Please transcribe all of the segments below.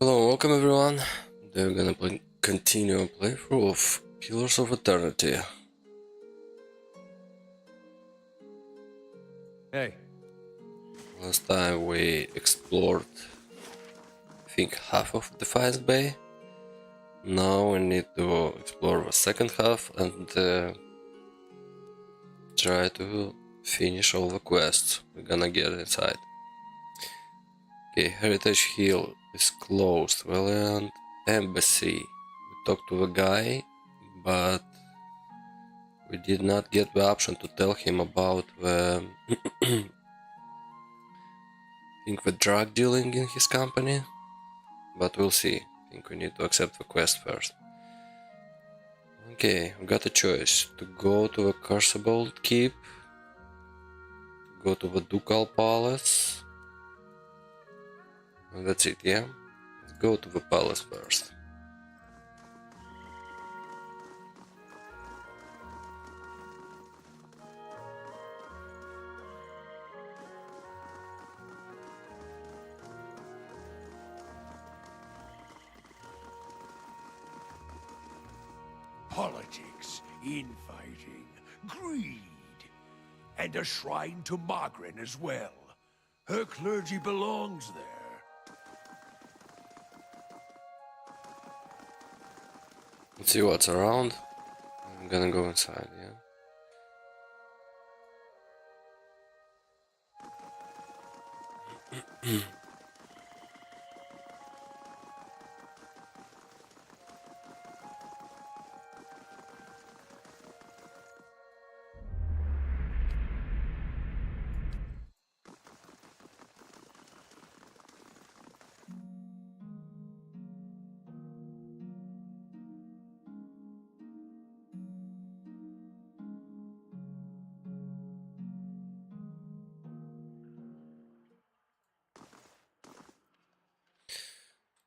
Hello, welcome everyone. We're gonna continue a playthrough of Pillars of Eternity. Hey. Last time we explored, I think, half of Defiance Bay. Now we need to explore the second half and try to finish all the quests. We're gonna get inside. Okay, Heritage Hill is closed. Valiant Embassy. We talked to the guy, but we did not get the option to tell him about the I think the drug dealing in his company, but we'll see. I think we need to accept the quest first. Okay, we got a choice to go to the Crucible Keep, to go to the Ducal Palace, and that's it, yeah? Let's go to the palace first. Politics, infighting, greed, and a shrine to Margaret as well. Her clergy belongs there. Let's see what's around. I'm gonna go inside, yeah?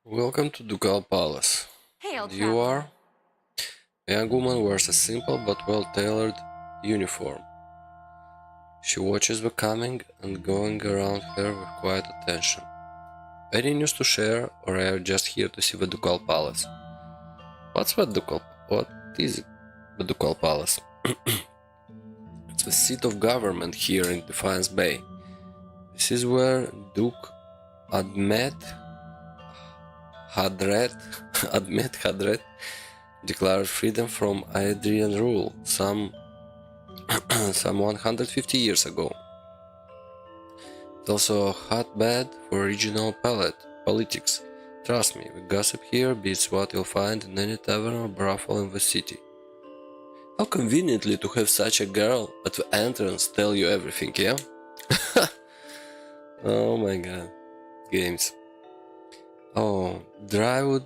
Welcome to Ducal Palace. Hey, old You traveler. are? A young woman wears a simple but well-tailored uniform. She watches the coming and going around her with quiet attention. Any news to share, or are you just here to see the Ducal Palace? What is the Ducal Palace? It's the seat of government here in Defiance Bay. This is where Duke Admet Hadret Admet Hadret declared freedom from Adrian rule some 150 years ago. It's also a hotbed for regional politics. Trust me, the gossip here beats what you'll find in any tavern or brothel in the city. How conveniently to have such a girl at the entrance tell you everything, yeah? Oh my god. Games. Oh, Drywood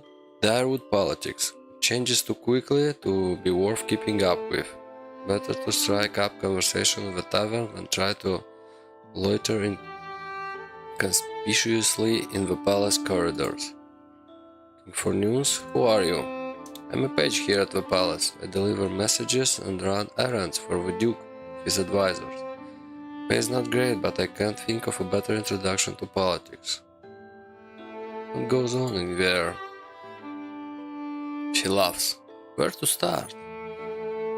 politics. Changes too quickly to be worth keeping up with. Better to strike up conversation with the tavern than try to loiter conspicuously in the palace corridors. Looking for news? Who are you? I'm a page here at the palace. I deliver messages and run errands for the Duke and his advisors. Pay is not great, but I can't think of a better introduction to politics. What goes on in there? She laughs. Where to start?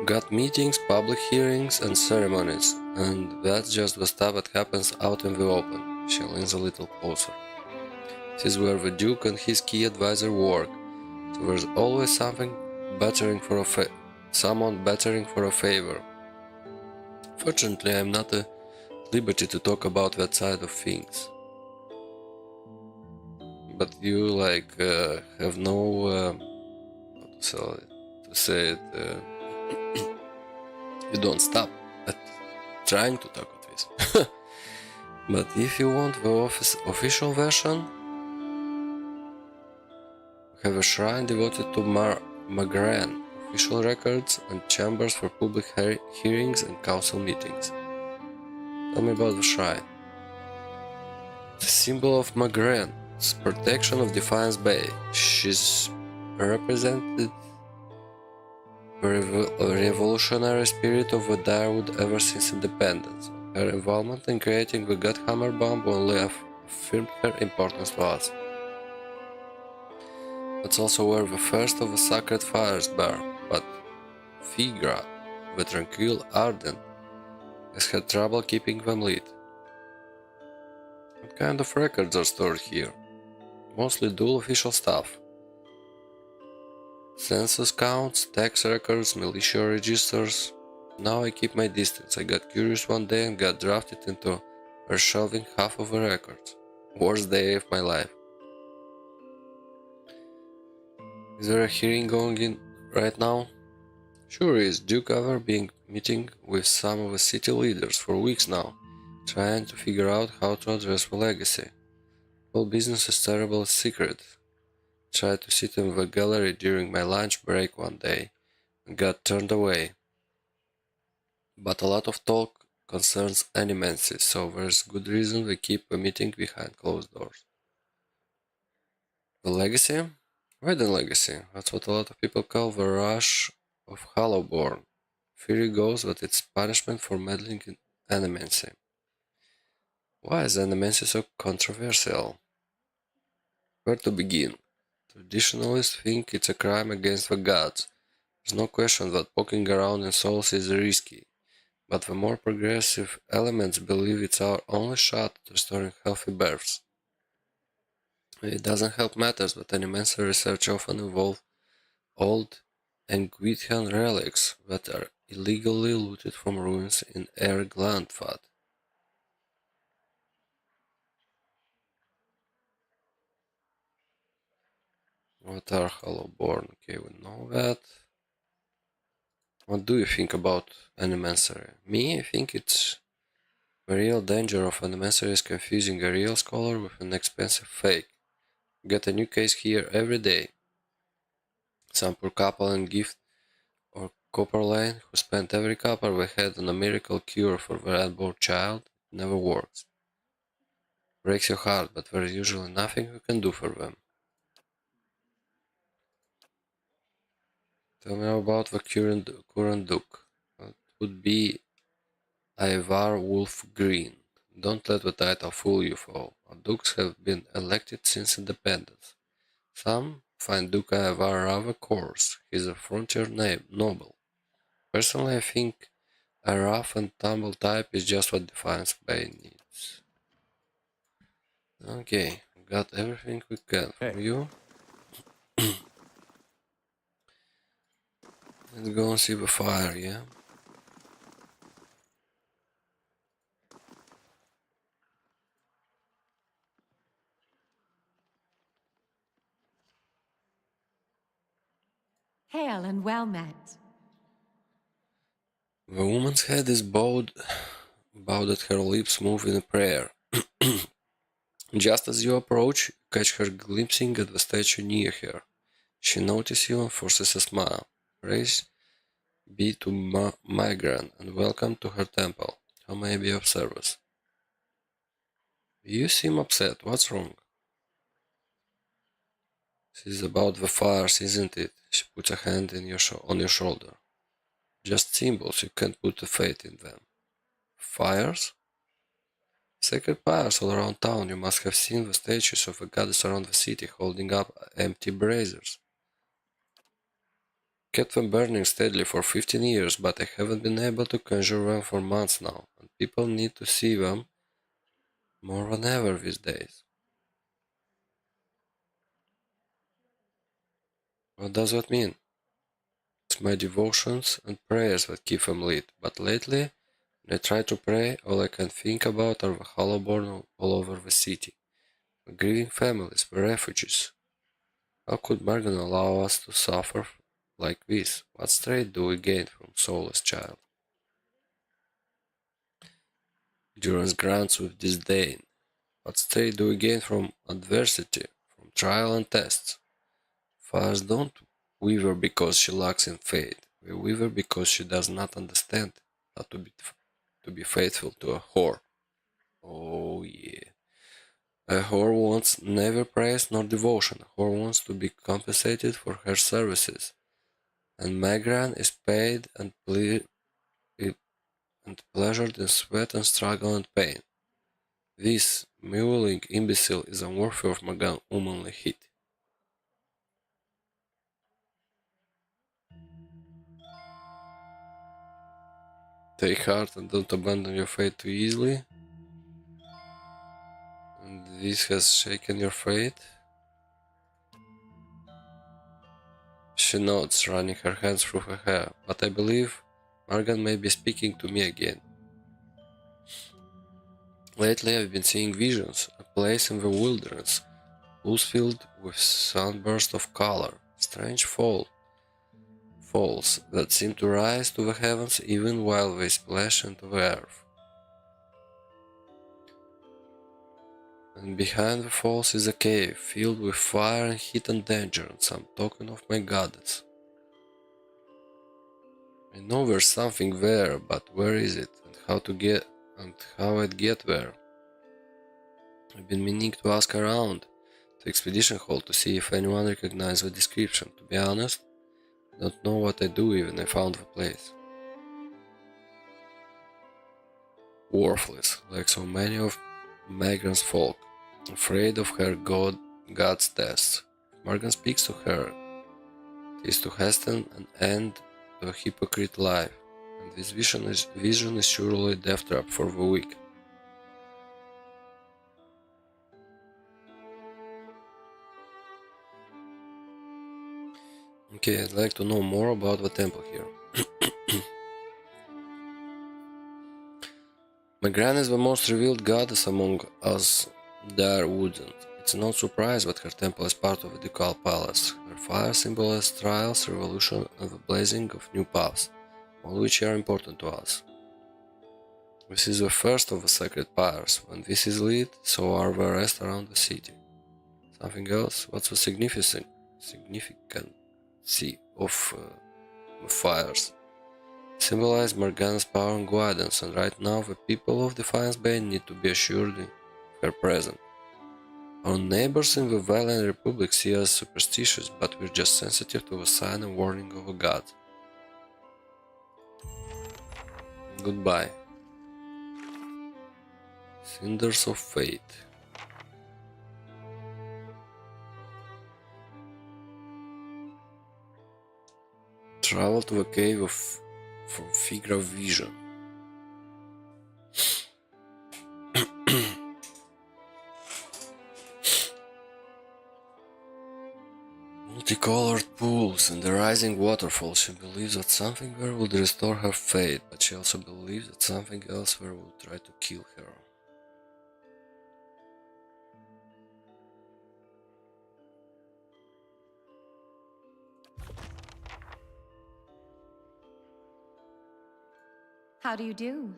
Got meetings, public hearings, and ceremonies, and that's just the stuff that happens out in the open. She leans a little closer. This is where the Duke and his key advisor work, so there's always someone battering for a favor. Fortunately, I'm not at liberty to talk about that side of things. But you have no how to say it. You don't stop at trying to talk at this. But if you want the official version, we have a shrine devoted to Magran, official records and chambers for public hearings and council meetings. Tell me about the shrine. The symbol of Magran's protection of Defiance Bay. She's represented the revolutionary spirit of the Drywood ever since independence. Her involvement in creating the Godhammer bomb only affirmed her importance to us. That's also where the first of the sacred fires burn, but Figra, the tranquil Arden, has had trouble keeping them lit. What kind of records are stored here? Mostly dual official stuff. Census counts, tax records, militia registers. Now I keep my distance. I got curious one day and got drafted into shelving half of the records. Worst day of my life. Is there a hearing going in right now? Sure is. Duke ever been meeting with some of the city leaders for weeks now, trying to figure out how to address the legacy. Whole business is terrible secret. Tried to sit in the gallery during my lunch break one day and got turned away. But a lot of talk concerns animancy, so there's good reason we keep a meeting behind closed doors. The legacy? Wedding legacy. That's what a lot of people call the rush of Hollowborn. Theory goes that it's punishment for meddling in animancy. Why is animancy so controversial? Where to begin? Traditionalists think it's a crime against the gods. There's no question that poking around in souls is risky, but the more progressive elements believe it's our only shot at restoring healthy births. It doesn't help matters, but animancy research often involves old Angwithian relics that are illegally looted from ruins in Erglandfad. What are Hollowborn? Okay, we know that. What do you think about animancery? Me, I think it's the real danger of animancery is confusing a real scholar with an expensive fake. Get a new case here every day. Some poor couple in Gift or Copper Lane who spent every copper they had on a miracle cure for their unborn child. It never works. Breaks your heart, but there's usually nothing you can do for them. Tell me about the current Duke. It would be Ivar Wolf Green. Don't let the title fool you, fool. Dukes have been elected since independence. Some find Duke Ivar rather coarse. He's a frontier noble. Personally, I think a rough and tumble type is just what Defiance Bay needs. Okay, got everything we can from Hey, you. Let's go and see the fire, yeah? Hail and well met. The woman's head is bowed her lips move in a prayer. Just as you approach, you catch her glimpsing at the statue near her. She notices you and forces a smile. Praise be to Migran, and welcome to her temple. How may I be of service? You seem upset. What's wrong? This is about the fires, isn't it? She puts a hand on your shoulder. Just symbols, you can't put a faith in them. Fires? Sacred pyres all around town. You must have seen the statues of the goddess around the city holding up empty braziers. Kept them burning steadily for 15 years, but I haven't been able to conjure them for months now, and people need to see them more than ever these days. What does that mean? It's my devotions and prayers that keep them lit, but lately, when I try to pray, all I can think about are the hollowborn all over the city, the grieving families, the refugees. How could Morgan allow us to suffer like this? What trade do we gain from soulless child? Durance grants with disdain. What trade do we gain from adversity, from trial and tests? Fires don't wither because she lacks in faith. They wither because she does not understand how to be faithful to a whore. Oh yeah. A whore wants neither praise nor devotion. A whore wants to be compensated for her services. And Magran is paid and pleasured in sweat and struggle and pain. This mewling imbecile is unworthy of Magan womanly heat. Take heart and don't abandon your faith too easily. And this has shaken your faith. She nods, running her hands through her hair. But I believe Morgan may be speaking to me again. Lately I've been seeing visions, a place in the wilderness, pools filled with sunbursts of color, strange falls that seem to rise to the heavens even while they splash into the earth. And behind the falls is a cave filled with fire and heat and danger and some token of my goddess. I know there's something there, but where is it and how I'd get there? I've been meaning to ask around the expedition hall to see if anyone recognized the description. To be honest, I don't know what I'd do even if I found the place. Worthless, like so many of Megan's folk, afraid of her god's tests. If Morgan speaks to her, it is to hasten an end to a hypocrite life, and this vision is surely a death trap for the weak. Okay, I'd like to know more about the temple here. My gran is the most revealed goddess among us there wouldn't. It's no surprise that her temple is part of a ducal palace. Her fire symbolizes trials, revolution, and the blazing of new paths, all which are important to us. This is the first of the sacred pyres. When this is lit, so are the rest around the city. Something else? What's the significance of the fires? Symbolize Morgana's power and guidance, and right now the people of Defiance Bay need to be assured of her presence. Our neighbors in the Valiant Republic see us superstitious, but we're just sensitive to the sign and warning of a god. Goodbye. Cinders of Fate. Travel to the cave from Figure of Vision. Multicolored pools and the rising waterfall. She believes that something there would restore her faith, but she also believes that something else there will try to kill her. How do you do?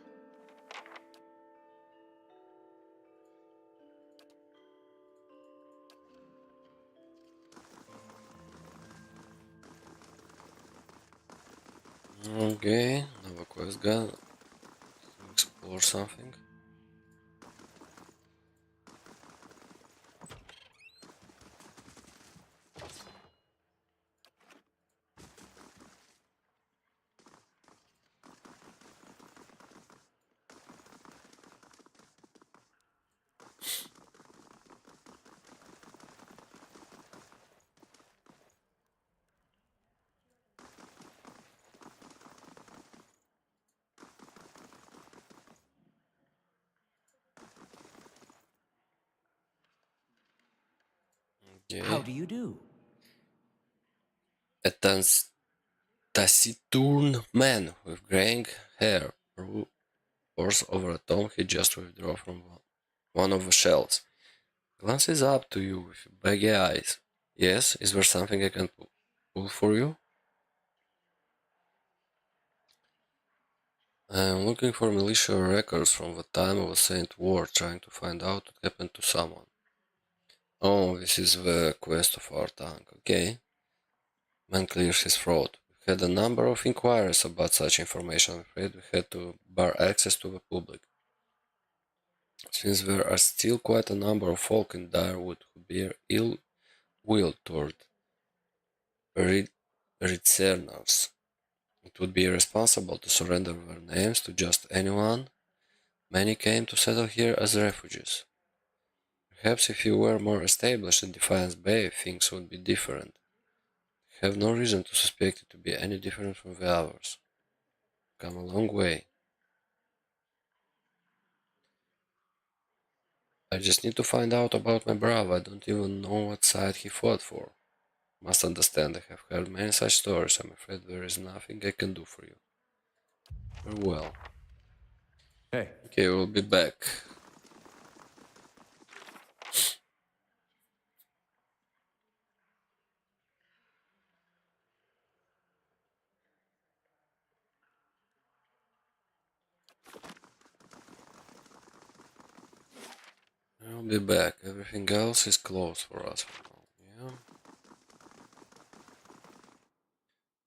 Okay, now a quest gun. Explore something. How Okay. do you do? A taciturn man with graying hair pours over a tome he just withdrew from one of the shelves. Glances up to you with baggy eyes. Yes, is there something I can pull for you? I am looking for militia records from the time of the Saint War, trying to find out what happened to someone. Oh, this is the quest of our tongue. Okay. Man clears his throat. We had a number of inquiries about such information. I'm afraid we had to bar access to the public. Since there are still quite a number of folk in Direwood who bear ill will toward Ritzeners, it would be irresponsible to surrender their names to just anyone. Many came to settle here as refugees. Perhaps if you were more established in Defiance Bay, things would be different. I have no reason to suspect it to be any different from the others. Come a long way. I just need to find out about my brother. I don't even know what side he fought for. Must understand, I have heard many such stories. I'm afraid there is nothing I can do for you. Farewell. Hey. Okay, we'll be back. I'll be back. Everything else is closed for us for now. Yeah.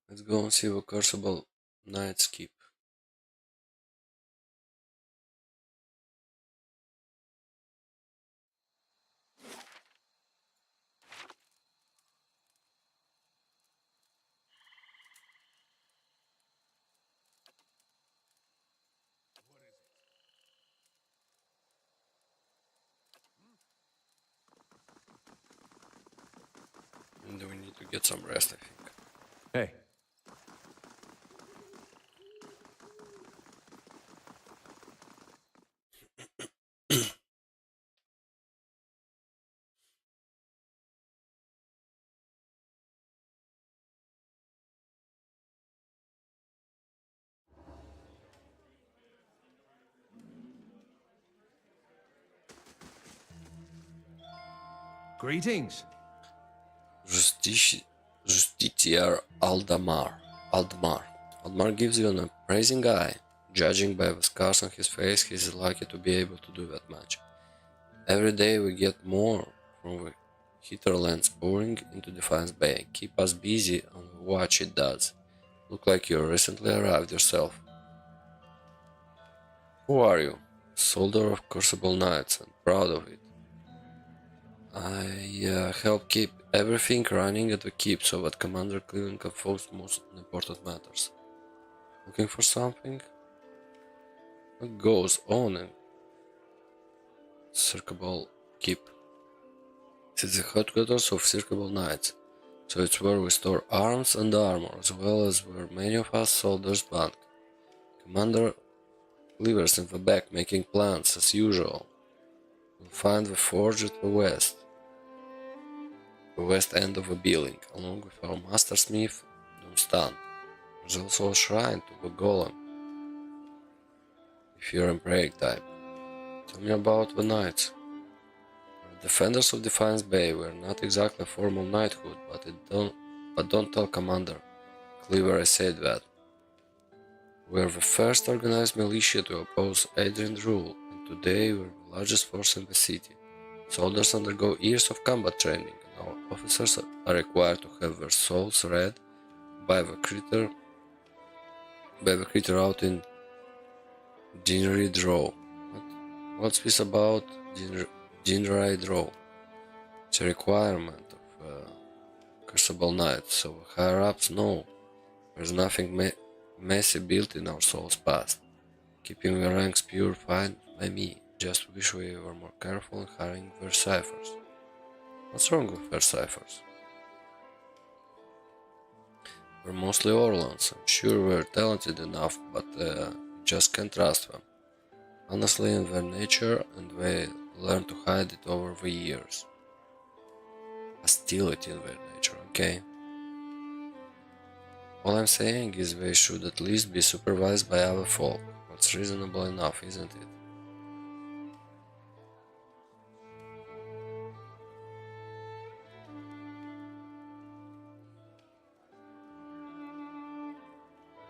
Let's go and see what Cursible Knights keep. And we need to get some rest, I think. Hey. Greetings. Justiciar Aldamar. Aldamar gives you an appraising eye. Judging by the scars on his face, he's lucky to be able to do that much. Every day we get more from the hinterlands pouring into Defiance Bay. Keep us busy and watch it does. Look like you recently arrived yourself. Who are you? Soldier of Crucible Knights, and proud of it. I help keep everything running at the keep so that Commander Cleveland can focus most important matters. Looking for something? What goes on in Circable Keep? It is the headquarters of Circable Knights, so it's where we store arms and armor, as well as where many of us soldiers bank. Commander Cleaver's in the back making plans, as usual. We'll find the forge at the west end of the building, along with our master smith, Doomstan. There's also a shrine to the golem, if you're a praying type. Tell me about the knights. We're defenders of Defiance Bay. We're not exactly a formal knighthood, but don't tell Commander Cleaver I said that. We're the first organized militia to oppose Adrian's rule, and today we're the largest force in the city. Soldiers undergo years of combat training, and our officers are required to have their souls read by the creator out in Jinri Draw. What's this about Jinri Draw? It's a requirement of Crucible Knights, so the higher ups know there's nothing messy built in our soul's past. Keeping the ranks pure fine by me, just wish we were more careful in hiring their ciphers. What's wrong with their ciphers? We're mostly Orlans. I'm sure we're talented enough, but just can't trust them. Honestly, in their nature, and they learn to hide it over the years. Hostility in their nature, okay? All I'm saying is they should at least be supervised by other folk. That's reasonable enough, isn't it?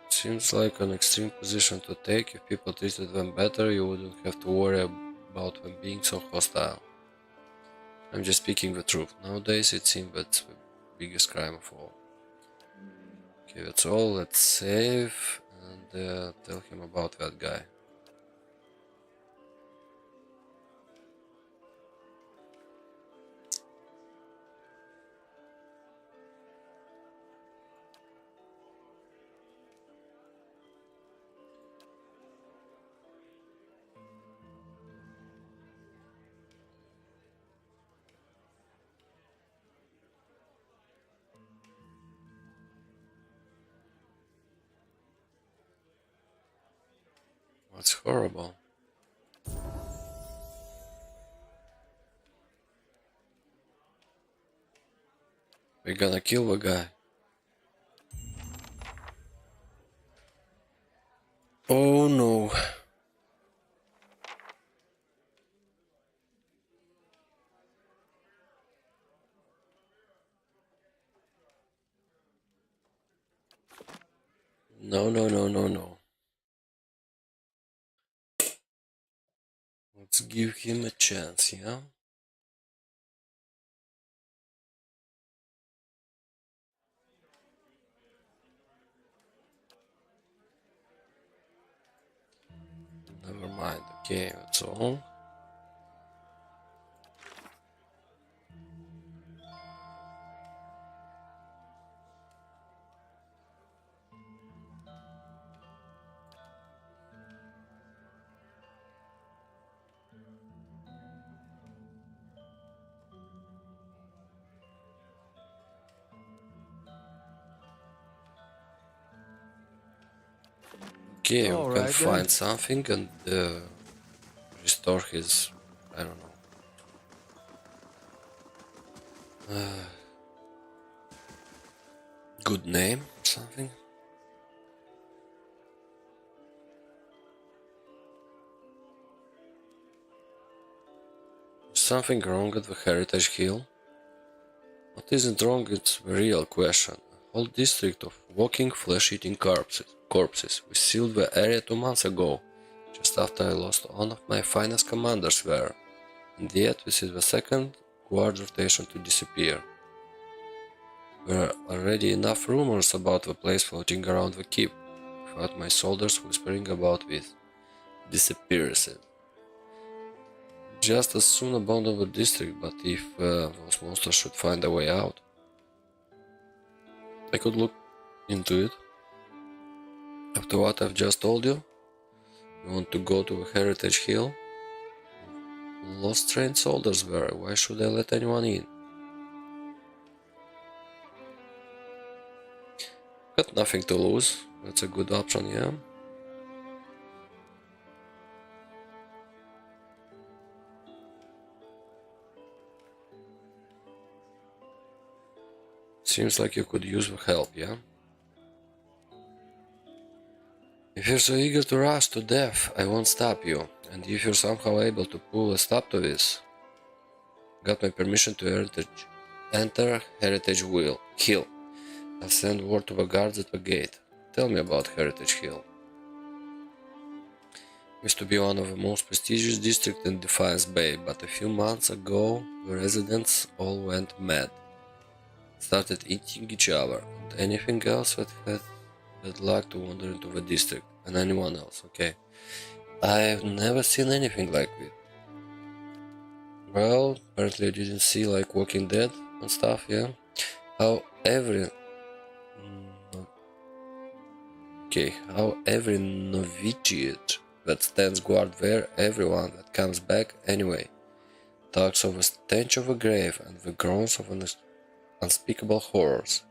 Seems like an extreme position to take. If people treated them better, you wouldn't have to worry about them being so hostile. I'm just speaking the truth. Nowadays, it seems that's the biggest crime of all. Okay, that's all. Let's save and tell him about that guy. What's horrible? We're gonna kill the guy. Oh no. No, no, no, no, no. Let's give him a chance, yeah? Never mind. Okay, that's all. Okay, we All can right then. find something and restore his, I don't know. Good name or something. Something wrong at the Heritage Hill? What isn't wrong is the real question. A whole district of walking flesh-eating corpses. We sealed the area 2 months ago, just after I lost one of my finest commanders there. And yet this is the second guard rotation to disappear. There are already enough rumors about the place floating around the keep, without my soldiers whispering about this disappearances. Just as soon abandon the district, but if those monsters should find a way out, I could look into it. After what I've just told you, you want to go to Heritage Hill? Lost trained soldiers there, why should I let anyone in? Got nothing to lose, that's a good option, yeah? Seems like you could use the help, yeah? If you're so eager to rush to death, I won't stop you. And if you're somehow able to pull a stop to this, got my permission to enter Heritage Hill. I'll send word to the guards at the gate. Tell me about Heritage Hill. Used to be one of the most prestigious districts in Defiance Bay, but a few months ago the residents all went mad. Started eating each other and anything else that had the luck to wander into the district, and anyone else, okay? I've never seen anything like it. Well, apparently I didn't see like Walking Dead and stuff, yeah? How every... no- Okay, how every novitiate that stands guard there, everyone that comes back anyway, talks of the stench of a grave and the groans of unspeakable horrors.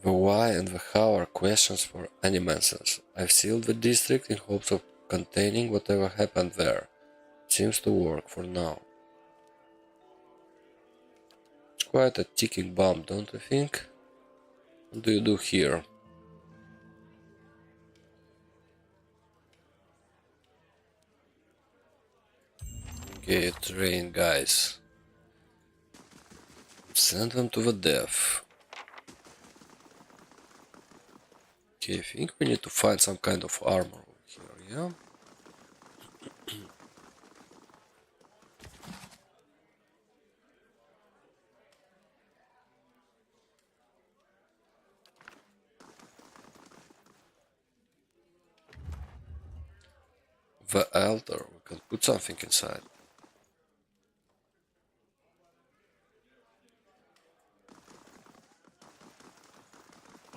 The why and the how are questions for animancers. I've sealed the district in hopes of containing whatever happened there. It seems to work for now. It's quite a ticking bomb, don't you think? What do you do here? Okay, train guys. Send them to the death. Okay, I think we need to find some kind of armor over here, yeah? The altar, we can put something inside.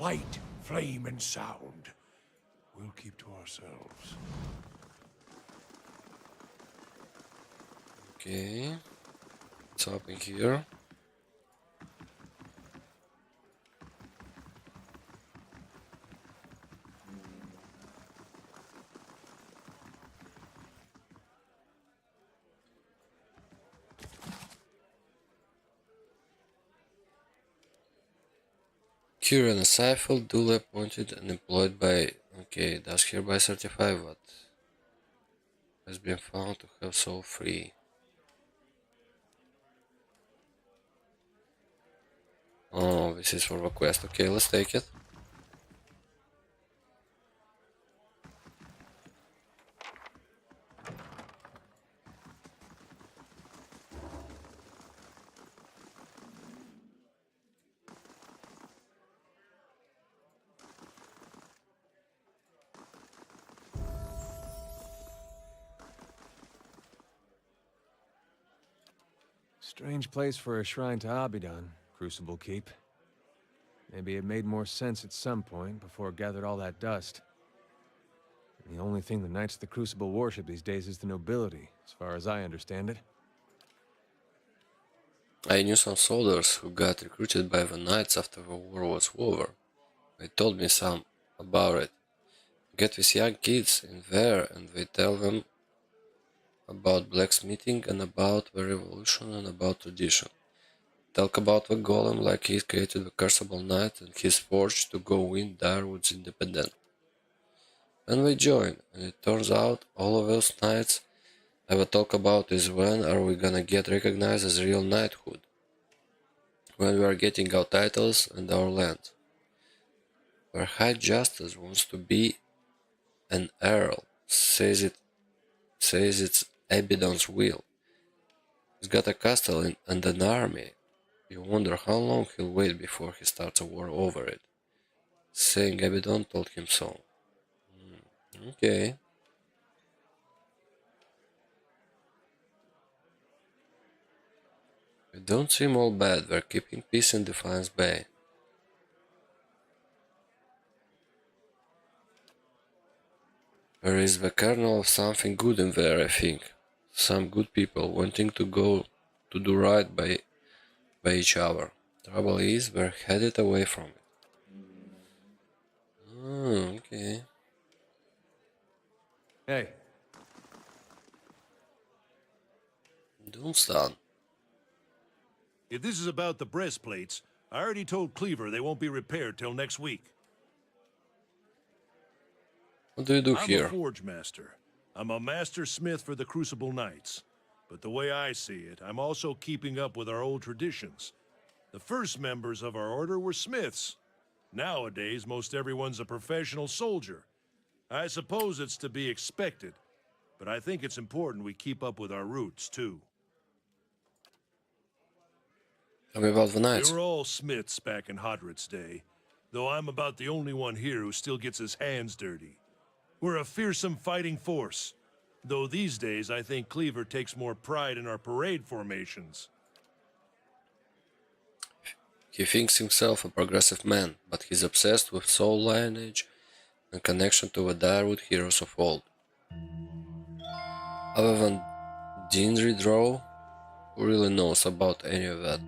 Light, flame, and sound. We'll keep to ourselves. Okay, what's happening here? Curian, a Seifel, duly appointed and employed by... Okay, does hereby certify what has been found to have soul free. Oh, this is for the quest. Okay, let's take it. Strange place for a shrine to Abidan, Crucible Keep. Maybe it made more sense at some point before it gathered all that dust. And the only thing the Knights of the Crucible worship these days is the nobility, as far as I understand it. I knew some soldiers who got recruited by the knights after the war was over. They told me some about it. Get these young kids in there and they tell them about blacksmithing and about the revolution and about tradition. Talk about the golem like he created the Crucible Knight and he's forged to go win Darwood's independent. And they join, and it turns out all of those knights have a talk about is when are we gonna get recognized as real knighthood? When we are getting our titles and our lands. Where High Justice wants to be an earl, says it's Abaddon's will. He's got a castle and an army. You wonder how long he'll wait before he starts a war over it. Saying Abaddon told him so. Okay. We don't seem all bad. We're keeping peace in Defiance Bay. There is the kernel of something good in there, I think. Some good people wanting to go to do right by each other. Trouble is, we're headed away from it. Okay. Hey, Doomstan. If this is about the breastplates, I already told Cleaver they won't be repaired till next week. What do you do I'm here? a forge master. I'm a master smith for the Crucible Knights. But the way I see it, I'm also keeping up with our old traditions. The first members of our order were smiths. Nowadays, most everyone's a professional soldier. I suppose it's to be expected, but I think it's important we keep up with our roots, too. Tell me about the We knights. were all smiths back in Hodred's day, though I'm about the only one here who still gets his hands dirty. We're a fearsome fighting force, though these days I think Cleaver takes more pride in our parade formations. He thinks himself a progressive man, but he's obsessed with soul lineage and connection to the Darwood heroes of old. Other than Dindri Drow, who really knows about any of that?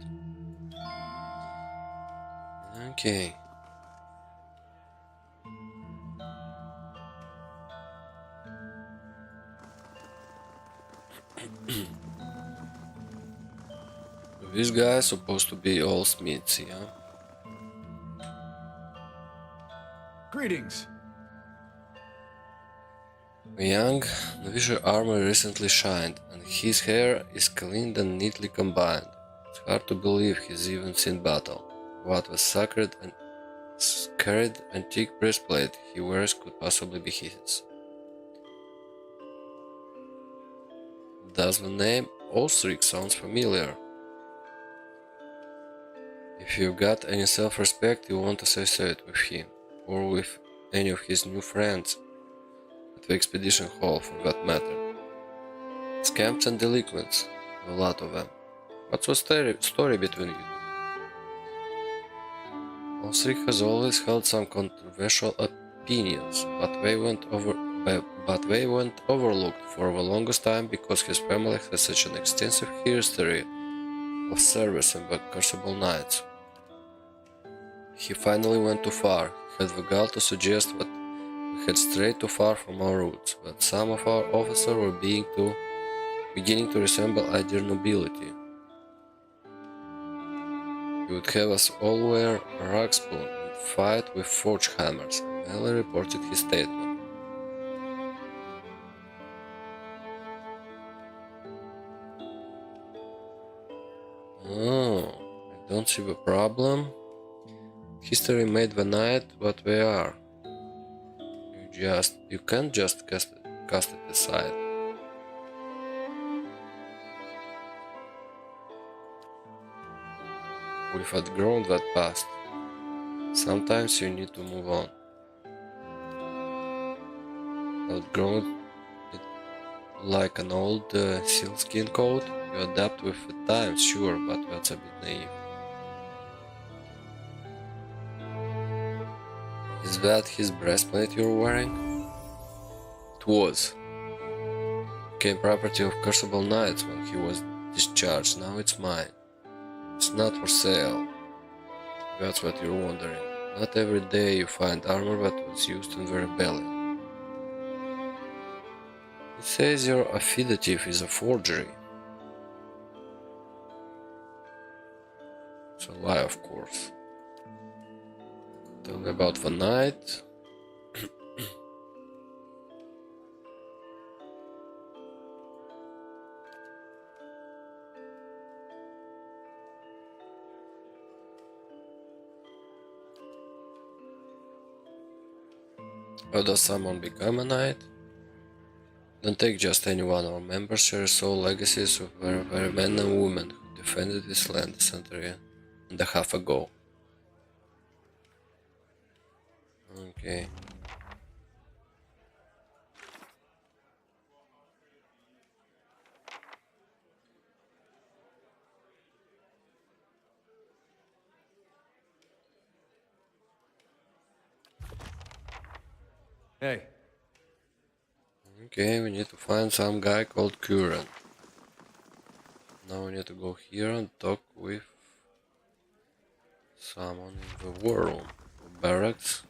Okay. This guy is supposed to be all smiths, yeah? greetings. Young, Novisher armor recently shined, and his hair is cleaned and neatly combined. It's hard to believe he's even seen battle. What the sacred and scarred antique breastplate he wears could possibly be his. Does the name Osric sounds familiar? If you've got any self-respect, you won't associate with him, or with any of his new friends at the expedition hall for that matter. Scamps and delinquents, a lot of them. What's the story between you? Osric has always held some controversial opinions, but they went overlooked for the longest time because his family has such an extensive history of service in the Crucible Knights. He finally went too far. He had the gall to suggest that we had strayed too far from our roots, that some of our officers were beginning to resemble ideal nobility. He would have us all wear a rug spoon and fight with forge hammers. Mele reported his statement. Oh, I don't see the problem. History made the night what we are. You can't just cast it aside. We've outgrown that past. Sometimes you need to move on. Outgrown it like an old sealskin coat. You adapt with the times, sure, but that's a bit naive. Is that his breastplate you're wearing? It was. Became property of Cursable Knights when he was discharged. Now it's mine. It's not for sale. That's what you're wondering. Not every day you find armor that was used in the rebellion. It says your affidavit is a forgery. It's a lie, of course. Tell me about the night. How does someone become a knight? Don't take just anyone. Our members share soul legacies of very men and women who defended this land a century and a half ago. Okay. Hey. Okay, we need to find some guy called Curran. Now we need to go here and talk with someone in the war room. Barracks.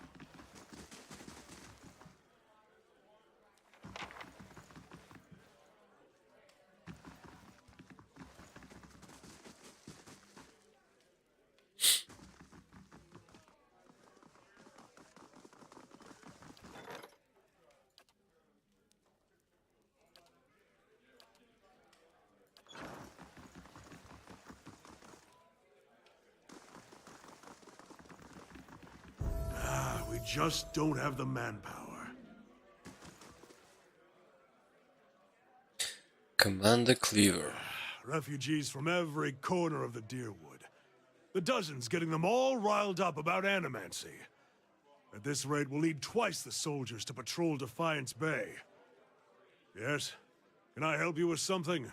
We just don't have the manpower. Commander Cleaver. Refugees from every corner of the Deerwood. The dozens getting them all riled up about animancy. At this rate, we'll need twice the soldiers to patrol Defiance Bay. Yes? Can I help you with something?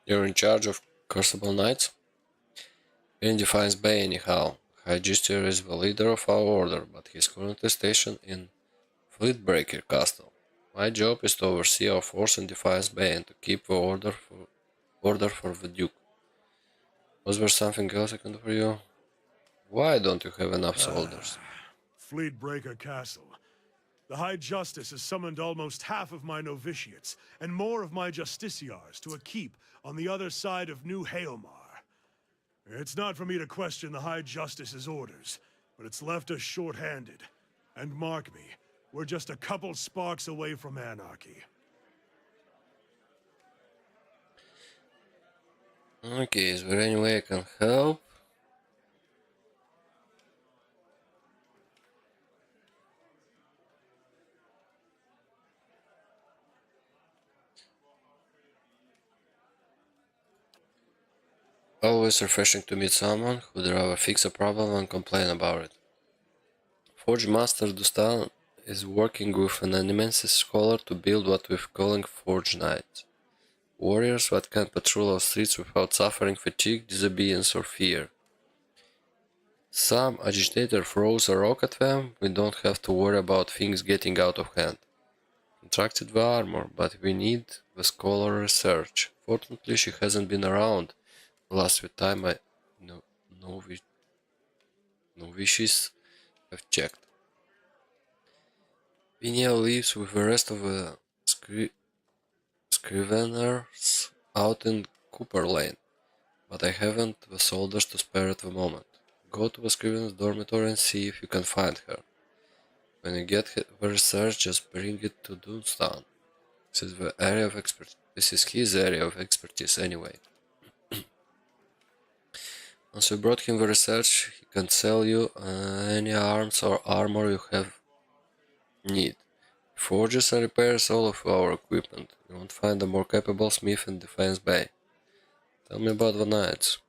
You're in charge of Cursable Knights? We're in Defiance Bay anyhow. High Justier is the leader of our order, but he's currently stationed in Fleetbreaker Castle. My job is to oversee our force in Defiance Bay and to keep the order for the Duke. Was there something else I can do for you? Why don't you have enough soldiers? Fleetbreaker Castle. The High Justice has summoned almost half of my novitiates, and more of my justiciars to a keep on the other side of New Hailmar. It's not for me to question the High Justice's orders, but it's left us short-handed. And mark me, we're just a couple sparks away from anarchy. Okay, is there any way I can help? Always refreshing to meet someone who'd rather fix a problem than complain about it. Forge Master Dustan is working with an Animensis scholar to build what we're calling Forge Knights. Warriors that can patrol our streets without suffering fatigue, disobedience, or fear. Some agitator throws a rock at them, we don't have to worry about things getting out of hand. Contracted the armor, but we need the scholar research. Fortunately, she hasn't been around the last few time I novices have checked. Vinia lives with the rest of the scriveners out in Cooper Lane. but I haven't the soldiers to spare at the moment. Go to the Scriven's dormitory and see if you can find her. When you get the research, just bring it to Dunstone. This is his area of expertise anyway. Once you brought him the research, he can sell you any arms or armor you have need. He forges and repairs all of our equipment. You won't find a more capable smith in Defiance Bay. Tell me about the knights.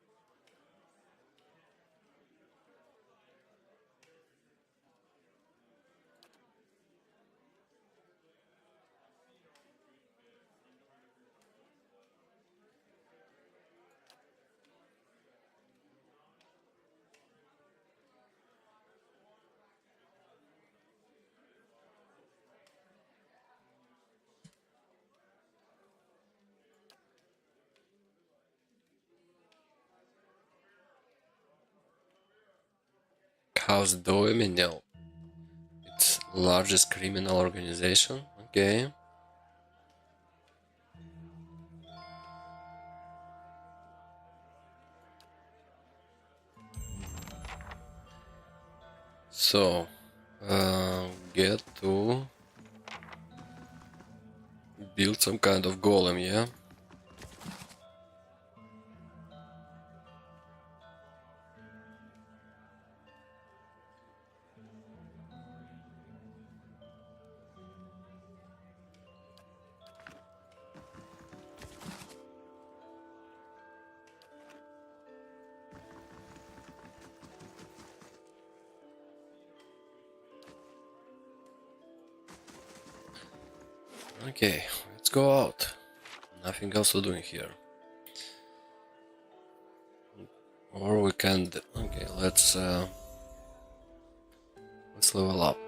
How's it doing, Mele? It's largest criminal organization. Okay. So, get to build some kind of golem, yeah? Okay, let's go out. Nothing else to do in here. Or we can... Okay, let's level up.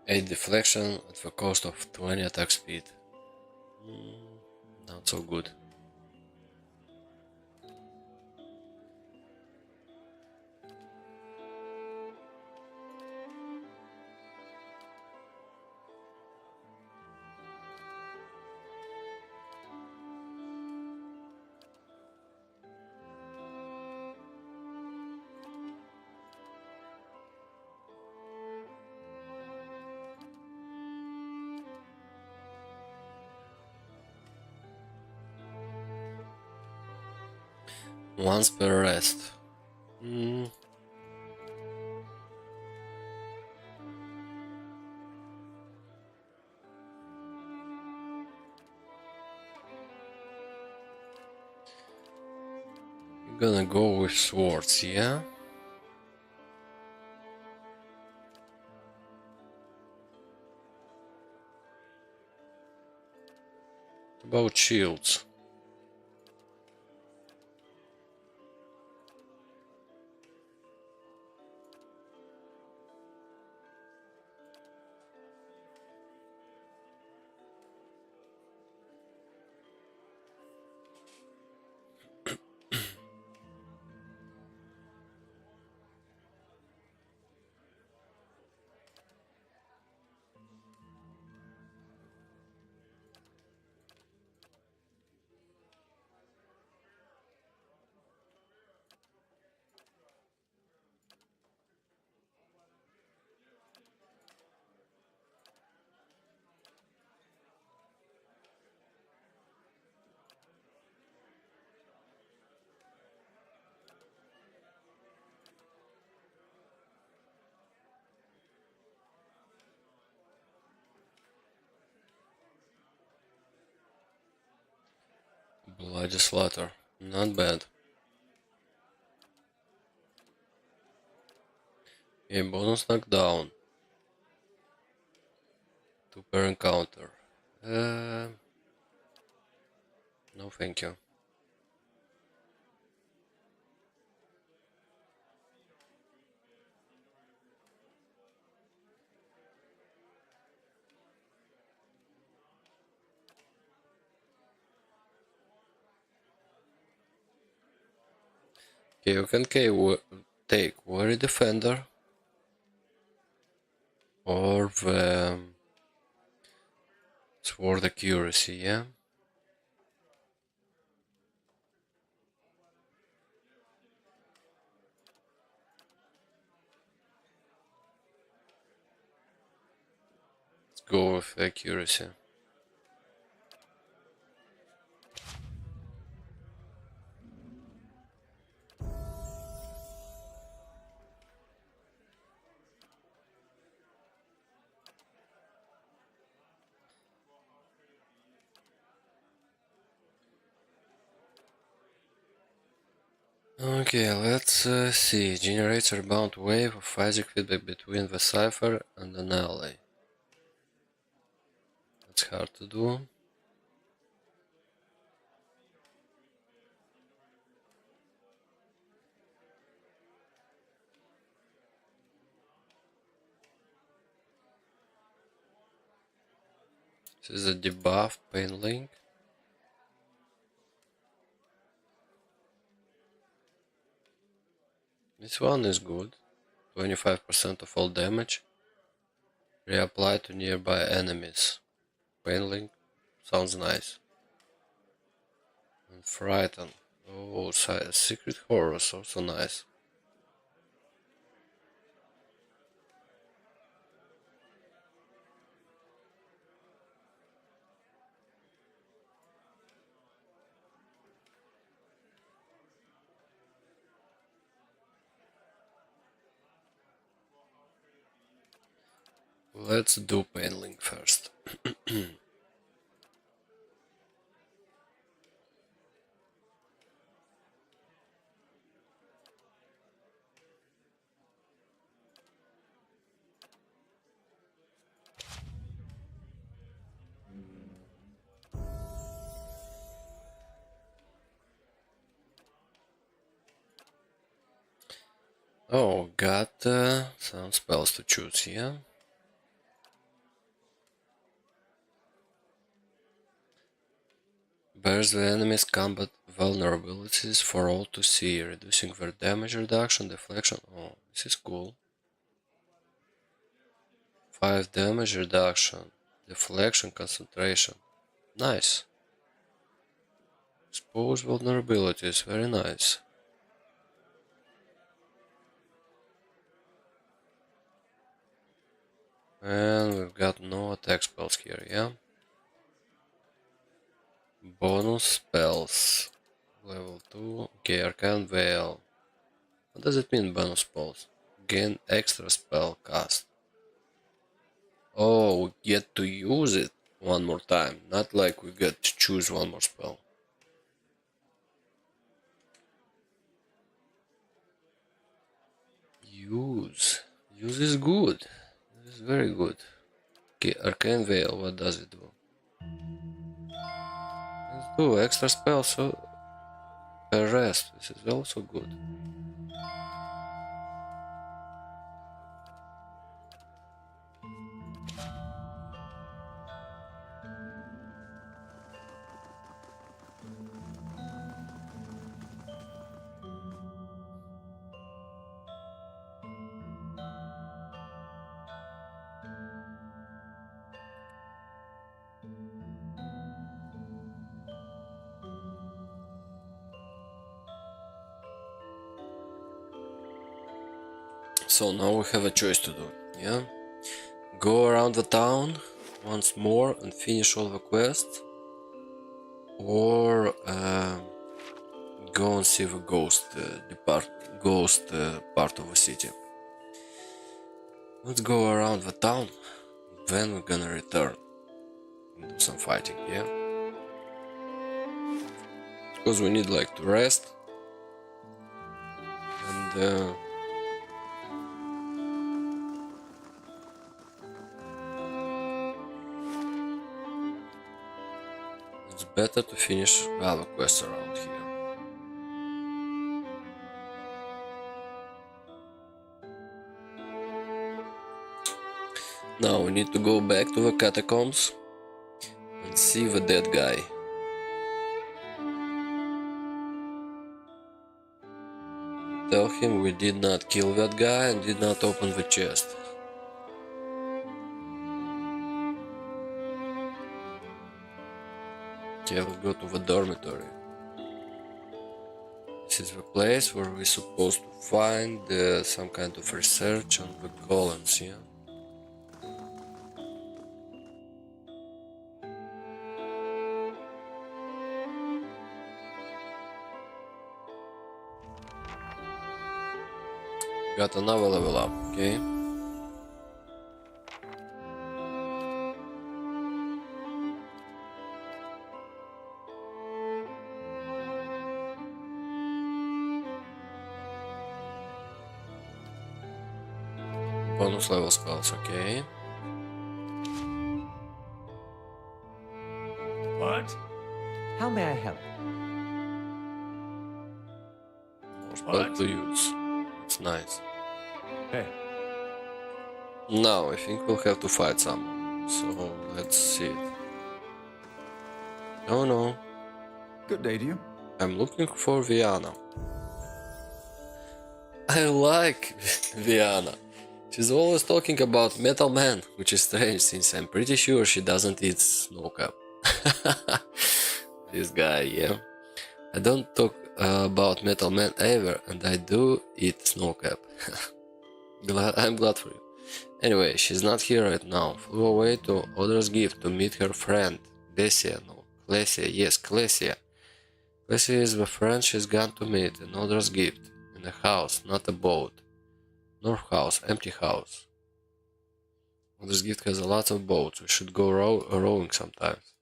A deflection at the cost of 20 attack speed. Not so good. Once per rest. I'm gonna go with swords, yeah? About shields. Bloody slaughter. Not bad. A bonus knockdown. 2 per encounter. No thank you. Okay, you can take Warrior Defender or the Sword Accuracy, yeah? Let's go with Accuracy. Okay, let's see. Generates a rebound wave of physical feedback between the cipher and an ally. That's hard to do. This is a debuff, Pain Link. This one is good. 25% of all damage. Reapply to nearby enemies. Pain Link sounds nice. And Frighten. Oh, Secret Horrors also nice. Let's do Pain Link first. Oh, got some spells to choose here. Bears the enemy's combat vulnerabilities for all to see, reducing their damage reduction, deflection. Oh, this is cool. 5 damage reduction, deflection, concentration. Nice. Expose vulnerabilities, very nice. And we've got no attack spells here, yeah? Bonus spells. Level 2. Okay, Arcane Veil. What does it mean, bonus spells? Gain extra spell cast. Oh, we get to use it one more time. Not like we get to choose one more spell. Use. Use is good. This is very good. Okay, Arcane Veil, what does it do? Let's do extra spell so per rest. This is also good. So now we have a choice to do, yeah? Go around the town once more and finish all the quests, or go and see the ghost part of the city. Let's go around the town, then we're gonna return and do some fighting, yeah? because we need like to rest. And it's better to finish other quests around here. Now we need to go back to the catacombs and see the dead guy. Tell him we did not kill that guy and did not open the chest. Okay, let's go to the dormitory. This is the place where we're supposed to find some kind of research on the golems, yeah? Got another level up, okay? Bonus level spells, okay? What? How may I help? More spell What? to use. It's nice. Hey, Now I think we'll have to fight someone. So let's see it. Oh no, Good day to you. I'm looking for Viana. I like Viana. She's always talking about Metal Man, which is strange since I'm pretty sure she doesn't eat snowcap. This guy, yeah. I don't talk about Metal Man ever, and I do eat snowcap. I'm glad for you. Anyway, she's not here right now. Flew away to Odra's gift to meet her friend, Bessia. No, Clesia. Yes, Clesia. Clesia is the friend she's gone to meet in Odra's gift. In a house, not a boat. North house, empty house. Odra's gift has a lot of boats. We should go rowing sometimes.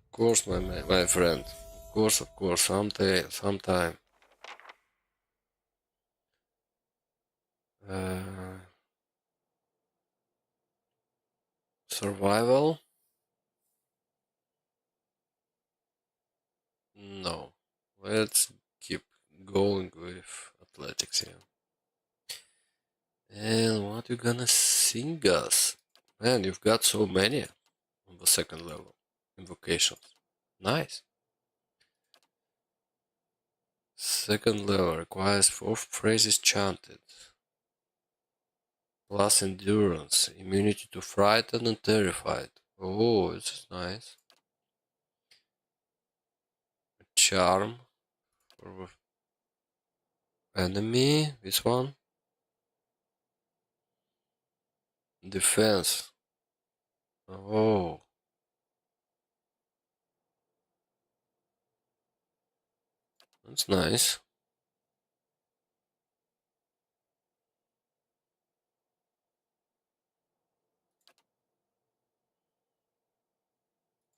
Of course, my friend. Of course, sometime. Uh, Survival? No. Let's keep going with athletics here. And what you gonna sing us? Man, you've got so many on the second level. Invocations. Nice. Second level requires 4 phrases chanted. Plus endurance, immunity to frightened and terrified. Oh, this is nice. A charm for the enemy. This one. Defense. Oh, that's nice.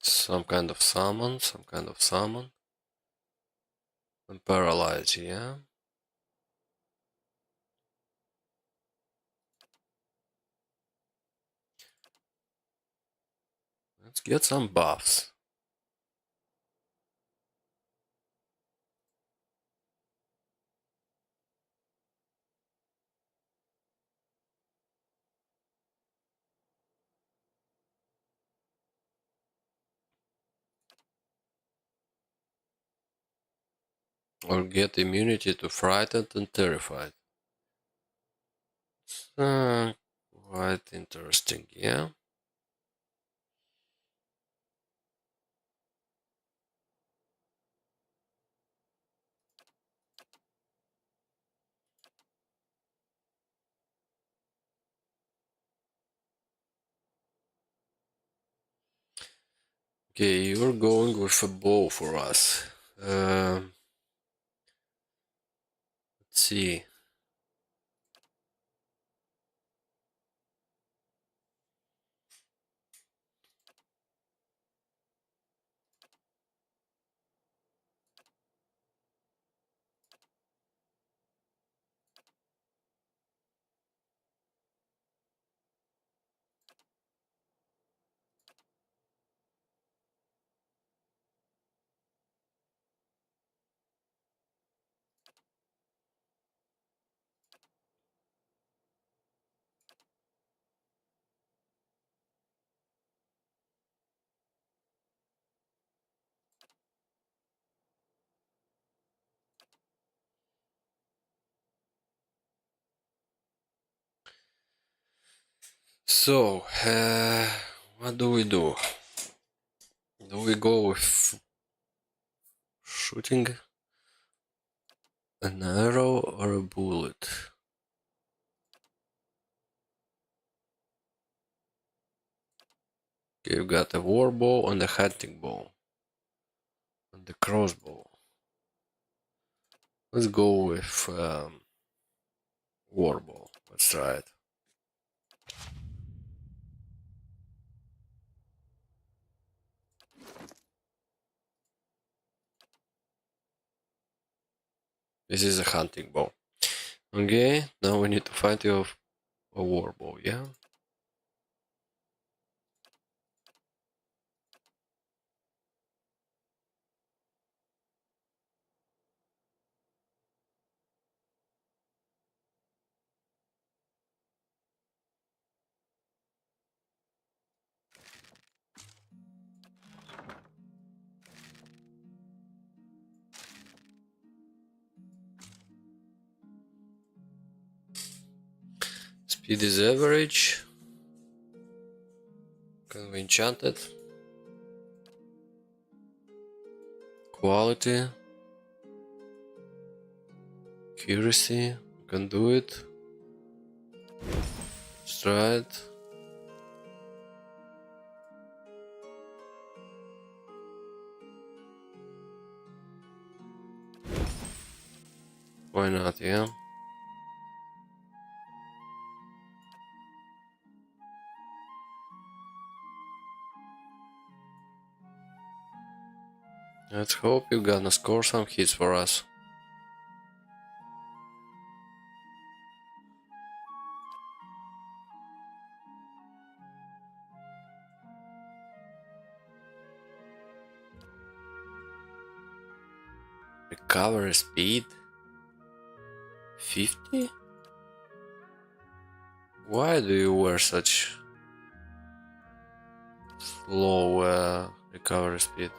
Some kind of summon. And paralyze, yeah. Let's get some buffs. Or get immunity to frightened and terrified. Uh, Quite interesting, yeah. Okay, you're going with a bow for us. Let's see. So, what do we do? Do we go with shooting an arrow or a bullet? Okay, you've got a war bow and a hunting bow. And the crossbow. Let's go with war bow. Let's try it. This is a hunting bow. Okay, now we need to find you a war bow, yeah? Speed is average. Can we enchant it? Quality. Accuracy. We can do it. Let's try it. Why not, yeah? Let's hope you're gonna score some hits for us. Recovery speed 50? Why do you wear such slow recovery speed?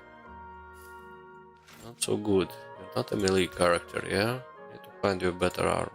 Not so good. You're not a melee character, yeah? Need to find you a better armor.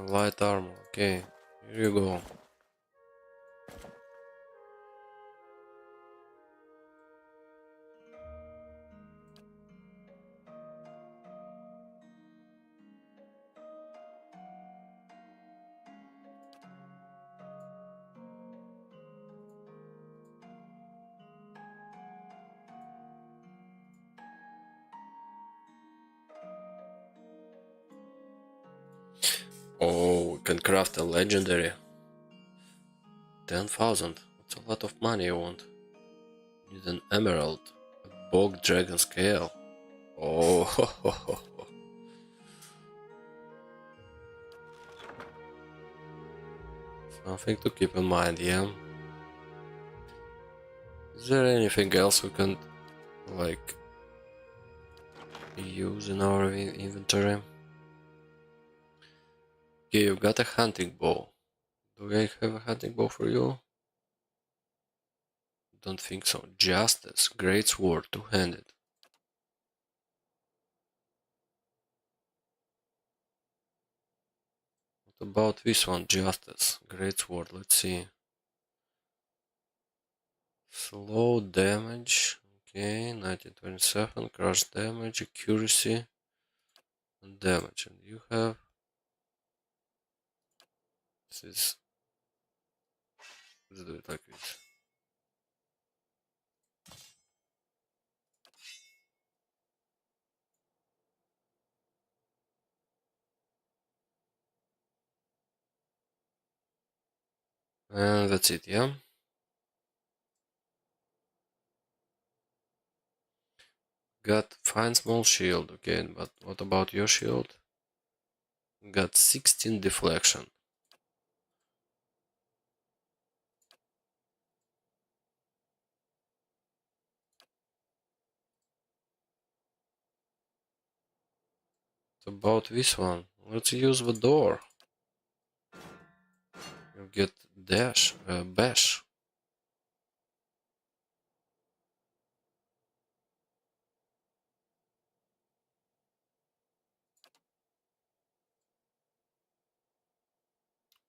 Light armor, okay. Here you go. Oh, we can craft a legendary. 10,000. That's a lot of money you want. Need an emerald. A bog dragon scale. Oh, something to keep in mind, yeah? Is there anything else we can, like, use in our inventory? Okay, you've got a hunting bow. Do I have a hunting bow for you? Don't think so. Justice. Great sword. Two-handed. What about this one? Justice. Great sword. Let's see. Slow damage. Okay, 1927. Crush damage. Accuracy. And damage. And you have... This is... Let's do it like this. And that's it, yeah? Got fine small shield, okay, but what about your shield? Got 16 deflection. What about this one? Let's use the door. You get bash.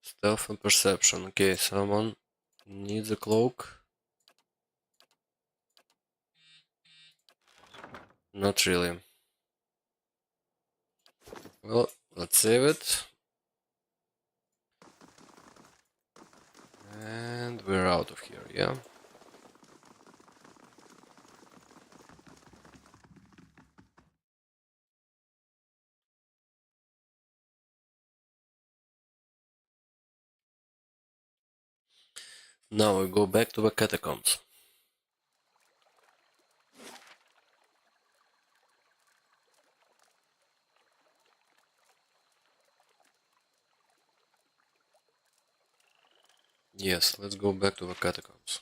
Stealth and perception. Okay, someone needs a cloak. Not really. Well, let's save it. And we're out of here, yeah? Now we go back to the catacombs. Yes, let's go back to the catacombs.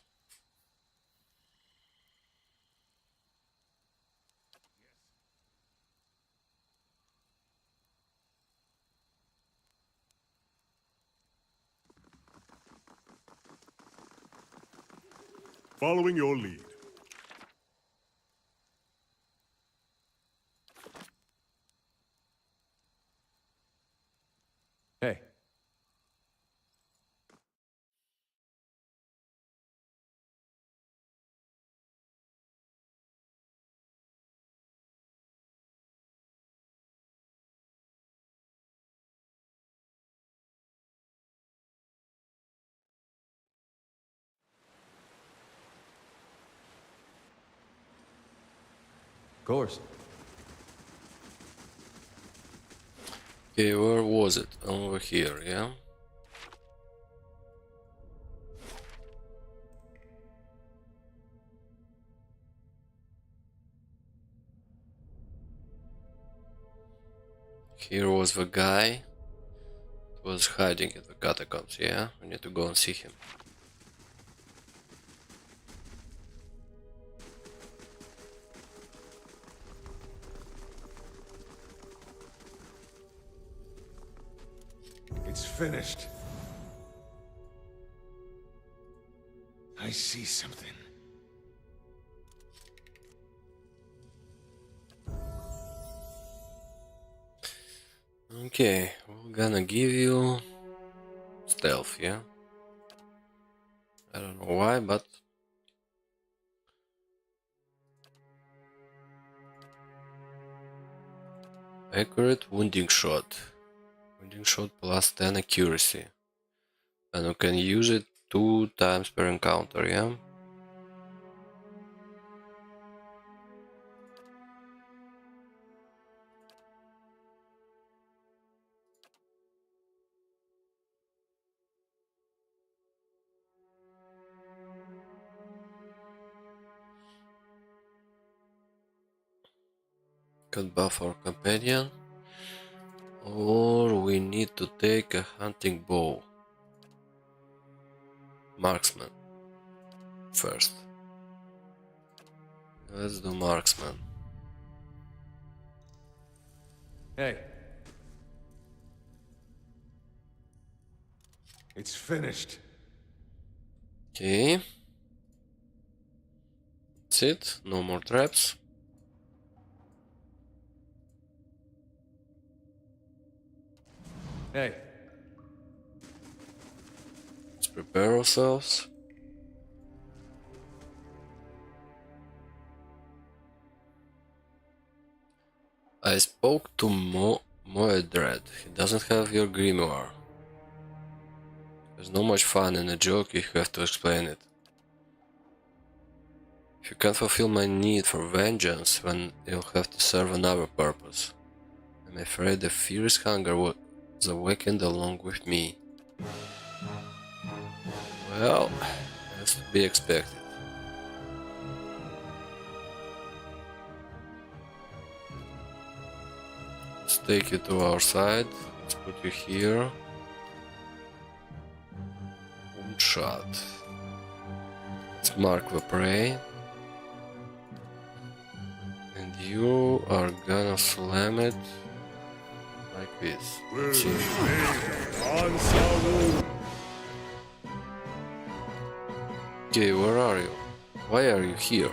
Following your lead. Hey. Of course. Okay, where was it? Over here, yeah? Here was the guy who was hiding in the catacombs, yeah? We need to go and see him. It's finished. I see something. Okay, we're gonna give you stealth, yeah? I don't know why, but accurate wounding shot. Wounding shot plus 10 accuracy. And you can use it 2 times per encounter, yeah? Could buff our companion. Or we need to take a hunting bow. Marksman. First. Let's do marksman. Hey. It's finished. Okay. That's it. No more traps. Hey. Let's prepare ourselves. I spoke to Moedred. He doesn't have your grimoire. There's not much fun in a joke if you have to explain it. If you can't fulfill my need for vengeance, then you'll have to serve another purpose. I'm afraid the fierce hunger was awakened along with me. Well, that's to be expected. take you to our side. Let's put you here. Shot. Let's mark the prey. And you are gonna slam it like this. Let's see. Okay, where are you? Why are you here?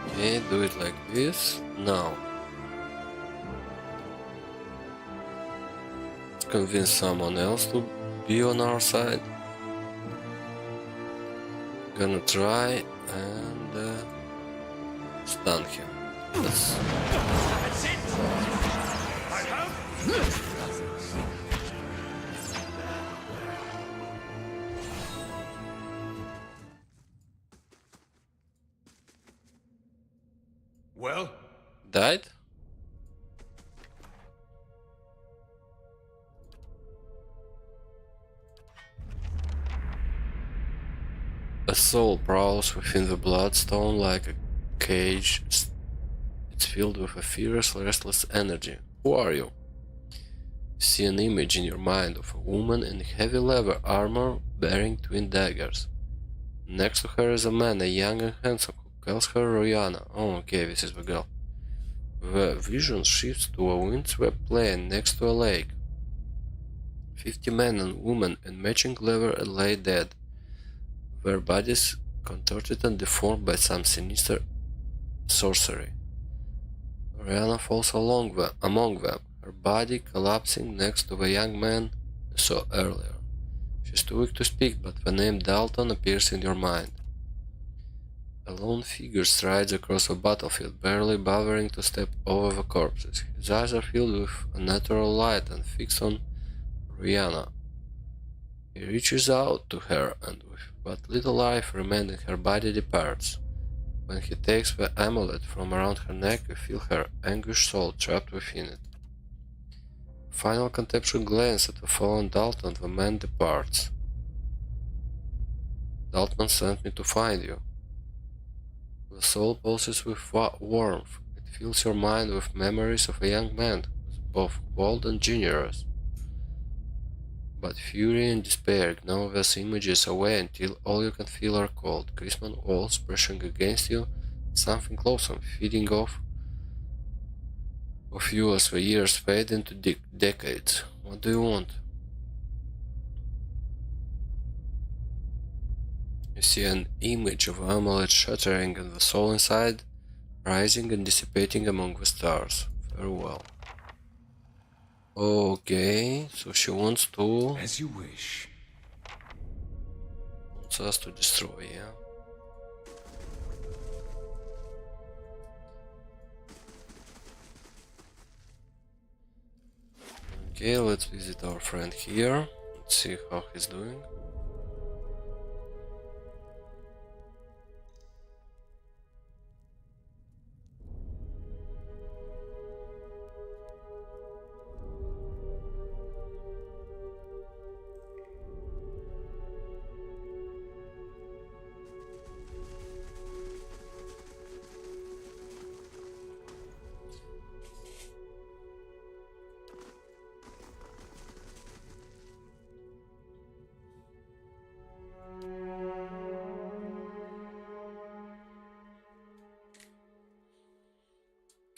Okay, do it like this. Now. Let's convince someone else to be on our side. Gonna try and stun him. Yes. Well? Died? A soul prowls within the bloodstone like a cage. It's filled with a fierce, restless energy. Who are you? See an image in your mind of a woman in heavy leather armor bearing twin daggers. Next to her is a man, a young and handsome, who calls her Rihanna. Oh, okay, this is the girl. The vision shifts to a windswept plain next to a lake. 50 men and women in matching leather lay dead, their bodies contorted and deformed by some sinister sorcery. Rihanna falls among them, her body collapsing next to the young man you saw earlier. She's too weak to speak, but the name Dalton appears in your mind. A lone figure strides across the battlefield, barely bothering to step over the corpses. His eyes are filled with a natural light and fixed on Rihanna. He reaches out to her, and with but little life remaining, her body departs. When he takes the amulet from around her neck, you feel her anguished soul trapped within it. Final contemptuous glance at the fallen Dalton, the man departs. Dalton sent me to find you. The soul pulses with warmth. It fills your mind with memories of a young man who was both bold and generous. But fury and despair gnaw those images away until all you can feel are cold, crisp walls brushing against you, something loathsome feeding off of you as the years fade into decades. What do you want? You see an image of an amulet shattering and the soul inside rising and dissipating among the stars. Farewell. Okay, so she wants to... As you wish. Wants us to destroy, yeah? Okay, let's visit our friend here. Let's see how he's doing.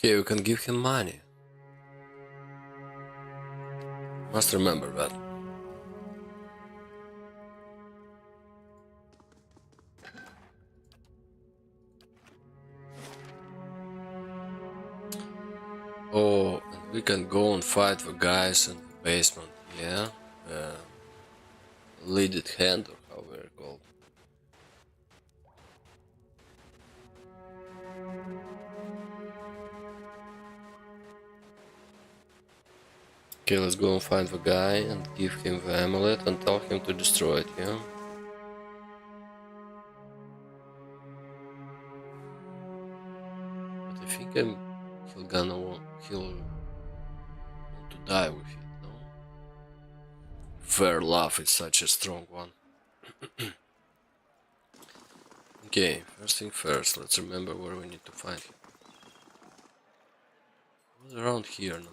Okay, we can give him money. Must remember that. Oh, and we can go and fight the guys in the basement, yeah? Leaded hand, or how they're called. Okay, let's go and find the guy and give him the amulet and tell him to destroy it, yeah? But I think he'll want to die with it, no? Their love is such a strong one. Okay, first thing first, let's remember where we need to find him. He's around here, no?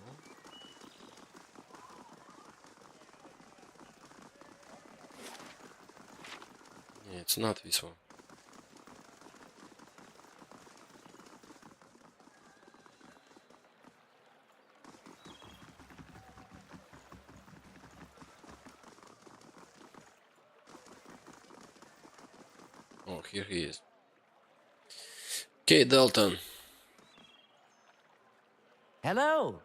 Yeah, it's not this one. Oh, here he is. Okay, Dalton. Hello.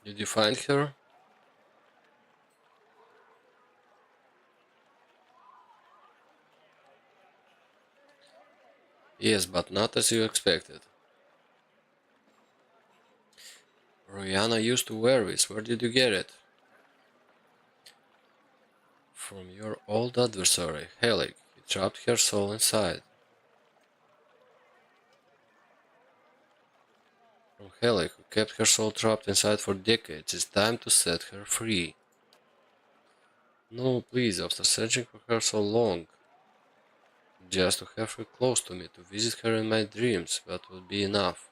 Did you find her? Yes, but not as you expected. Rihanna used to wear this. Where did you get it? From your old adversary, Helig. He trapped her soul inside. From Helig, who kept her soul trapped inside for decades. It's time to set her free. No, please, after searching for her so long, just to have her close to me, to visit her in my dreams, that would be enough.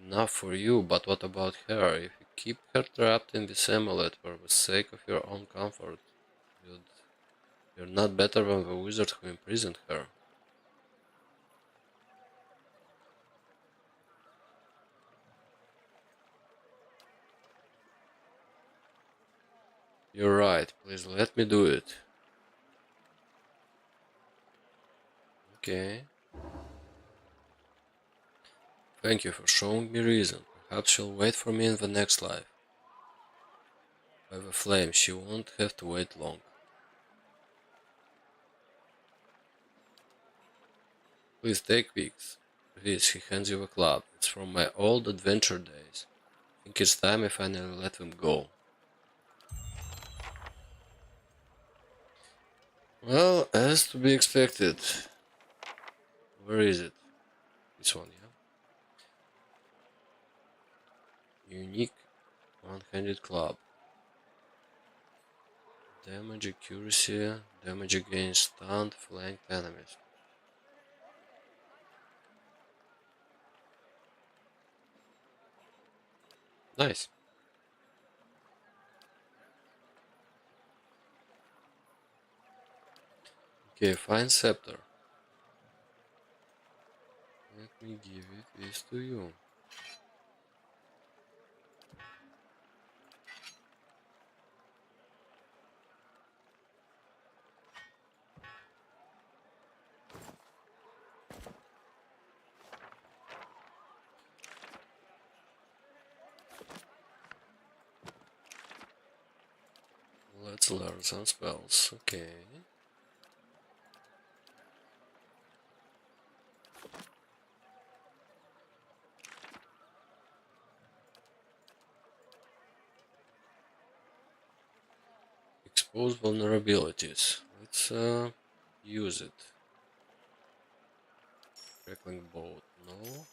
Enough for you, but what about her? If you keep her trapped in this amulet for the sake of your own comfort, you're not better than the wizard who imprisoned her. You're right, please let me do it. Okay. Thank you for showing me reason. Perhaps she'll wait for me in the next life. By the flame, she won't have to wait long. Please take this. This, he hands you a club. It's from my old adventure days. I think it's time I finally let them go. Well, as to be expected. Where is it? This one, yeah? Unique one-handed club. Damage accuracy, damage against stunned, flanked enemies. Nice. Okay, fine scepter. Let me give this to you. Let's learn some spells. Okay. Expose vulnerabilities. Let's use it. Crackling bolt. No.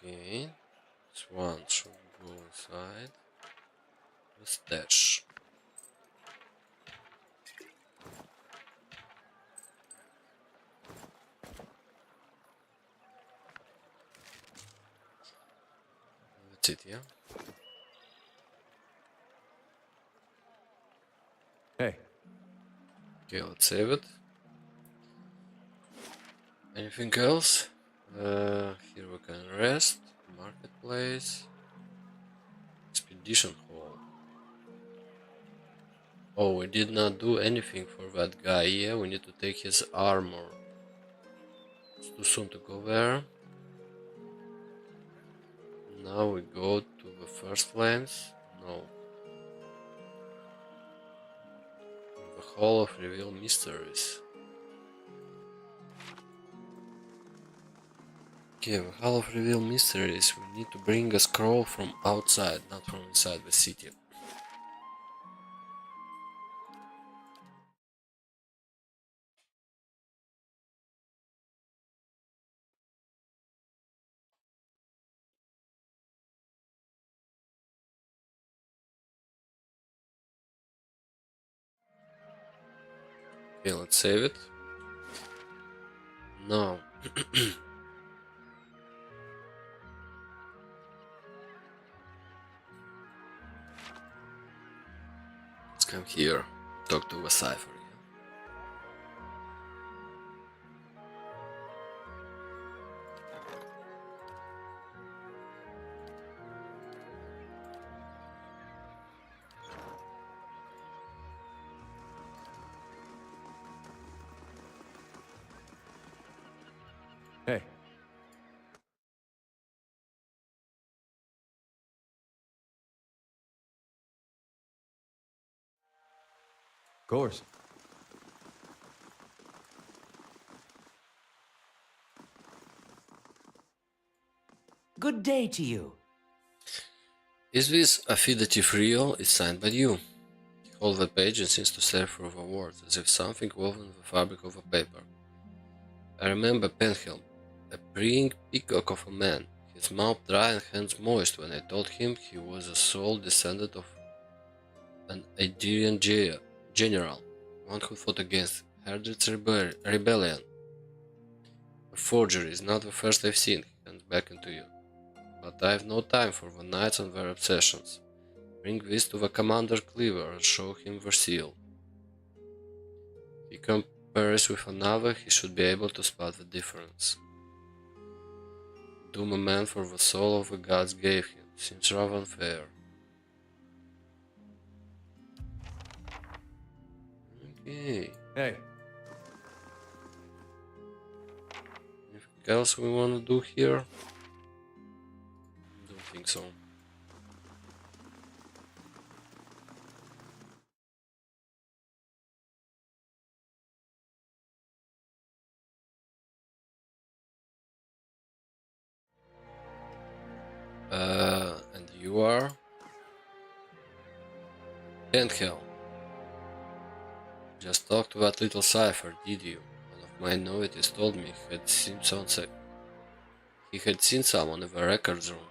Okay. This one should go inside the stash. That's it, yeah? Hey, Okay, let's save it. Anything else? Here we can rest. Marketplace. Expedition hall. Oh, we did not do anything for that guy. Yeah, we need to take his armor. It's too soon to go there. Now we go to the first flames. No. The Hall of Reveal Mysteries. Okay, the Hall of Reveal Mysteries. We need to bring a scroll from outside, not from inside the city. Okay, let's save it. Now. Let's come here. Talk to a cipher. Hey. Of course. Good day to you. Is this affidavit real? It's signed by you. The whole web page seems to serve for the words, as if something woven in the fabric of a paper. I remember Penhelm, a preying peacock of a man, his mouth dry and hands moist when I told him he was a sole descendant of an Idrian general, one who fought against Herdrick's rebellion. A forgery is not the first I've seen, he hands back into you. But I have no time for the knights and their obsessions. Bring this to the Commander Cleaver and show him the seal. If he compares with another, he should be able to spot the difference. Doom a man for the soul of the gods gave him. Seems rather unfair. Okay. Hey. Anything else we want to do here? Don't think so. And you are? Penhel. Just talked to that little cipher, did you? One of my novices told me he had seen someone in the records room.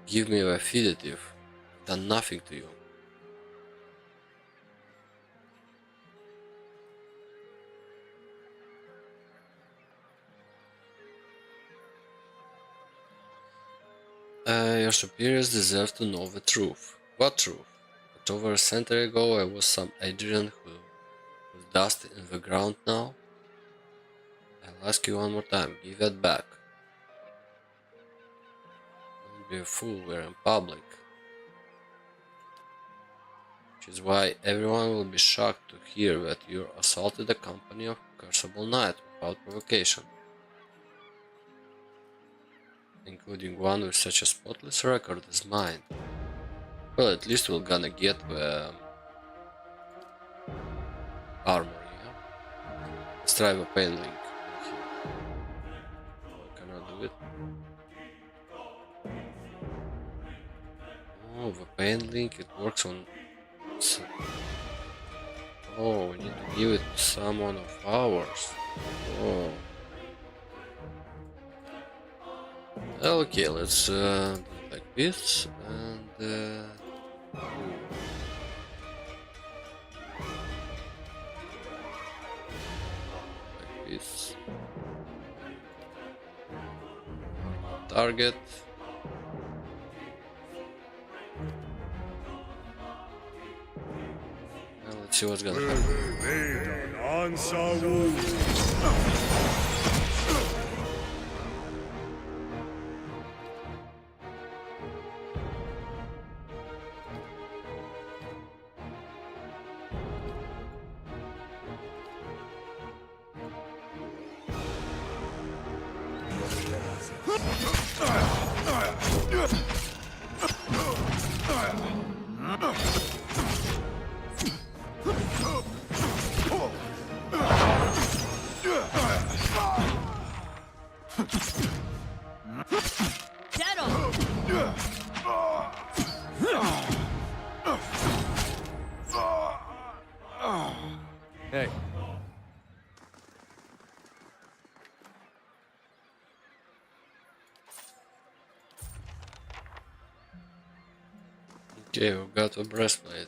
Give me the affidavit. Done nothing to you. Your superiors deserve to know the truth. What truth? That over a century ago I was some Adrian who's dust in the ground now? I'll ask you one more time, give that back. Don't be a fool, we're in public. Which is why everyone will be shocked to hear that you assaulted a company of curseable knight without provocation. Including one with such a spotless record as mine. Well, at least we're gonna get the armor, yeah? Let's try the pain link here. Can I do it? Oh, the pain link, it works on... Oh, we need to give it to someone of ours. Oh. Okay, let's do it like this, and... like this. Target. And let's see what's gonna happen. Hey. Okay, we got a breastplate.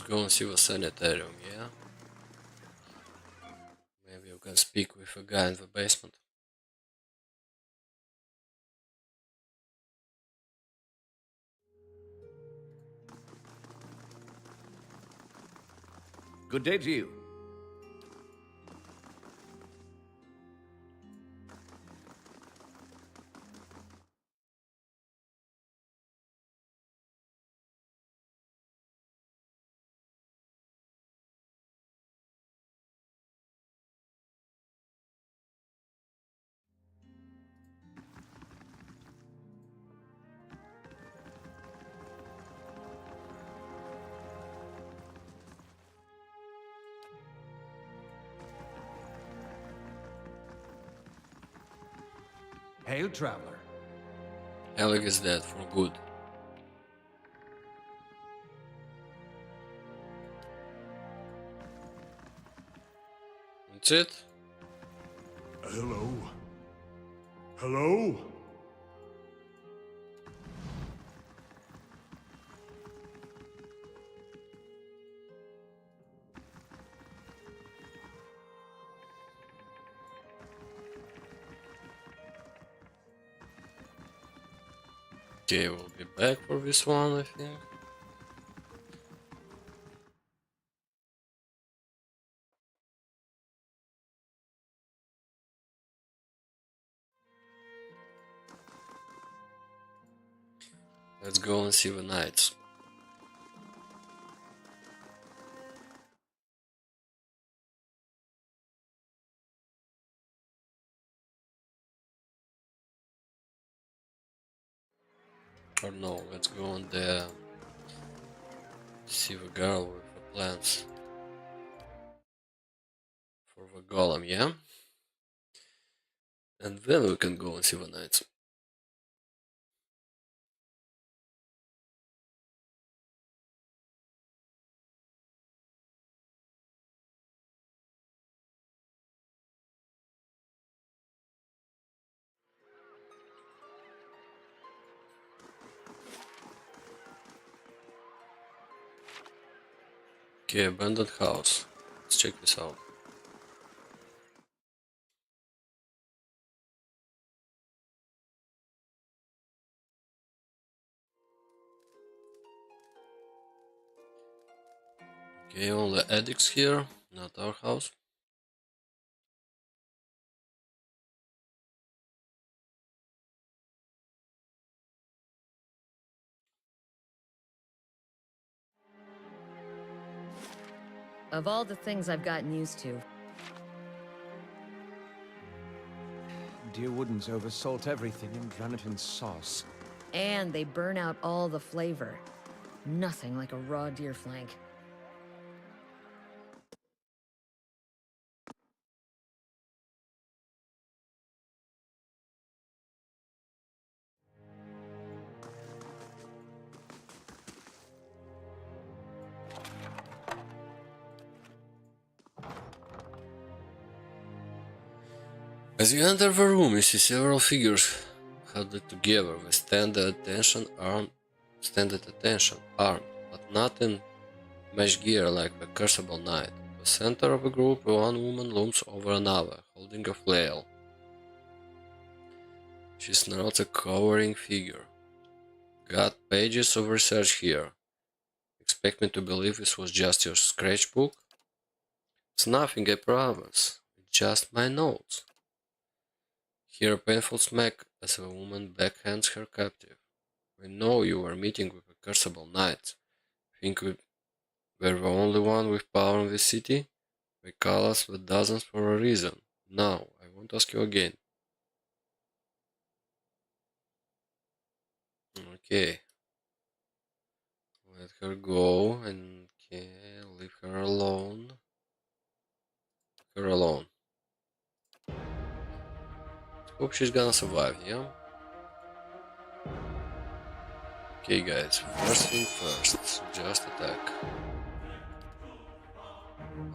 Let's go and see the sanitarium, yeah? Maybe you can speak with a guy in the basement. Good day to you. Hail, traveler. Alec is dead for good. That's it? Hello? Hello? Okay, we'll be back for this one, I think. Let's go and see the knights. Or no, let's go on there. See the girl with the plans for the golem, yeah? And then we can go and see the knights. Okay, abandoned house. Let's check this out. Okay, all the addicts here, not our house. Of all the things I've gotten used to, Deer Woodens oversalt everything and drown it in sauce. and they burn out all the flavor. Nothing like a raw deer flank. As you enter the room, you see several figures huddled together. They stand at attention, armed, but not in mesh gear like the Crucible Knight. In the center of the group, one woman looms over another, holding a flail. She's not a cowering figure. Got pages of research here. Expect me to believe this was just your sketchbook? It's nothing, I promise. It's just my notes. Hear a painful smack as the woman backhands her captive. We know you were meeting with the Crucible Knights. Think we're the only one with power in this city? They call us the dozens for a reason. Now, I won't ask you again. Okay. Let her go and leave her alone. Her alone. Hope she's gonna survive, yeah? Okay guys, first thing first, just attack.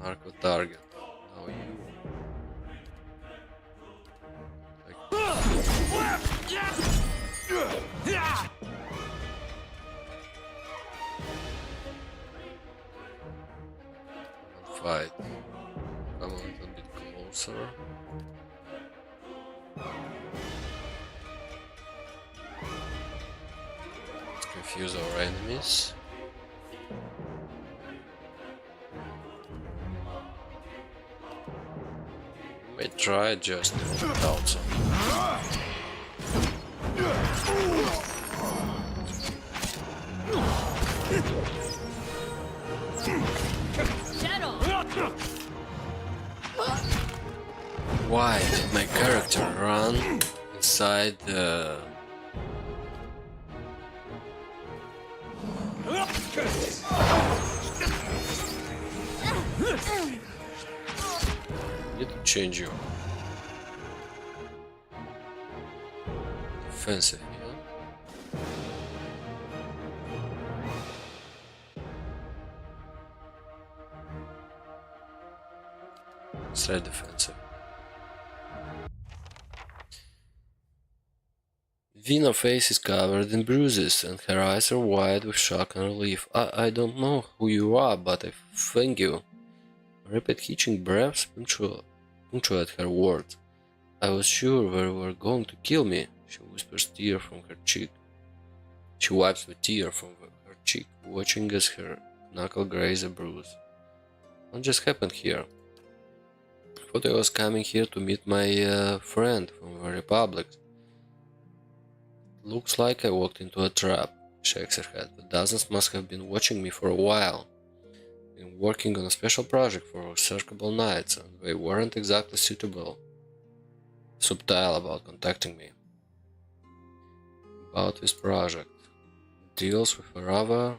Mark the target. Now you. fight. Come a little bit closer. Let's confuse our enemies. We may try just without some. Why did my character run inside the... Need to change your defensive heal. Side defensive. Vina's face is covered in bruises and her eyes are wide with shock and relief. I don't know who you are, but I thank you. Rapid hitching breaths punctuate her words. I was sure they were going to kill me. She whispers tear from her cheek. She wipes the tear from her cheek, watching as her knuckle graze a bruise. What just happened here? I thought I was coming here to meet my friend from the Republic. Looks like I walked into a trap. Shakes her head. The dozens must have been watching me for a while. Been working on a special project for Researchable Knights, and they weren't exactly subtle about contacting me. About this project. Deals with a rather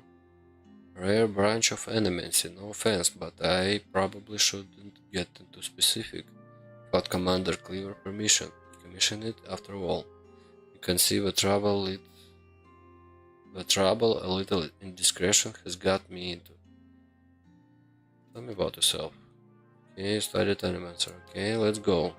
rare branch of animacy, no offense, but I probably shouldn't get into specific. Without Commander Cleaver permission. Commission it after all. You can see the trouble a little indiscretion has got me into. Tell me about yourself. Okay, studied Animancer. Okay, let's go.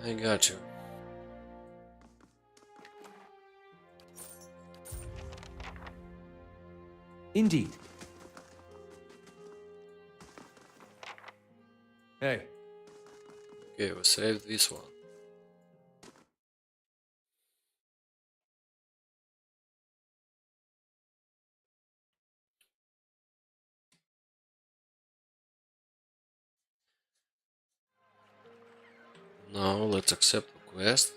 I got you. Indeed. Hey, Okay, we saved this one. Now let's accept the quest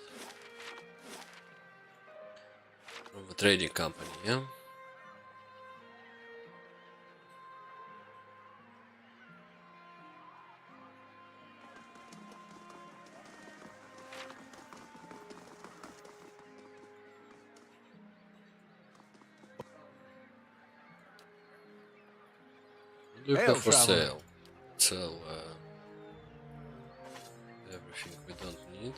from the trading company, yeah? What do you hail, have for traveler. sale? Sell everything we don't need.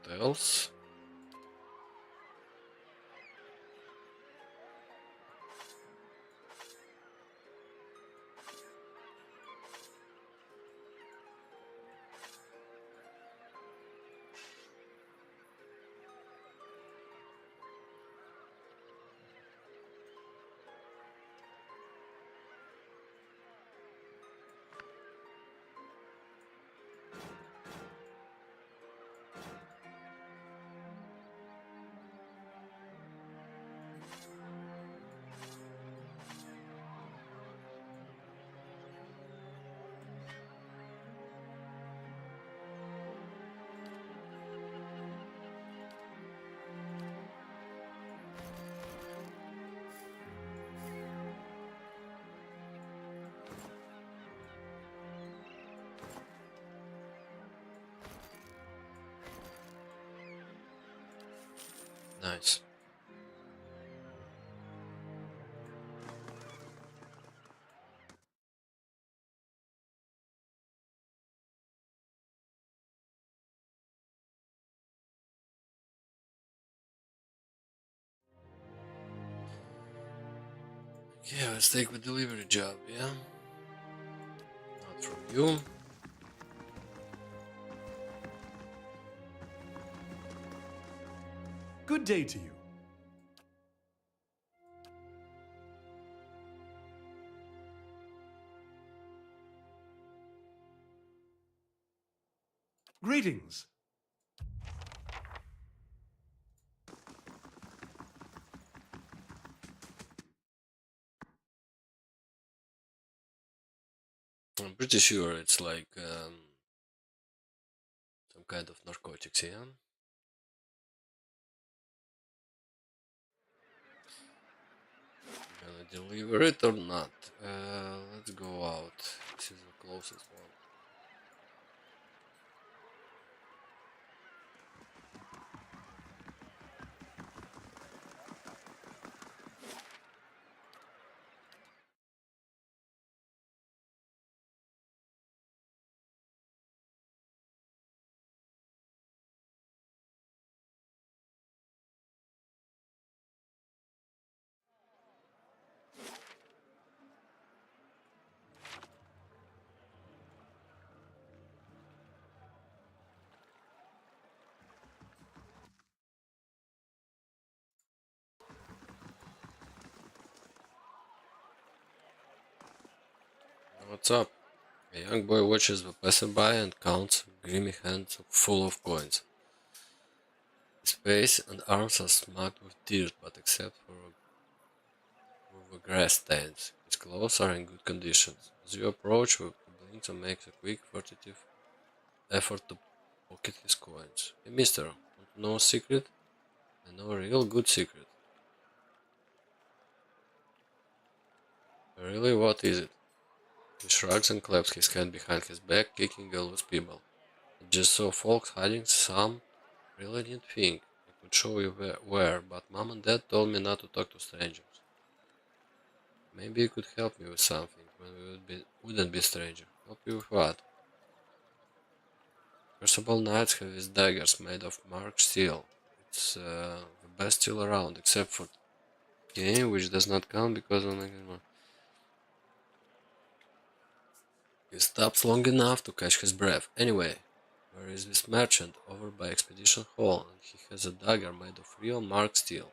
What else? Nice. Yeah, let's take the delivery job, yeah? Not from you. Good day to you. Greetings. I'm pretty sure it's like some kind of narcotics, yeah? Gonna deliver it or not? Let's go out. This is the closest one. What's up? A young boy watches the passerby and counts grimy hands full of coins. His face and arms are smacked with dirt, but except for the grass stains, his clothes are in good condition. As you approach, he blinks and makes a quick, furtive effort to pocket his coins. Hey, mister, want to know a secret? I know a real good secret. Really, what is it? He shrugs and claps his hand behind his back, kicking a loose pebble. I just saw folks hiding some really neat thing. I could show you where, but mom and dad told me not to talk to strangers. Maybe you could help me with something when we wouldn't be strangers. Help you with what? Crucible knights have these daggers made of marked steel. It's the best steel around, except for game, which does not count because of he stops long enough to catch his breath. Anyway, where is this merchant? Over by Expedition Hall, and he has a dagger made of real marked steel.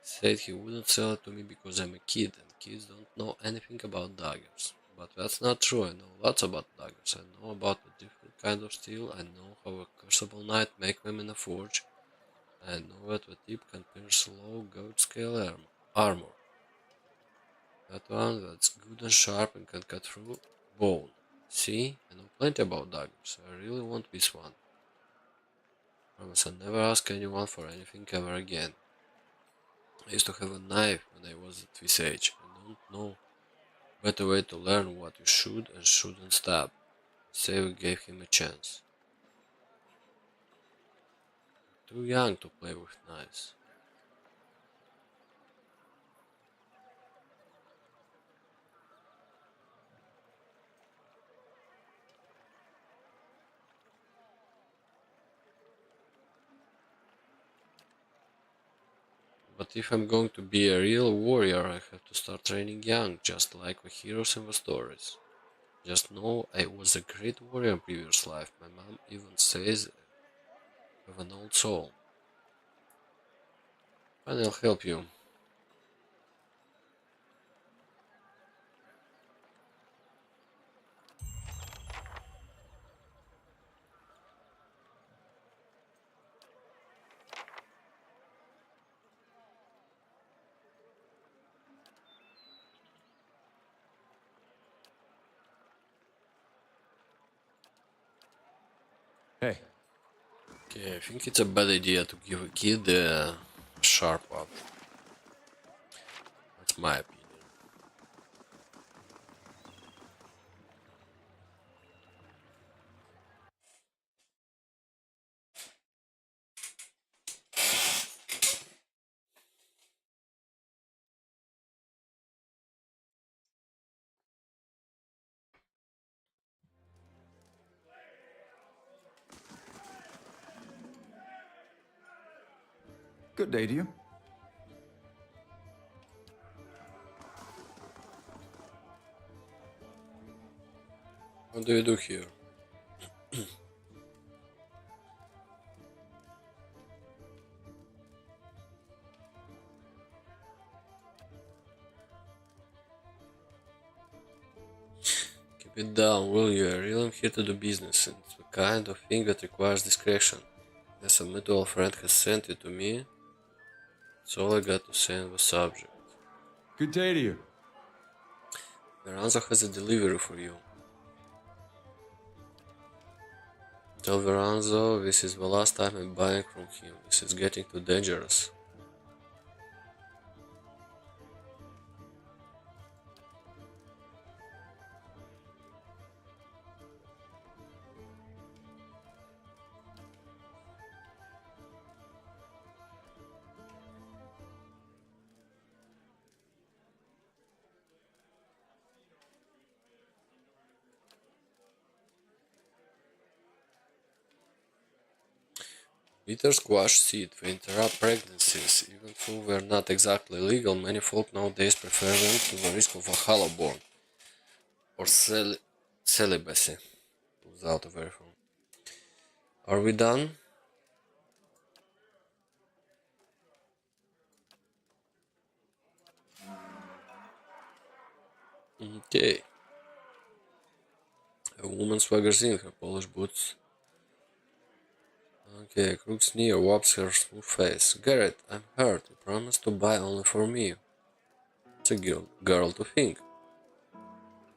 Said he wouldn't sell it to me because I'm a kid, and kids don't know anything about daggers. But that's not true. I know lots about daggers. I know about the different kinds of steel. I know how a crucible knight make them in a forge. I know that the tip can pierce low goat scale armor. That one that's good and sharp and can cut through bone. See, I know plenty about daggers. I really want this one. Promise I'll never ask anyone for anything ever again. I used to have a knife when I was at this age. I don't know better way to learn what you should and shouldn't stab. Say we gave him a chance. Too young to play with knives. But if I'm going to be a real warrior, I have to start training young, just like the heroes in the stories. Just know I was a great warrior in previous life. My mom even says I have an old soul. And I'll help you. Hey, Okay, I think it's a bad idea to give a kid a sharp one. That's my opinion. Good day to you. What do you do here? Keep it down, will you? I really am here to do business, and it's the kind of thing that requires discretion. As a mutual friend has sent you to me, that's all I got to say on the subject. Good day to you. Veranzo has a delivery for you. Tell Veranzo this is the last time I'm buying from him. This is getting too dangerous. Bitter squash seed. They interrupt pregnancies. Even though they're not exactly legal, many folk nowadays prefer them to the risk of a hollowborn or celibacy. Without a very phone. Are we done? Okay. A woman swaggers in, her polished boots. Okay, a crook sneer wipes her smooth face. Garrett, I'm hurt. You promised to buy only for me. It's a girl to think.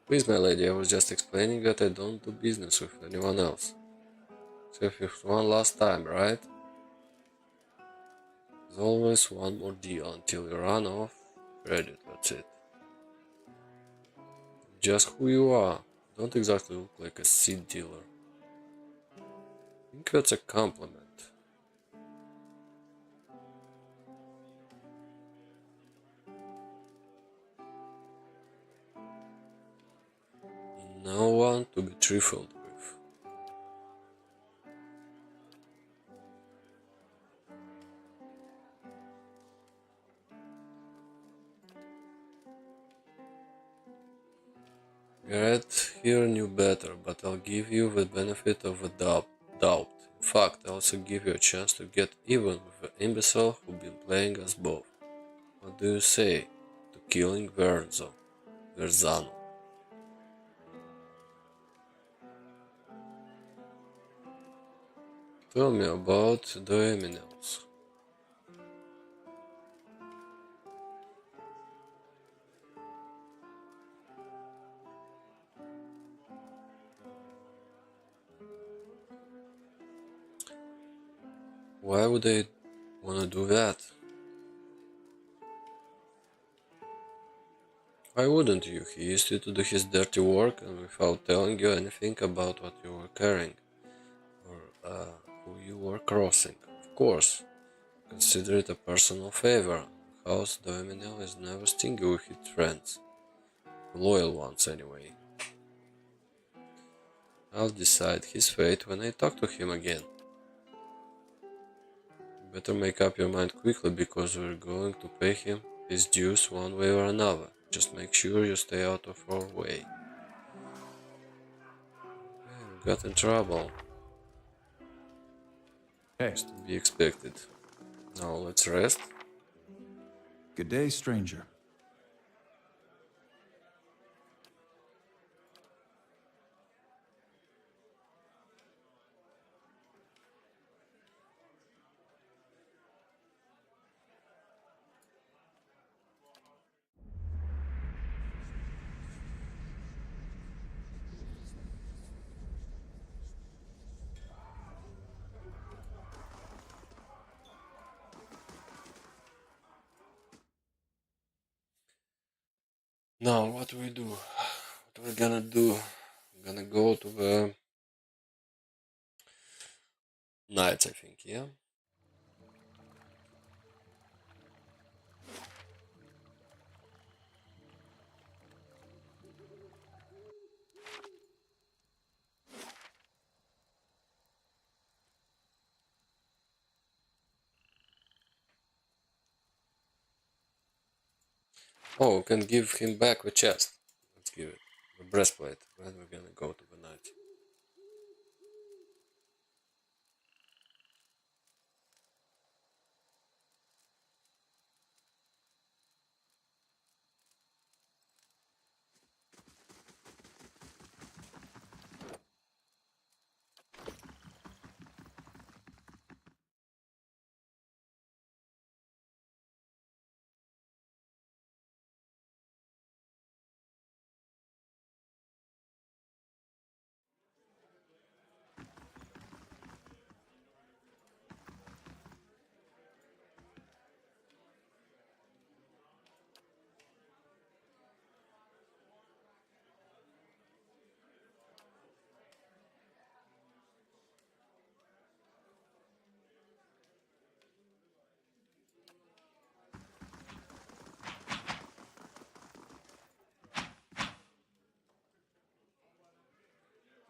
Please, my lady, I was just explaining that I don't do business with anyone else. Except with one last time, right? There's always one more deal until you run off credit, that's it. Just who you are. Don't exactly look like a seed dealer. I think that's a compliment. No one to be trifled with. Garrett here knew better, but I'll give you the benefit of the doubt. In fact, I'll also give you a chance to get even with the imbecile who've been playing us both. What do you say to killing Verzano? Tell me about the Eminels. Why would they wanna do that? Why wouldn't you? He used you to do his dirty work and without telling you anything about what you were carrying or who you were crossing. Of course, consider it a personal favor. House Dominel is never stingy with its friends. Loyal ones, anyway. I'll decide his fate when I talk to him again. Better make up your mind quickly because we're going to pay him his dues one way or another. Just make sure you stay out of our way. Okay, we got in trouble. Hey, Is to be expected. Now let's rest. good day, stranger. Now what do we do? What we're gonna do? I'm gonna go to the Knights, I think, yeah? Oh, we can give him back the chest. Let's give it. The breastplate. Then we're gonna go to the Knights.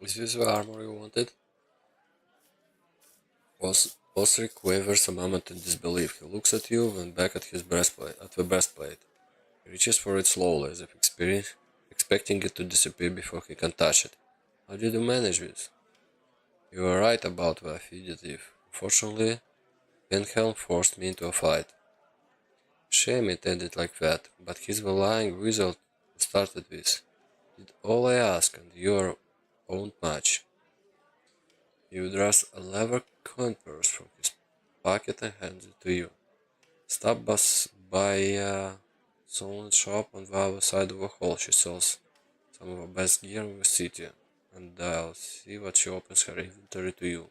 Is this the armor you wanted? Osric quavers a moment in disbelief. He looks at you, then back at the breastplate. He reaches for it slowly, as if expecting it to disappear before he can touch it. How did you manage this? You were right about the fugitive. Unfortunately, Wilhelm forced me into a fight. Shame it ended like that, but he's the lying wizard who started this. Did all I ask, and you won't match. He draws a leather coin purse from his pocket and hands it to you. Stop by someone's shop on the other side of the hall. She sells some of the best gear in the city, and I'll see what she opens her inventory to you.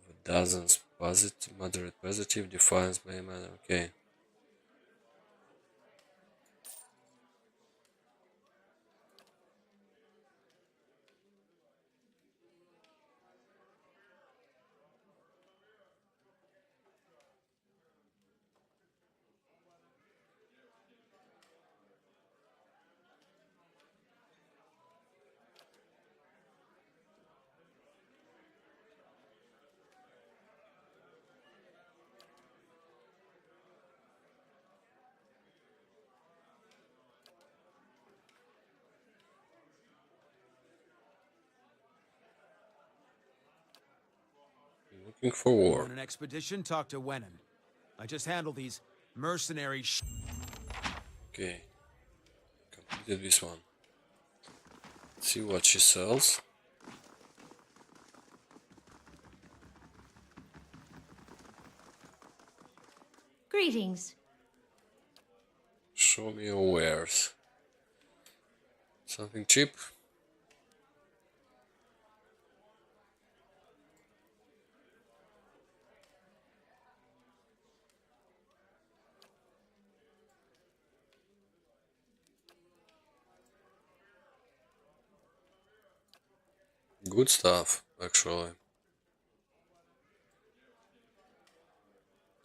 The dozens positive, moderate positive, Defiance Bay manner. Okay. Looking for war. On an expedition, talk to Wenon. I just handle these mercenary Okay. Completed this one. Let's see what she sells. Greetings. Show me your wares. Something cheap? Good stuff, actually.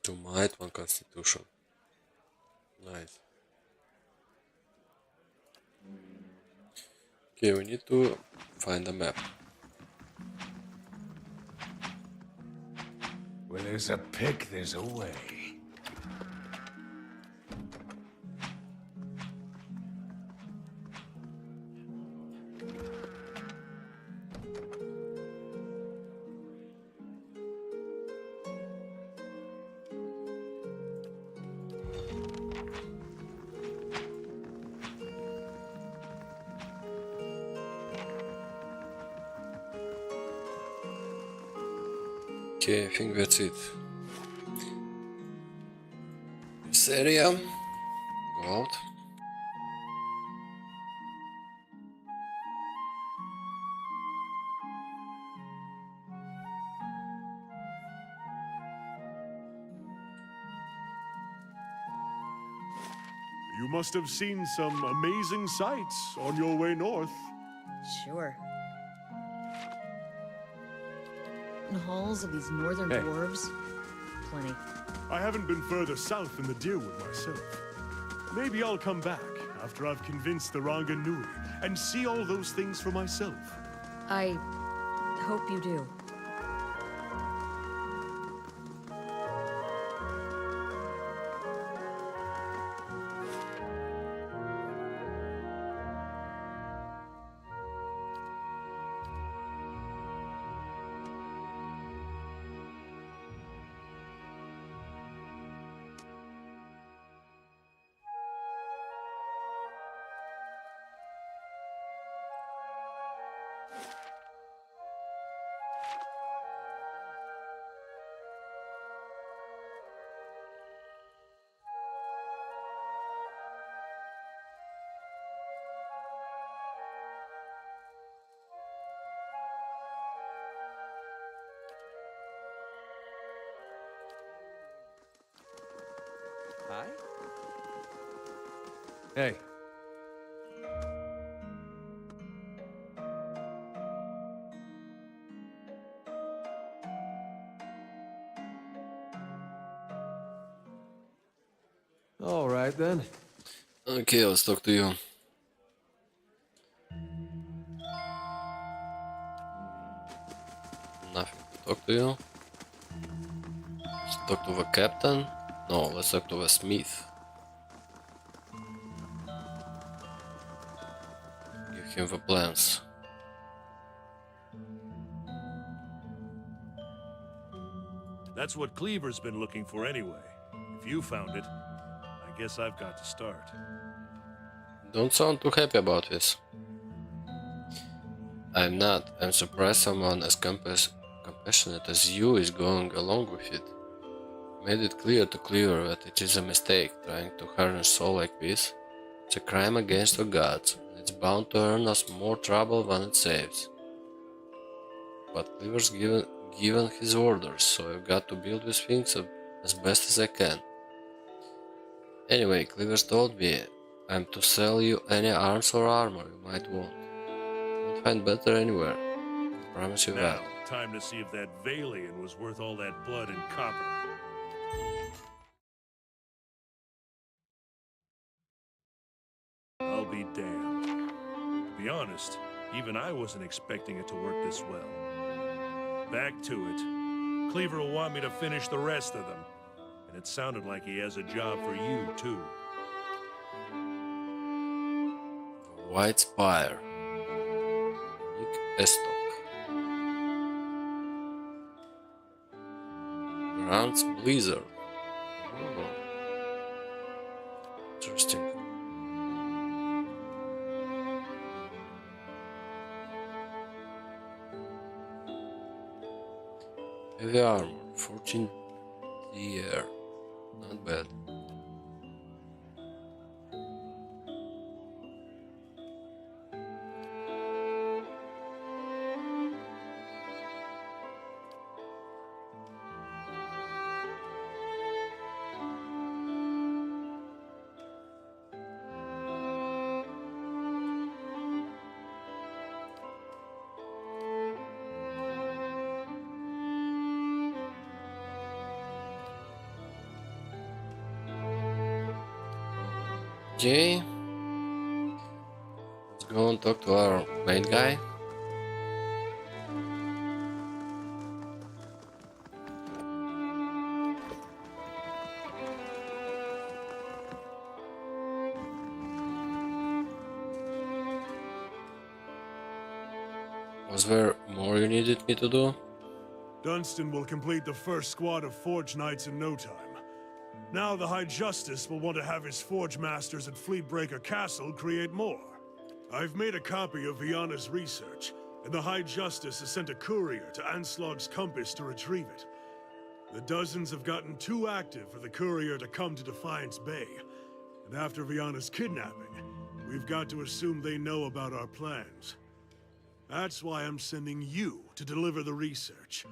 2 might, 1 constitution. Nice. Okay, we need to find a map. Where there's a pick, there's a way. Okay, I think that's it. This area. Go out. You must have seen some amazing sights on your way north. Sure. In halls of these northern dwarves? Plenty. I haven't been further south than the Deerwood myself. Maybe I'll come back after I've convinced the Ranganui and see all those things for myself. I hope you do. Hi? Hey. All right, then. Okay, let's talk to you. talk to you. Let's talk to the captain. No, let's talk to the smith. Give him the plans. That's what Cleaver's been looking for anyway. If you found it, I guess I've got to start. Don't sound too happy about this. I'm not. I'm surprised someone as compassionate as you is going along with it. Made it clear to Cleaver that it is a mistake trying to harness soul like this. It's a crime against the gods, and it's bound to earn us more trouble than it saves. But Cleaver's given his orders, so I've got to build these things as best as I can. Anyway, Cleaver's told me I'm to sell you any arms or armor you might want. Won't find better anywhere. I promise you Now, that. time to see if that Valian was worth all that blood and copper. I'll be damned. To be honest, even I wasn't expecting it to work this well. Back to it. Cleaver will want me to finish the rest of them. And it sounded like he has a job for you, too. White Spire. Nick Estock. Grant's Blizzard. Oh, interesting. Heavy armor, 14 year. Not bad. Okay. Let's go and talk to our main guy. Was there more you needed me to do? Dunstan will complete the first squad of Forge Knights in no time. Now the High Justice will want to have his Forge Masters at Fleetbreaker Castle create more. I've made a copy of Viana's research, and the High Justice has sent a courier to Anslog's Compass to retrieve it. The dozens have gotten too active for the courier to come to Defiance Bay, and after Viana's kidnapping, we've got to assume they know about our plans. That's why I'm sending you to deliver the research.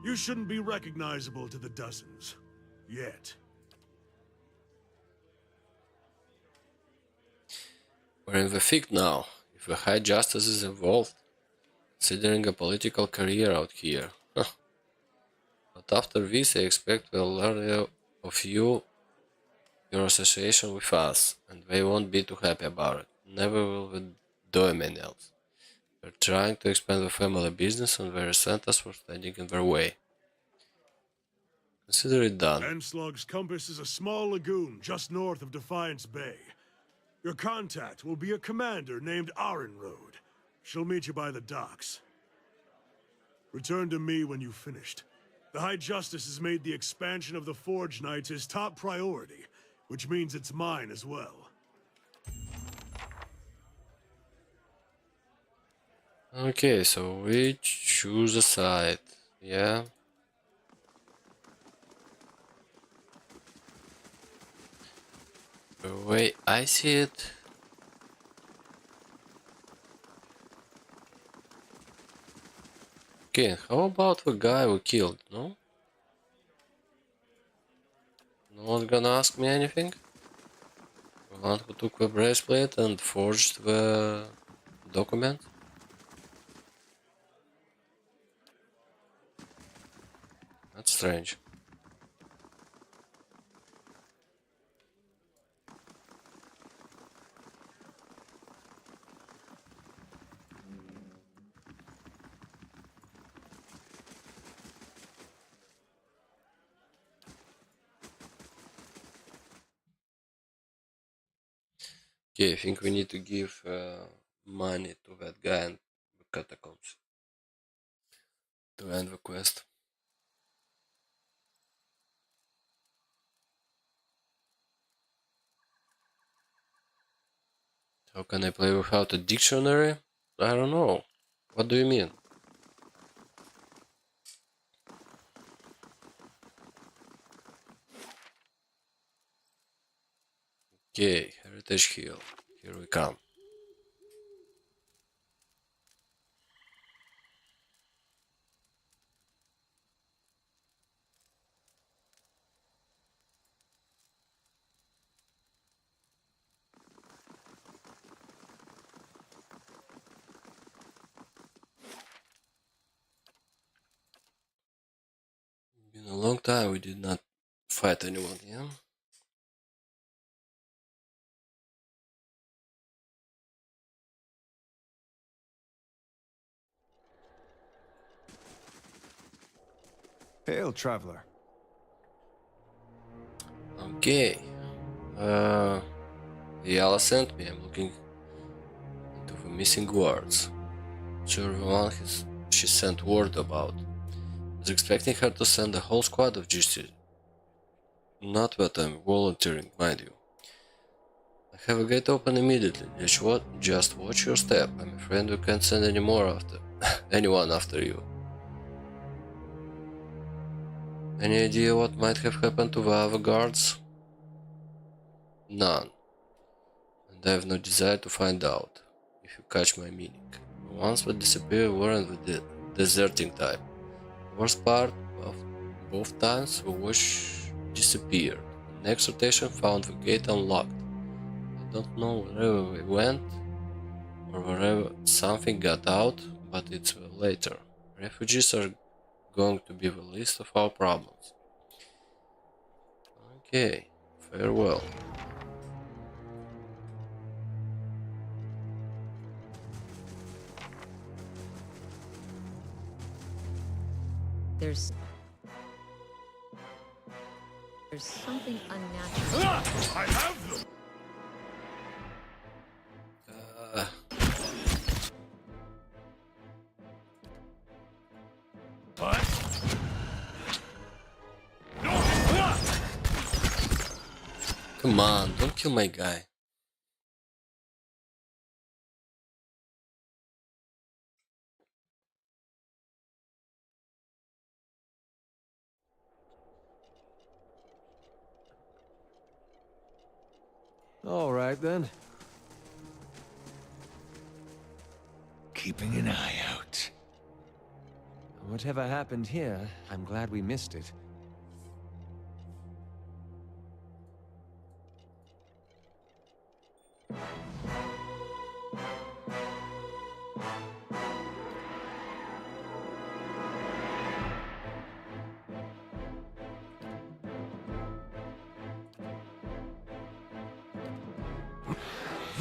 You shouldn't be recognizable to the dozens. Yet. We're in the thick now. If the High Justice is involved, considering a political career out here. Huh. But after this, I expect we'll learn of you, your association with us, and they won't be too happy about it. Never will we do anything else. We're trying to expand the family business, and they resent us for standing in their way. Consider it done. Anslog's Compass is a small lagoon just north of Defiance Bay. Your contact will be a commander named Arenroad. She'll meet you by the docks. Return to me when you've finished. The High Justice has made the expansion of the Forge Knights his top priority, which means it's mine as well. Okay, so we choose a side. Yeah. The way I see it. Okay, how about the guy we killed, no? No one's gonna ask me anything? The one who took the bracelet and forged the document? That's strange. Okay, I think we need to give money to that guy in the catacombs to end the quest. How can I play without a dictionary? I don't know. What do you mean? Okay, Heritage Hill. Here we come. Been a long time we did not fight anyone, yeah? Hail, traveler. Okay. Uh, Yala sent me. I'm looking into the missing guards. Sure, the one she sent word about. I was expecting her to send a whole squad of GC. Not that I'm volunteering, mind you. I have a gate open immediately. Just watch your step. I'm afraid we can't send any more after anyone after you. Any idea what might have happened to the other guards? None. And I have no desire to find out, if you catch my meaning. The ones that disappeared weren't the deserting type. The worst part of both times the watch disappeared. The next rotation found the gate unlocked. I don't know wherever we went or wherever something got out, but it's later. Refugees are going to be the least of our problems. Okay, farewell. There's something unnatural. I have them! Uh, What? Come on, don't kill my guy. All right, then. Keeping an eye out. Whatever happened here, I'm glad we missed it.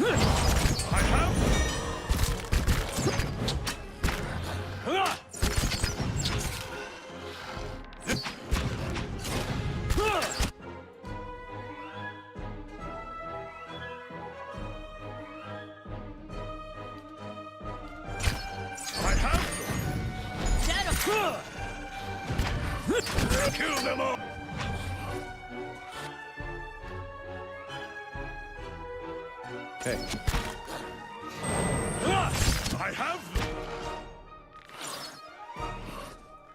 I have them! I have them! Kill them all! Hey, I have them!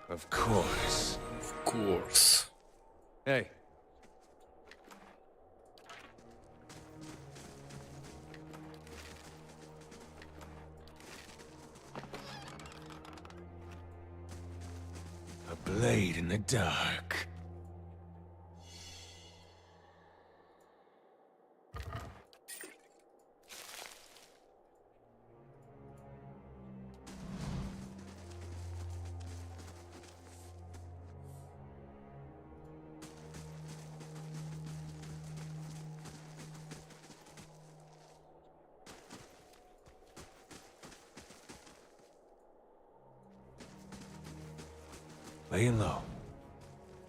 Of course. Of course. hey. A blade in the dark. Laying low.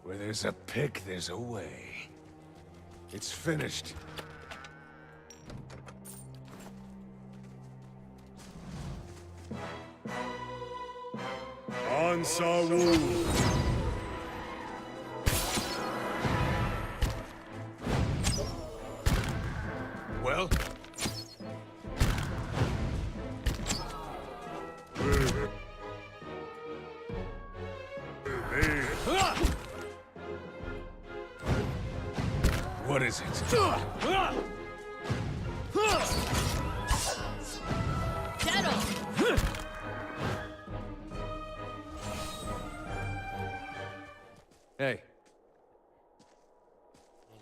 Where there's a pick, there's a way. It's finished. Answer Wu. Well? What is it? Hey,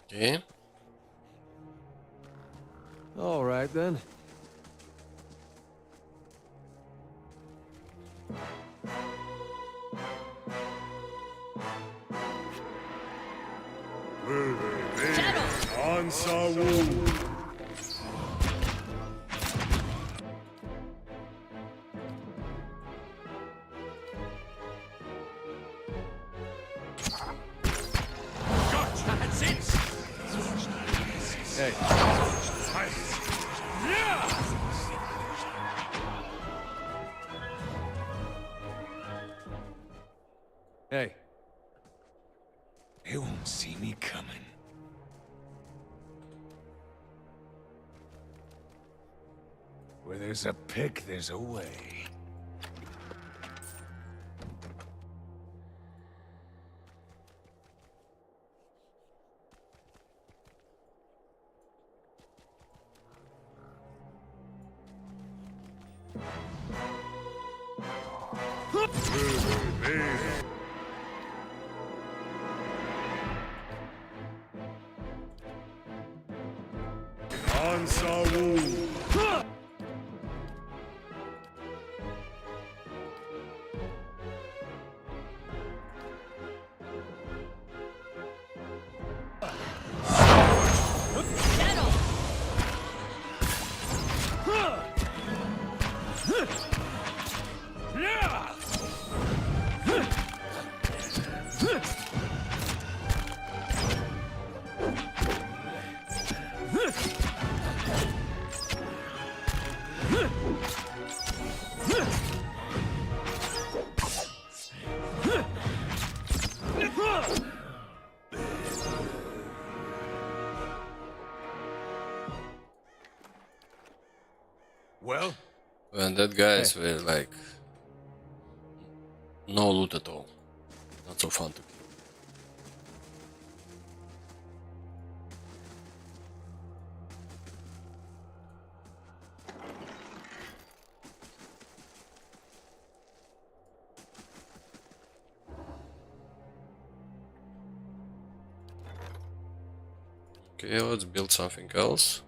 Okay. all right then. Answer Wu. Hey, hey. They won't see me coming. Where there's a pick, there's a way. Answer Wu. Well? And that guy is very like no loot at all. Not so fun to kill. Okay, let's build something else.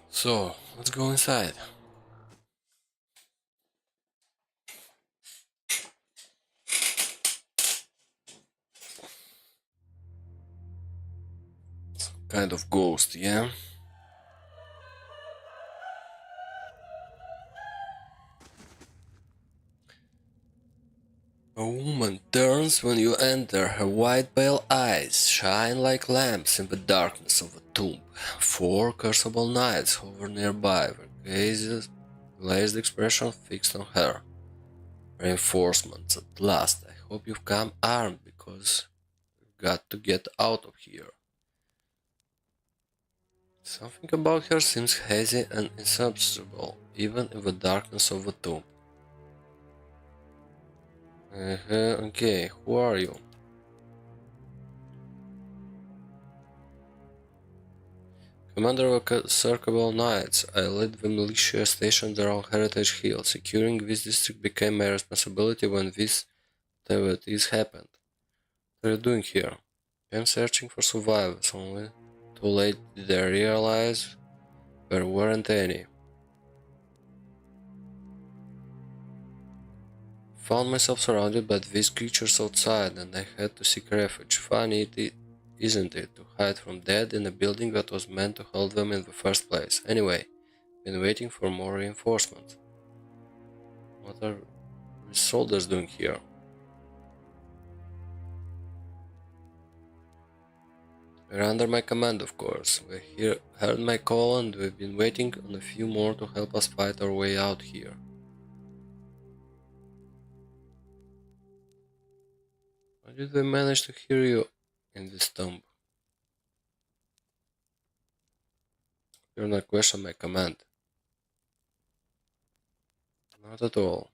So, let's go inside. Kind of ghost, yeah? A woman turns when you enter. Her white pale eyes shine like lamps in the darkness of a tomb. Four curseable knights hover nearby, their glazed expression fixed on her. Reinforcements at last. I hope you've come armed because we've got to get out of here. Something about her seems hazy and insubstantial, even in the darkness of the tomb. Okay, who are you? Commander of the Circable Knights, I led the militia stationed around Heritage Hill. Securing this district became my responsibility when this activities happened. What are you doing here? I'm searching for survivors, only too late did I realize there weren't any. Found myself surrounded by these creatures outside and I had to seek refuge. Funny, isn't it, to hide from dead in a building that was meant to hold them in the first place. Anyway, been waiting for more reinforcements. What are these soldiers doing here? They're under my command, of course. Heard my call and we've been waiting on a few more to help us fight our way out here. How did we manage to hear you in this tomb? You're not question my command. Not at all.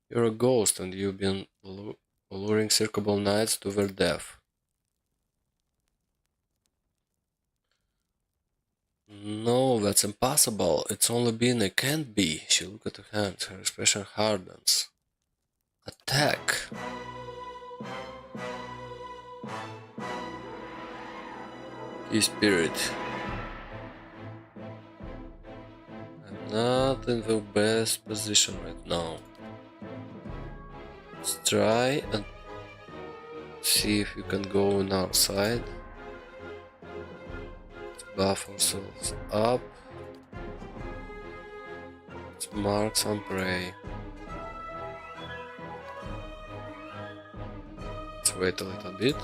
You're a ghost and you've been luring circable knights to their death. No, that's impossible. It's only been a can't be. She looked at her hands, her expression hardens. Attack! Key spirit. I'm not in the best position right now. Let's try and see if you can go on our side. Let's buff ourselves up. Let's mark some prey. Let's wait a little bit.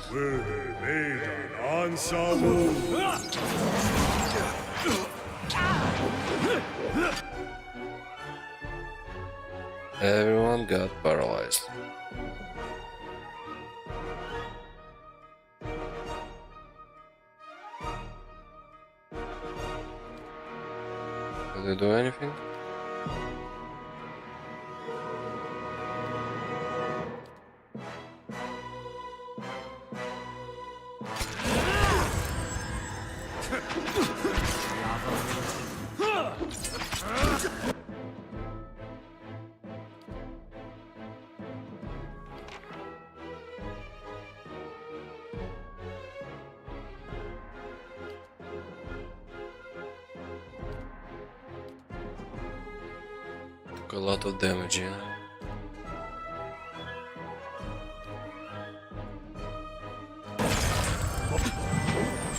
Everyone got paralyzed. Did they do anything? Took a lot of damage, yeah.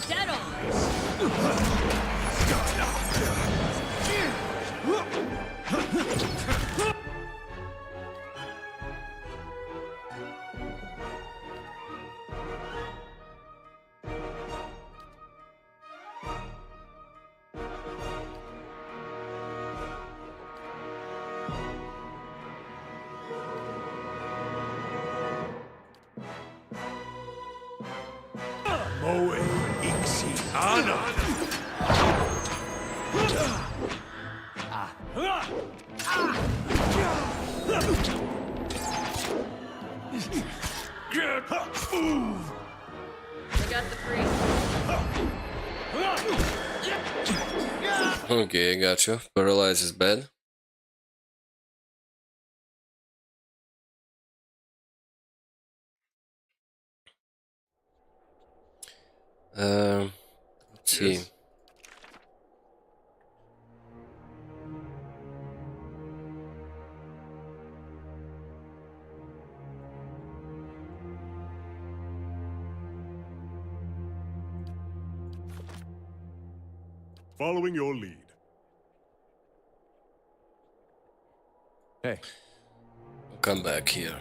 Dead on! Moe Ixiana. We got the free. Okay, I got you. Paralyze is bad. Let's see. Yes. Following your lead. Hey, I'll come back here.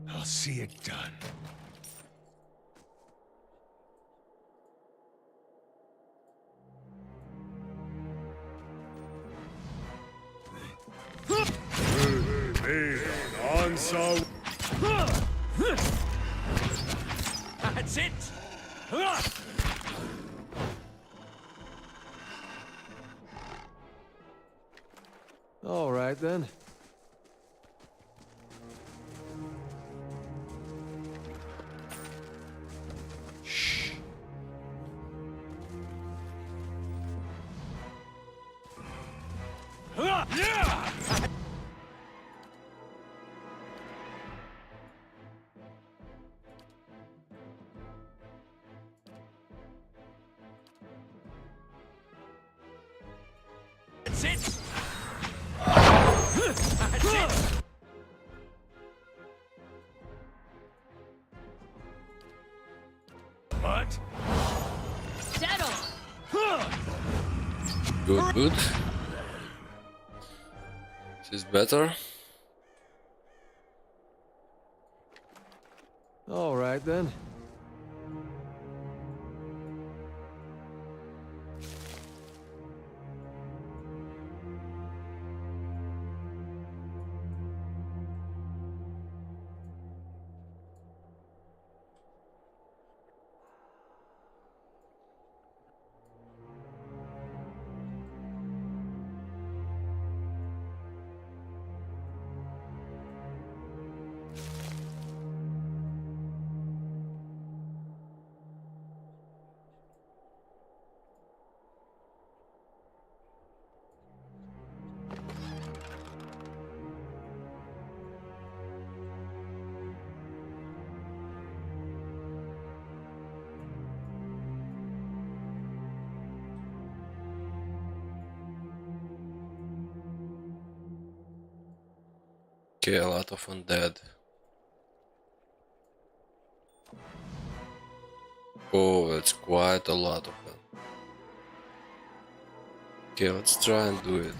I'll see it done. That's it! all right then. it! What? Dead on. Good, good. This is better. All right, then. Okay, a lot of undead. Oh, it's quite a lot of them. Okay, let's try and do it.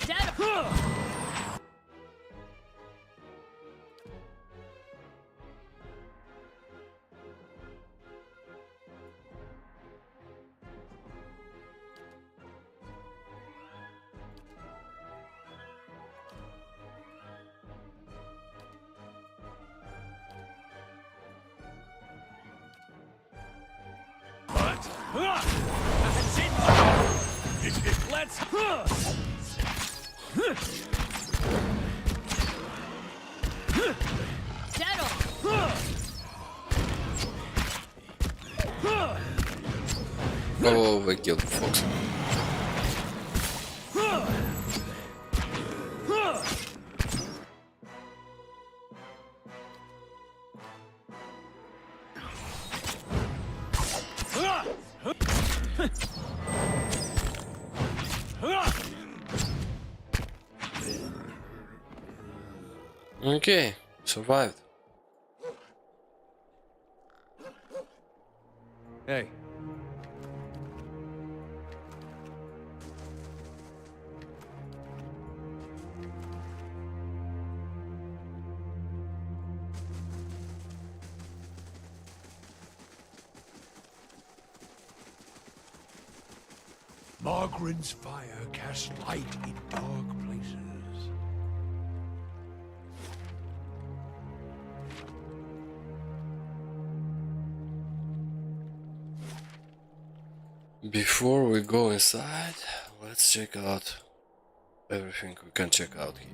Dead on. That's it! Let's... Dead on. Oh, we killed the fox. Okay, survived. Hey. Margaren's fire casts light in dark places. Before we go inside, let's check out everything we can check out here.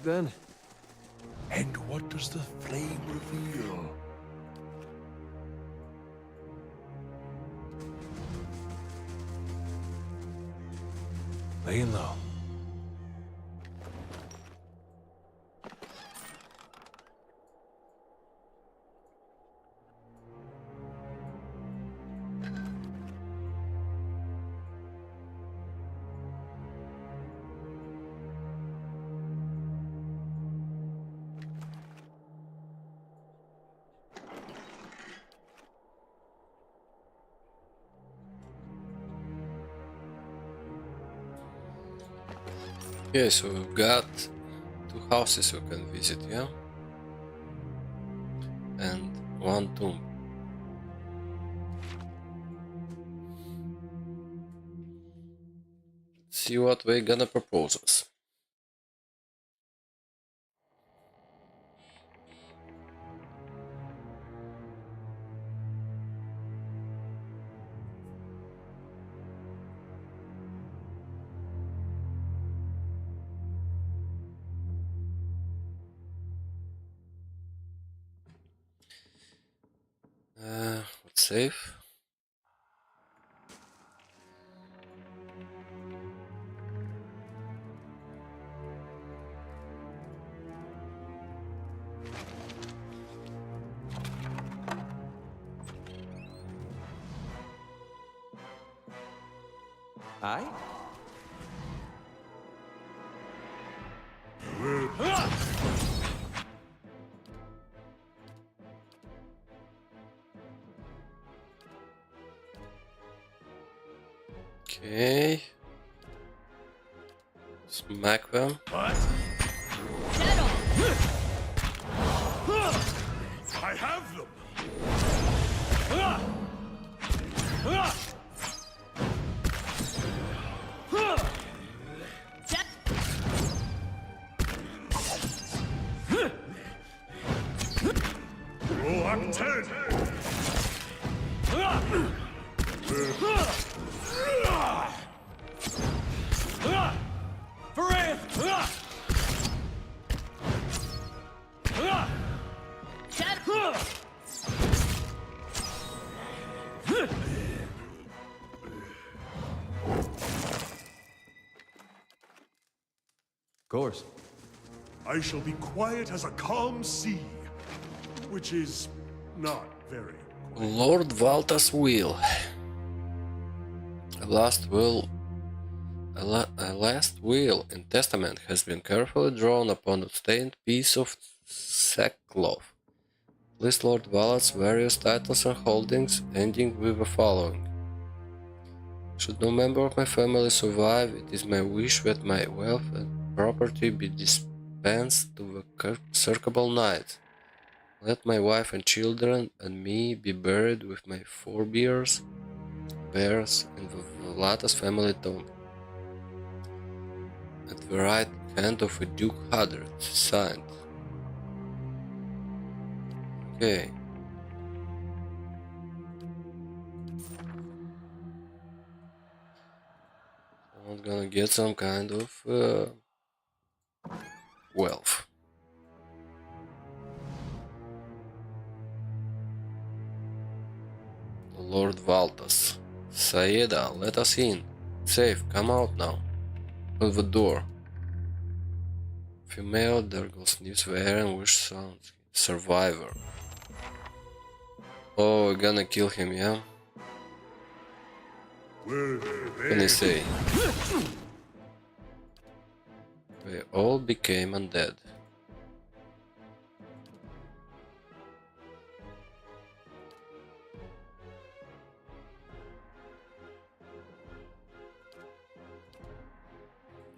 it then? And what does the flame reveal? Laying low. Okay, so we've got 2 houses we can visit, yeah? And 1 tomb. See what we're gonna propose us. Let's save. Aye? Okay. Smack them. What? Settle! I have them! Set! Roll up 10! Settle! Of course. I shall be quiet as a calm sea, which is not very. Lord Valta's will. A last will and testament has been carefully drawn upon a stained piece of sackcloth. List Lord Valt's various titles and holdings, ending with the following. Should no member of my family survive, it is my wish that my wealth and property be dispensed to the circable knight. Let my wife and children and me be buried with my forebears in the Vlatas family tomb. At the right hand of a Duke Hadred, signed. Okay. I'm gonna get some kind of wealth. Lord Valtas. Saeda, let us in. Safe, come out now. Open the door. Female, Dergal sniffs the air and wish sounds. Survivor. Oh, we're gonna kill him, yeah? What can I say? They all became undead.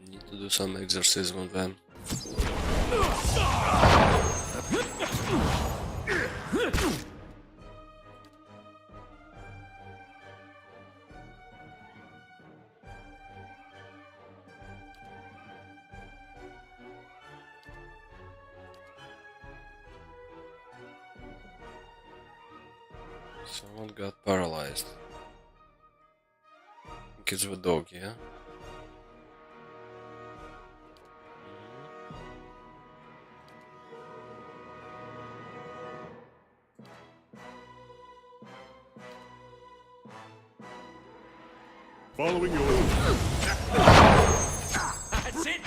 Need to do some exorcism on them. Someone got paralyzed. I think it's the dog, yeah? Following your... That's it!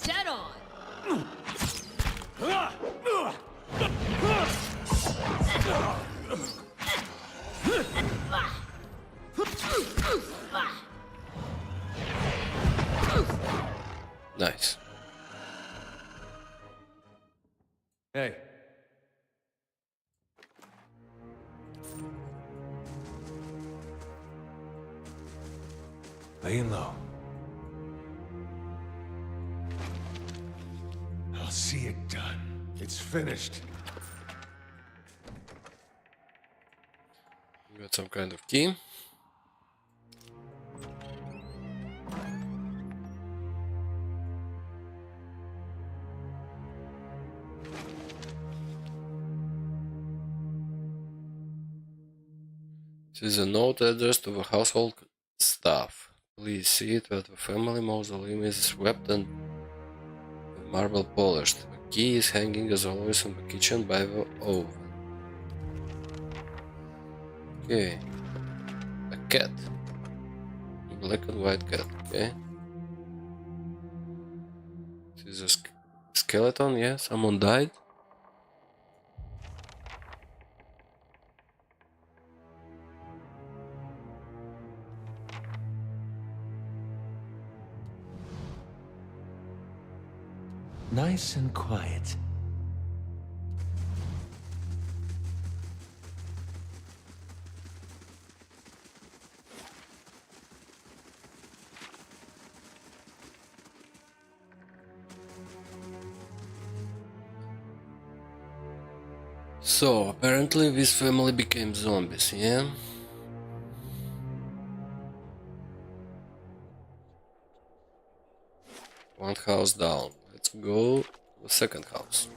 Dead on! Nice. Hey. Laying low. I'll see it done. It's finished. We got some kind of key. This is a note addressed to the household staff. Please see it that the family mausoleum is swept and the marble polished. The key is hanging as always in the kitchen by the oven. Okay. A cat. A black and white cat, okay. This is a skeleton, yeah? Someone died? Nice and quiet. So, apparently this family became zombies, yeah? One house down. Let's go to the second house.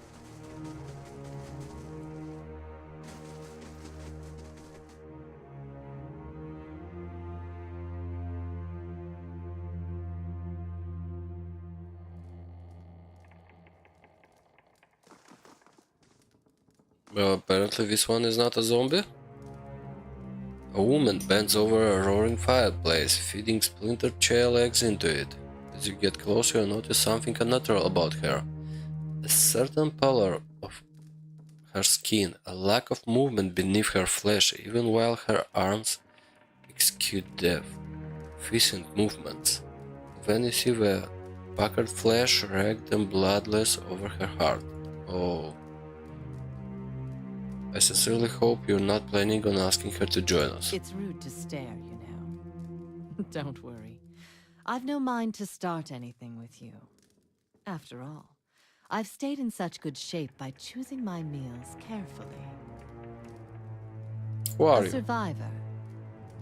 Well, apparently this one is not a zombie. A woman bends over a roaring fireplace, feeding splintered chair legs into it. As you get closer, you notice something unnatural about her. A certain pallor of her skin, a lack of movement beneath her flesh, even while her arms execute efficient movements. Then you see the puckered flesh, ragged and bloodless over her heart. Oh. I sincerely hope you're not planning on asking her to join us. It's rude to stare, you know. Don't worry. I've no mind to start anything with you. After all, I've stayed in such good shape by choosing my meals carefully. Who are A you? survivor,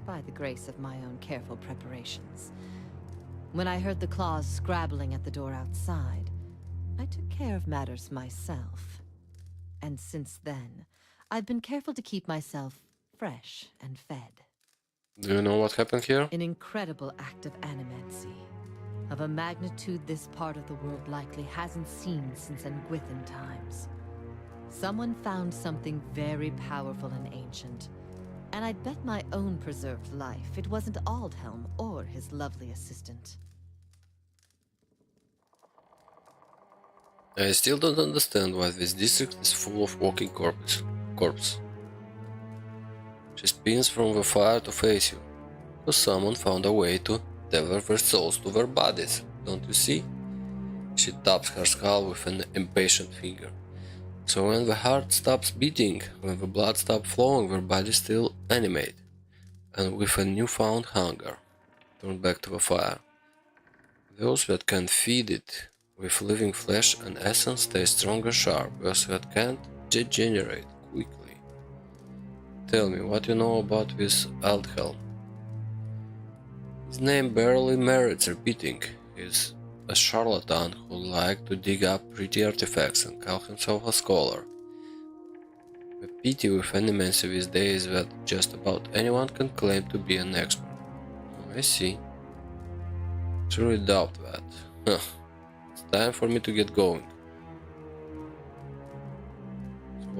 by the grace of my own careful preparations. When I heard the claws scrabbling at the door outside, I took care of matters myself. And since then, I've been careful to keep myself fresh and fed. Do you know what happened here? An incredible act of animancy, of a magnitude this part of the world likely hasn't seen since Engwithan times. Someone found something very powerful and ancient, and I'd bet my own preserved life it wasn't Aldhelm or his lovely assistant. I still don't understand why this district is full of walking corpse. She spins from the fire to face you, because someone found a way to tether their souls to their bodies, don't you see? She taps her skull with an impatient finger. So when the heart stops beating, when the blood stops flowing, their bodies still animate, and with a newfound hunger, turn back to the fire. Those that can feed it with living flesh and essence stay strong and sharp, those that can't degenerate quickly. Tell me, what you know about this Aldhelm? His name barely merits repeating. He's a charlatan who liked to dig up pretty artifacts and call himself a scholar. The pity with animancy these days is that just about anyone can claim to be an expert. I see. Truly doubt that. It's time for me to get going. So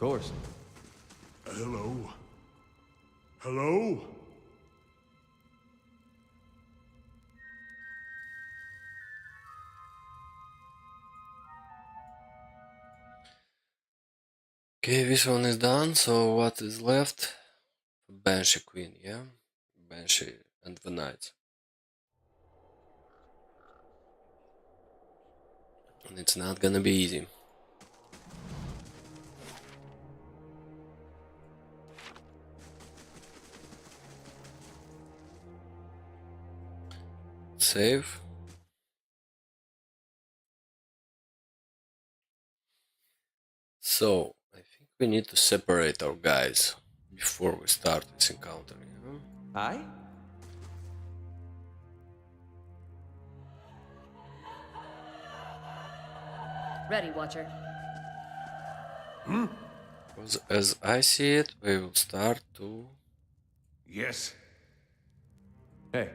course. Hello? Hello? Okay, this one is done, so what is left? Banshee Queen, yeah? Banshee and the Knights. And it's not gonna be easy. Save. So, I think we need to separate our guys before we start this encounter, you know? Aye? Ready, Watcher. Because as I see it, we will start to... Yes. Hey.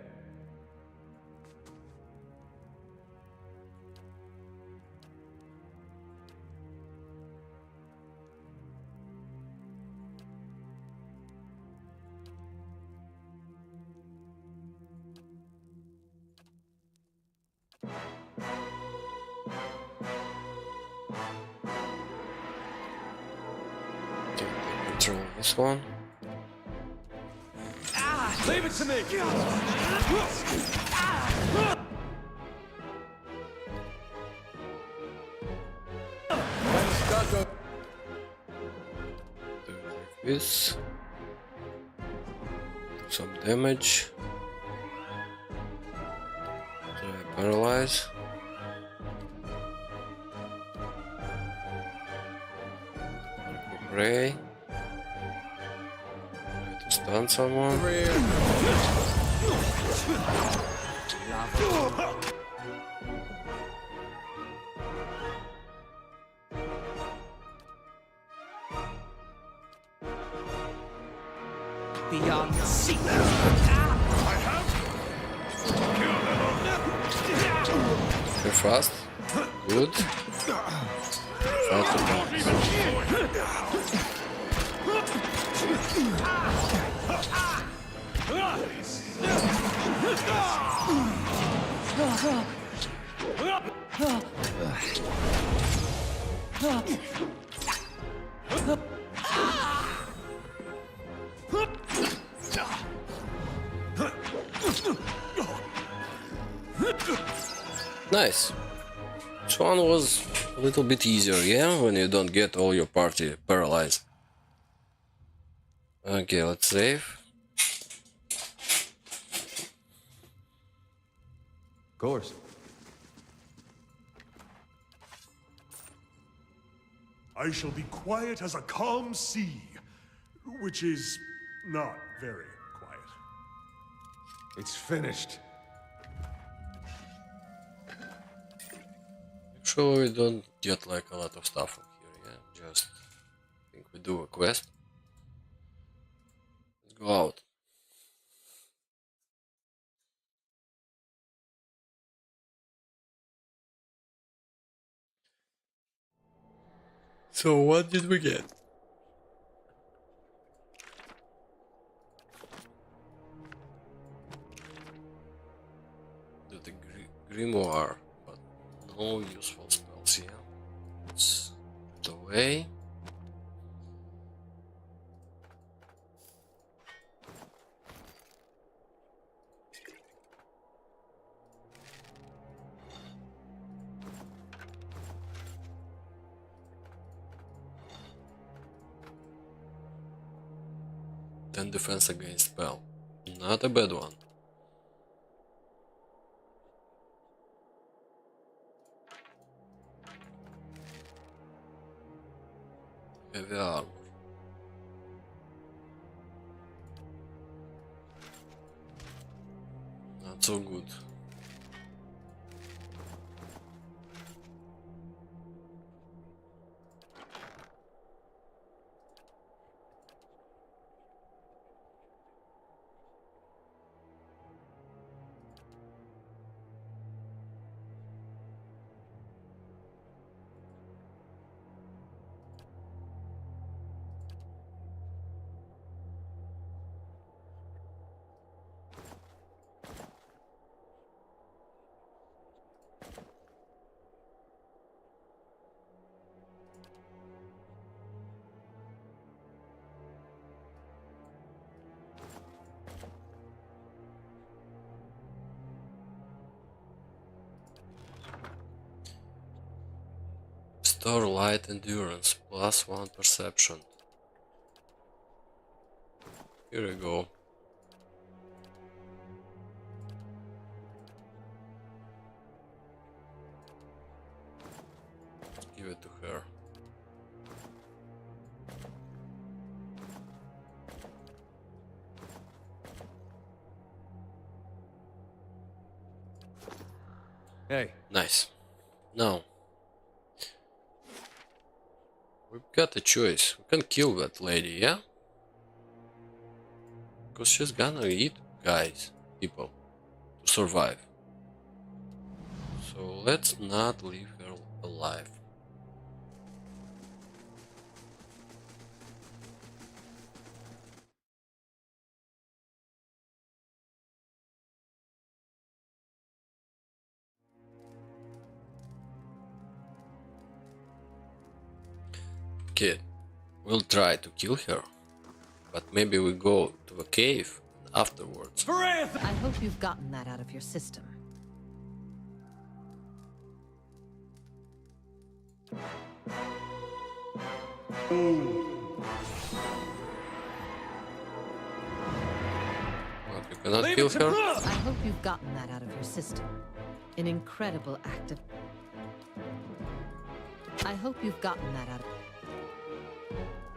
control this one. Leave it to me! Do like this. Do some damage. So I paralyze. Pray. Try to stun someone. Beyond the sea. They're fast. Good. Fight the boss. Nice. This one was a little bit easier, yeah? When you don't get all your party paralyzed. Okay, let's save. Of course. I shall be quiet as a calm sea, which is not very quiet. It's finished. Actually, we don't get like a lot of stuff from here, yeah? Just I think we do a quest. Let's go out. So what did we get? The grimoire, but no useful spells, yeah? Let's put it away. Then defense against spell. Not a bad one. Heavy armor. Not so good. Restore light endurance, +1 perception. Here we go. Give it to her. Hey. Nice. Now we've got a choice. We can kill that lady, yeah? Because she's gonna eat guys, people, to survive. So let's not leave her alive. Okay, we'll try to kill her, but maybe we go to a cave afterwards. I hope you've gotten that out of your system. But we cannot kill her. I hope you've gotten that out of your system. An incredible act of... I hope you've gotten that out of...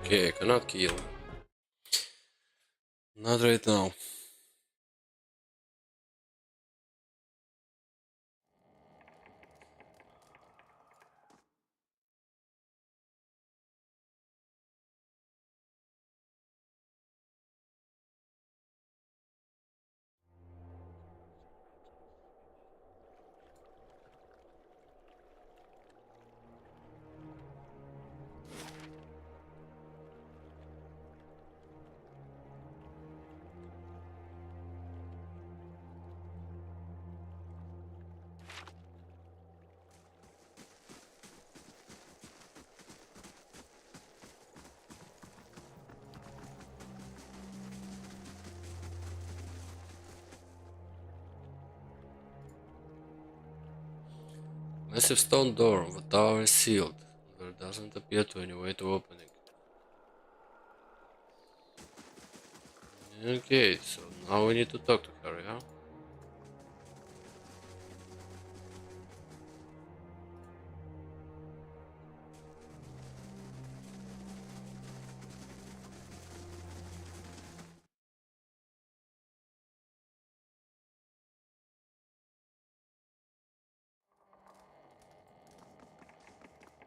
Okay, I cannot kill. Not right now. Massive stone door. The tower is sealed. There doesn't appear to any way to open it. Okay, so now we need to talk to her, yeah?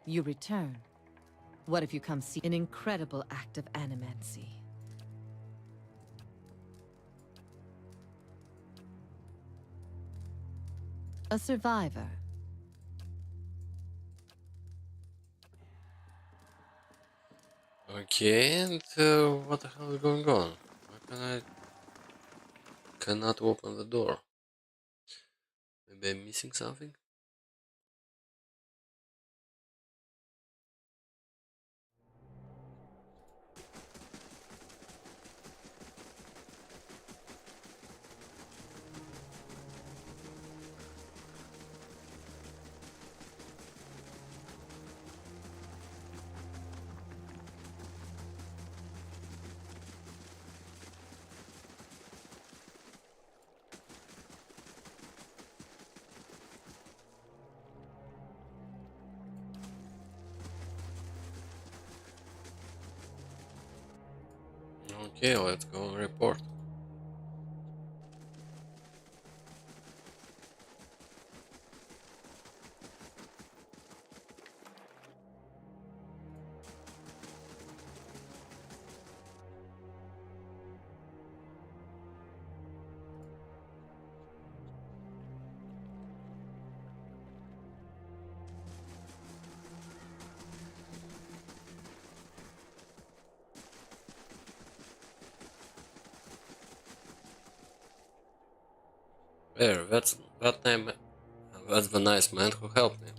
You return. What if you come see an incredible act of animancy? A survivor. Okay, and what the hell is going on? Why cannot open the door? Maybe I'm missing something? Okay, let's go and report. There, that name. That's the nice man who helped me.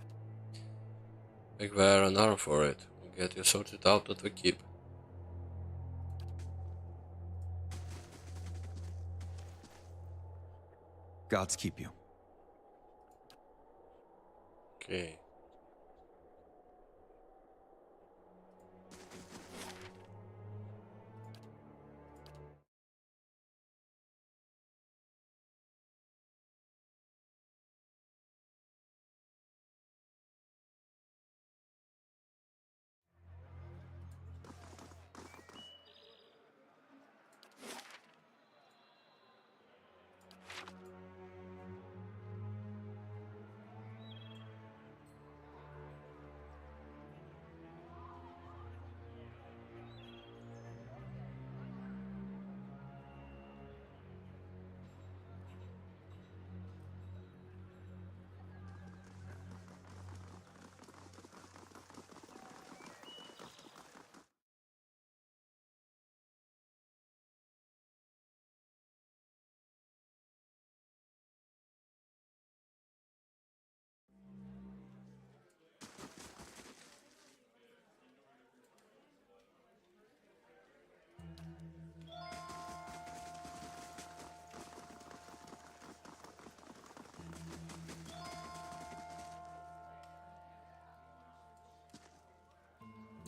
Take the iron arm for it. We'll get you sorted out at the keep. Gods keep you. Okay.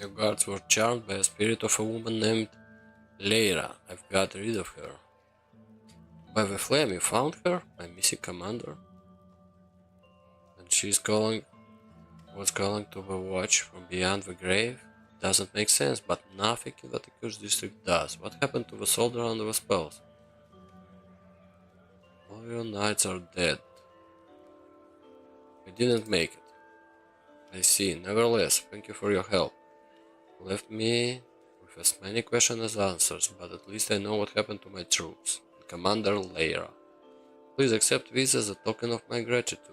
Your guards were charmed by a spirit of a woman named Lyra. I've got rid of her. By the flame, you found her? My missing commander? And was calling to the watch from beyond the grave? Doesn't make sense, but nothing in the Takush district does. What happened to the soldier under the spells? All your knights are dead. We didn't make it. I see. Nevertheless, thank you for your help. You left me with as many questions as answers, but at least I know what happened to my troops. And Commander Lyra. Please accept this as a token of my gratitude.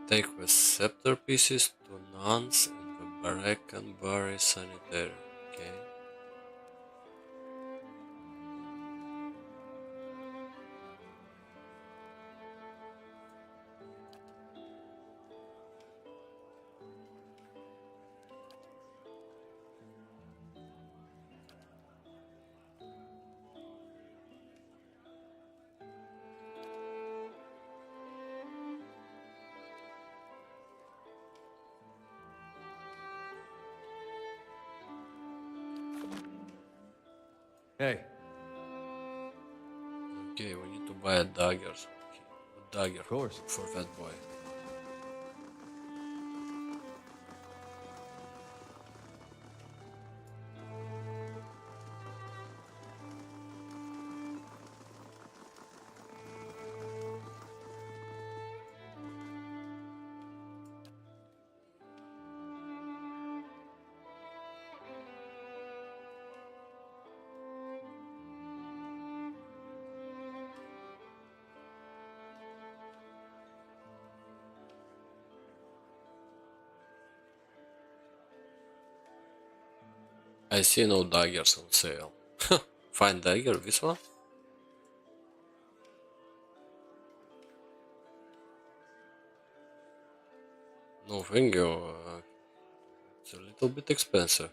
Take the scepter pieces to nuns in the Barracanbury Sanitary. Okay. Hey, Okay, we need to buy a dagger. Okay, a dagger of course. for that boy. I see no daggers on sale. Fine dagger, this one? No, thank you. It's a little bit expensive.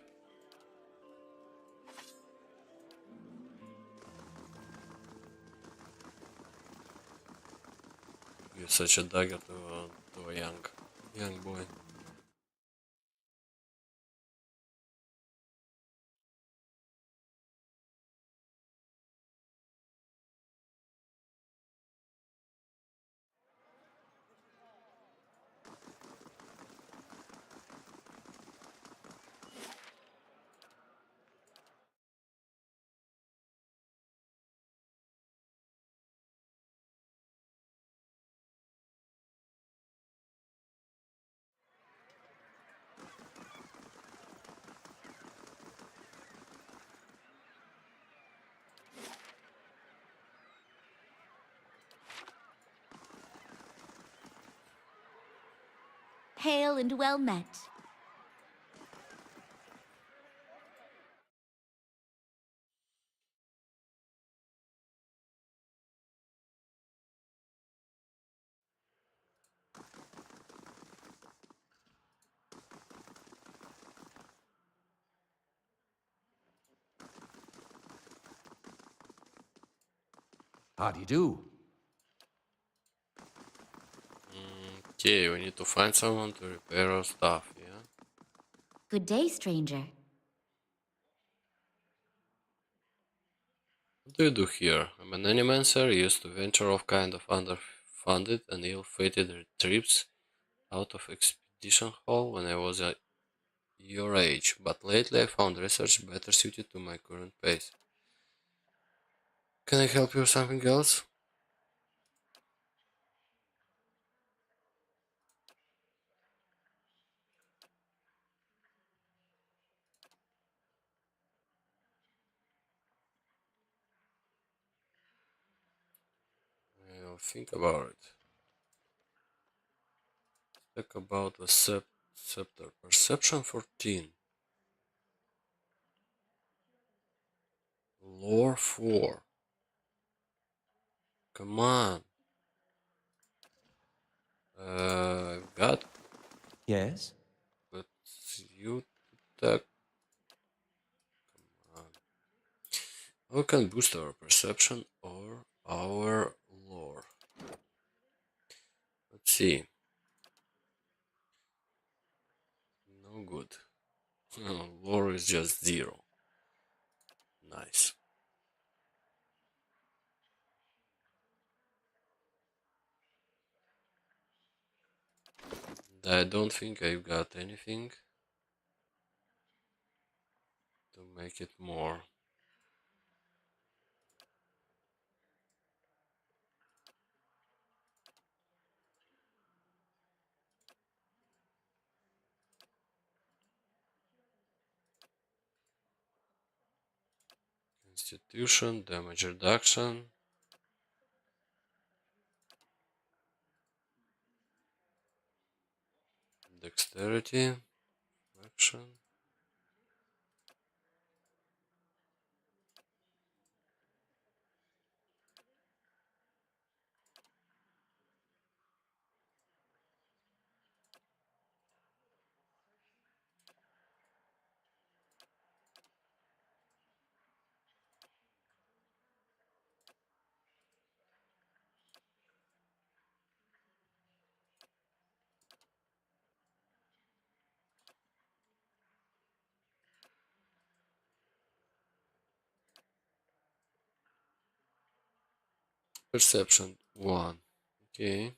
Give such a dagger to a young boy. Hail and well met. How do you do? Okay, we need to find someone to repair our stuff, yeah? Good day, stranger. What do you do here? I'm an animancer, used to venture off kind of underfunded and ill-fated trips out of Expedition Hall when I was your age, but lately I found research better suited to my current pace. Can I help you with something else? Now think about it. Talk about the scepter. Perception 14. Lore 4. Come on. I've got, Yes? but you talk. Come on. How can boost our perception or our lore? Let's see. No good. Lore is just 0. Nice. I don't think I've got anything to make it more. Constitution, damage reduction. Dexterity, action. Perception 1. Okay.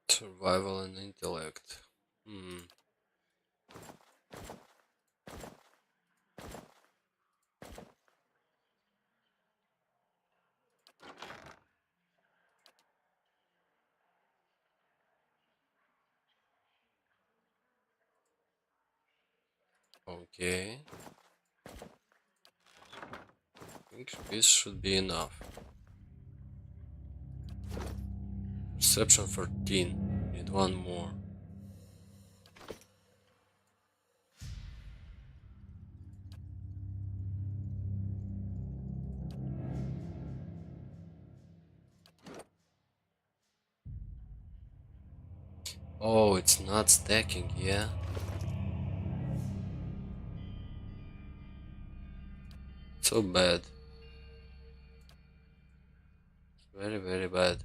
Survival and intellect. Okay. I think this should be enough. Perception 14. Need one more. Oh, it's not stacking, yeah? So bad. It's very, very bad.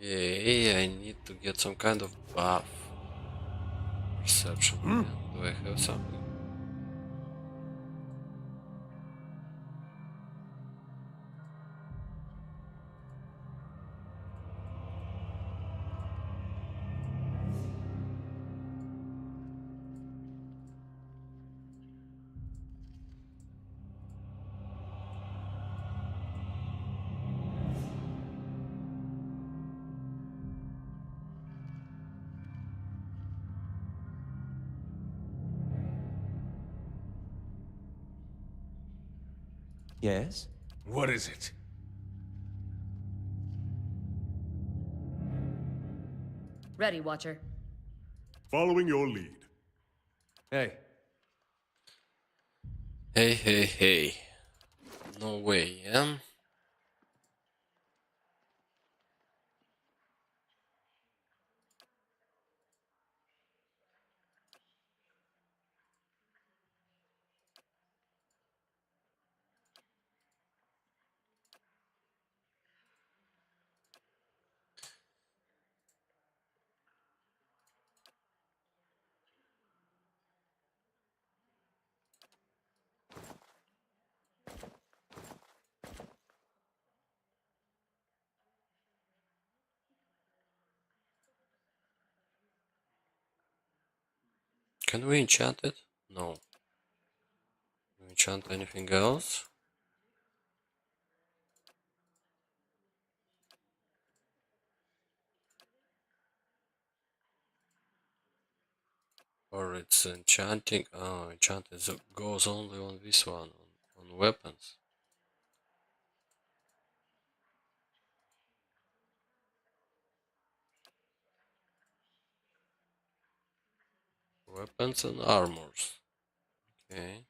Okay, I need to get some kind of buff. Perception. Yeah. Do I have something? Yes? What is it? Ready, Watcher. Following your lead. Hey, Hey, hey, hey. No way, yeah? Can we enchant it? No. Can we enchant anything else? Or it's enchanting. Oh, enchanting goes only on this one, on weapons. Weapons and armors. Okay.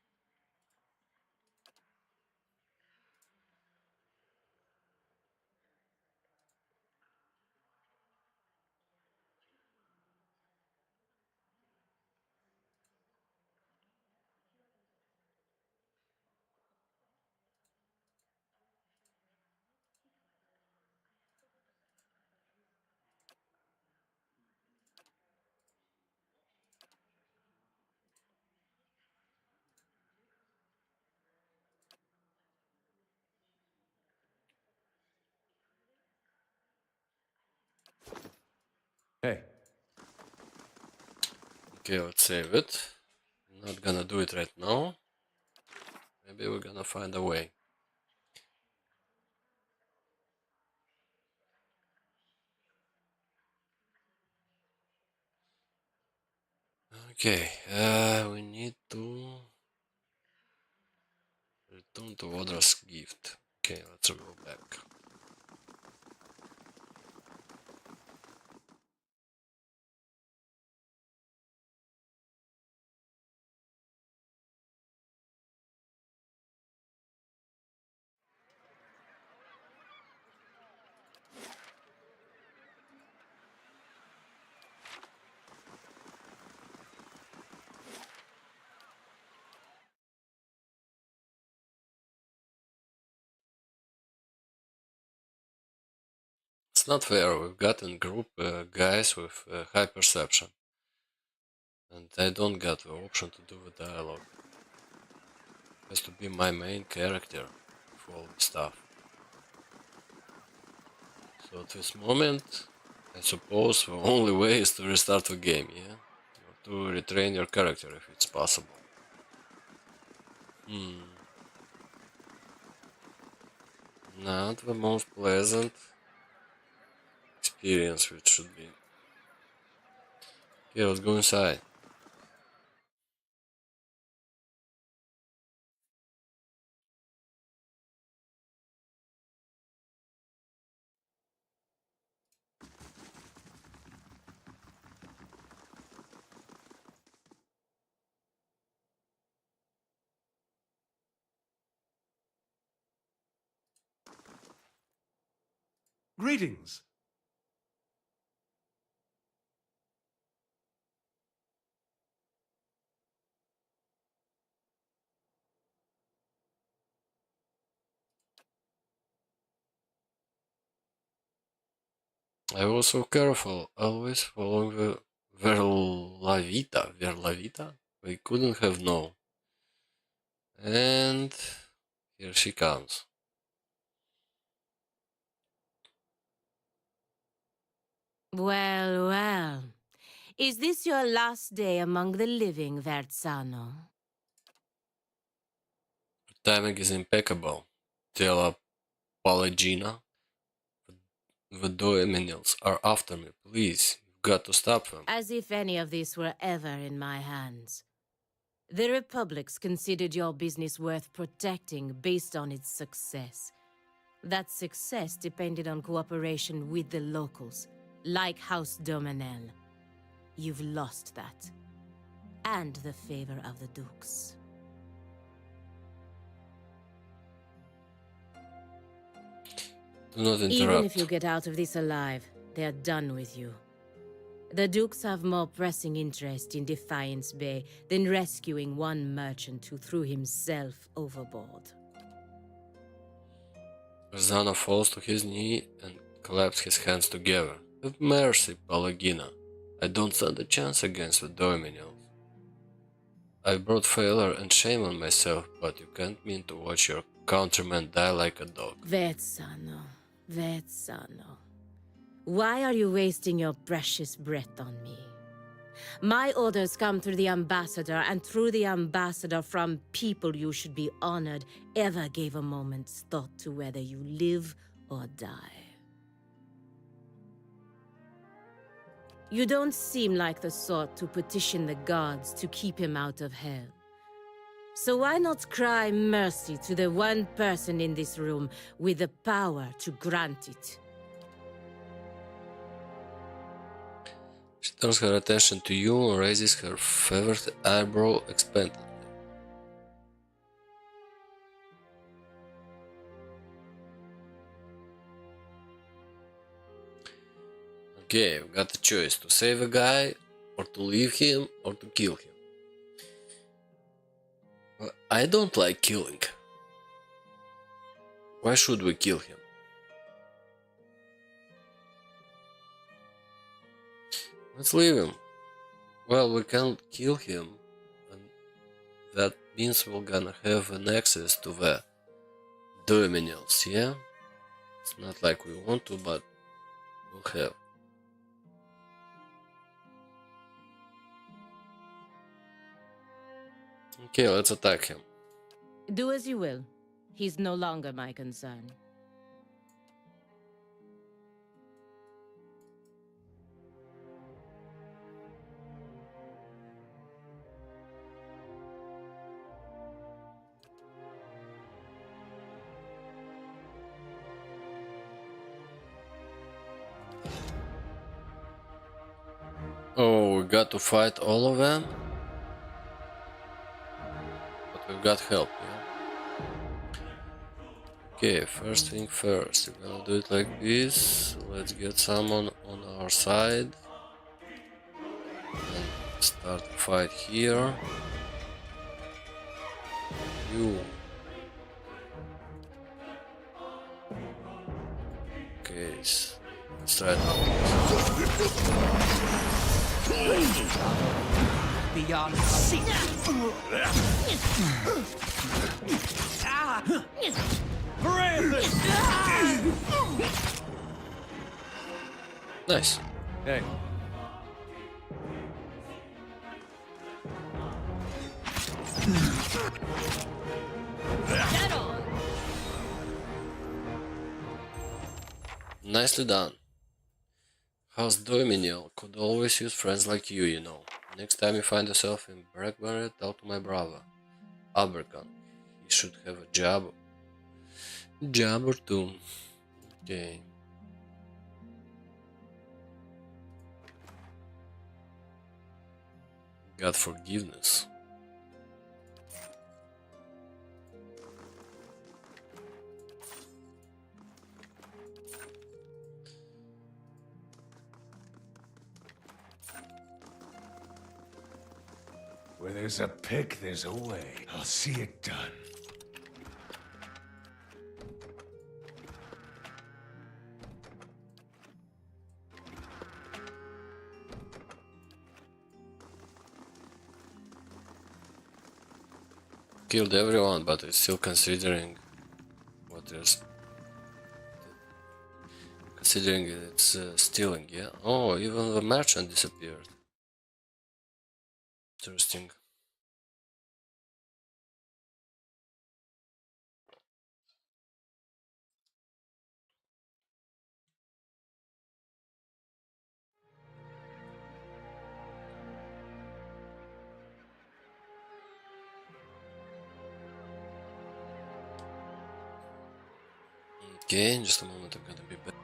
Hey. Okay, let's save it. I'm not gonna do it right now. Maybe we're gonna find a way. Okay, we need to return to Odra's gift. Okay, let's go back. It's not fair, we've got in group guys with high perception. And I don't get the option to do the dialogue. It has to be my main character for all the stuff. So at this moment, I suppose the only way is to restart the game, yeah? Or to retrain your character if it's possible. Not the most pleasant experience which should be. Okay, let's go inside. Greetings. I was so careful, always following the Verlavita. We couldn't have known. And here she comes. Well, well. Is this your last day among the living, Verzano? Timing is impeccable. Tell Palagina. The Dominils are after me. Please, you've got to stop them. As if any of this were ever in my hands. The Republics considered your business worth protecting based on its success. That success depended on cooperation with the locals, like House Dominel. You've lost that. And the favor of the Dukes. Do not interrupt. Even if you get out of this alive, they are done with you. The Dukes have more pressing interest in Defiance Bay than rescuing one merchant who threw himself overboard. Zana falls to his knee and claps his hands together. Have mercy, Palagina. I don't stand a chance against the Dominils. I brought failure and shame on myself, but you can't mean to watch your countrymen die like a dog. Verzano, Verzano. Why are you wasting your precious breath on me? My orders come through the ambassador, and through the ambassador from people you should be honored ever gave a moment's thought to whether you live or die. You don't seem like the sort to petition the gods to keep him out of hell. So why not cry mercy to the one person in this room with the power to grant it? She turns her attention to you and raises her feathered eyebrow expectantly. Okay, we've got the choice to save a guy, or to leave him, or to kill him. Well, I don't like killing. Why should we kill him? Let's leave him. Well, we can't kill him, and that means we're gonna have an access to the Dominions, yeah? It's not like we want to, but we'll have. Okay, let's attack him. Do as you will. He's no longer my concern. Oh, we got to fight all of them? But we've got help, yeah? Okay, first thing first, we're gonna do it like this. Let's get someone on our side. And start the fight here. You. Okay, let's try it now. Beyond sea. Nice. Hey. Nicely done. House Dominion could always use friends like you know. Next time you find yourself in Blackberry, talk to my brother, Abercon. He should have a job or two. Okay. God forgiveness. Where there's a pick, there's a way. I'll see it done. Killed everyone, but it's still considering what there's. Considering it's stealing, yeah? Oh, even the merchant disappeared. Interesting. Okay, in just a moment I'm gonna be back.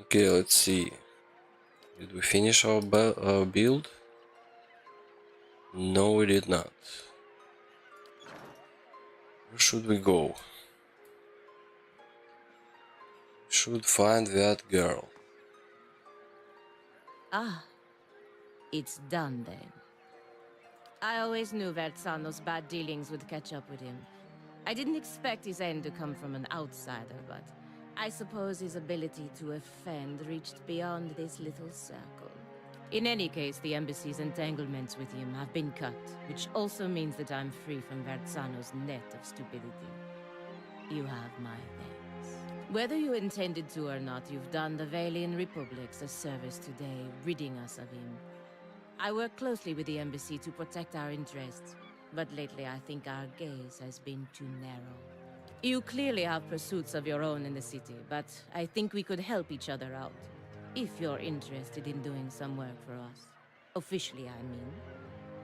Okay, let's see. Did we finish our build? No, we did not. Where should we go? Should find that girl. Ah, it's done then. I always knew Vertzano's bad dealings would catch up with him. I didn't expect his end to come from an outsider, but I suppose his ability to offend reached beyond this little circle. In any case, the embassy's entanglements with him have been cut, which also means that I'm free from Vertzano's net of stupidity. You have my thanks. Whether you intended to or not, you've done the Valian Republics a service today, ridding us of him. I work closely with the embassy to protect our interests, but lately I think our gaze has been too narrow. You clearly have pursuits of your own in the city, but I think we could help each other out. If you're interested in doing some work for us. Officially, I mean.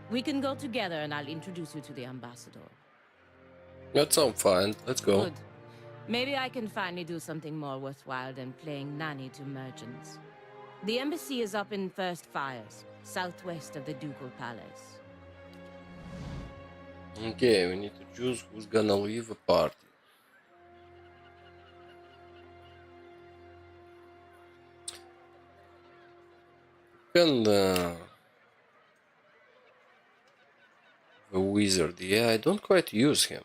We can go together and I'll introduce you to the ambassador. That sounds fine. Let's go. Good. Maybe I can finally do something more worthwhile than playing nanny to merchants. The embassy is up in First Fires, southwest of the Ducal Palace. Okay, we need to choose who's gonna leave a party. And the wizard, yeah, I don't quite use him.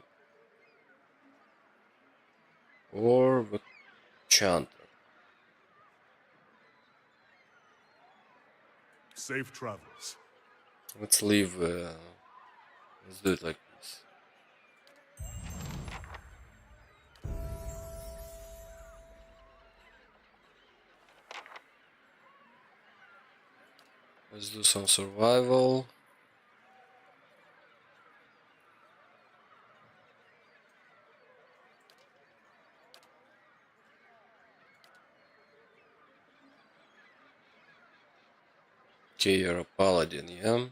Or the chanter. Safe travels. Let's leave. Let's do it like this. Let's do some survival. Okay, you're a paladin, yeah?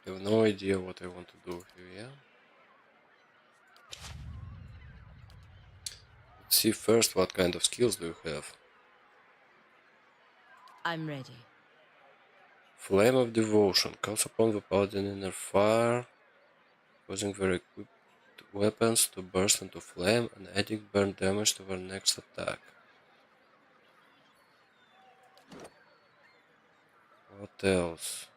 I have no idea what I want to do here, yeah? Let's see first what kind of skills do you have. I'm ready. Flame of Devotion calls upon the paladin inner fire, causing their equipped weapons to burst into flame and adding burn damage to their next attack. What else?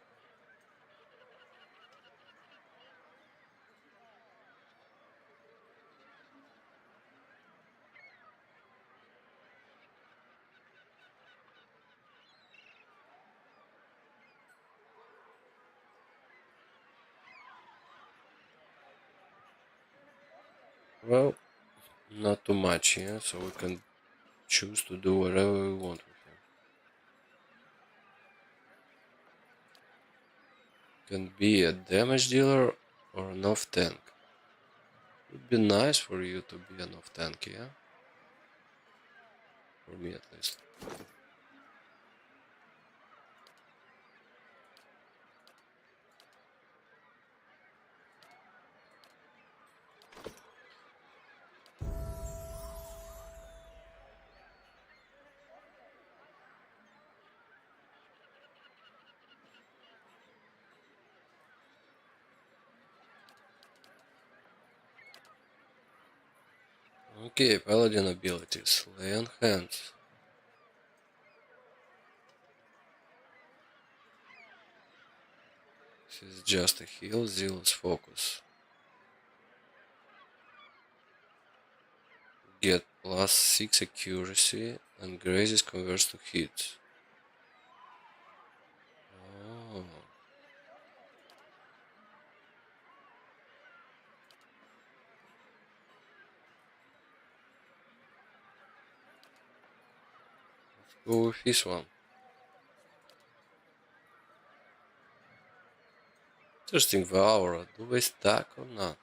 Well, not too much, yeah, so we can choose to do whatever we want with him. Can be a damage dealer or an off tank. Would be nice for you to be an off tank, yeah? For me at least. Okay, paladin abilities. Lay on hands. This is just a heal, zealous focus. Get plus 6 accuracy and grazes converts to hits. Oh. Go with this one. Interesting, the aura. Do they stack or not?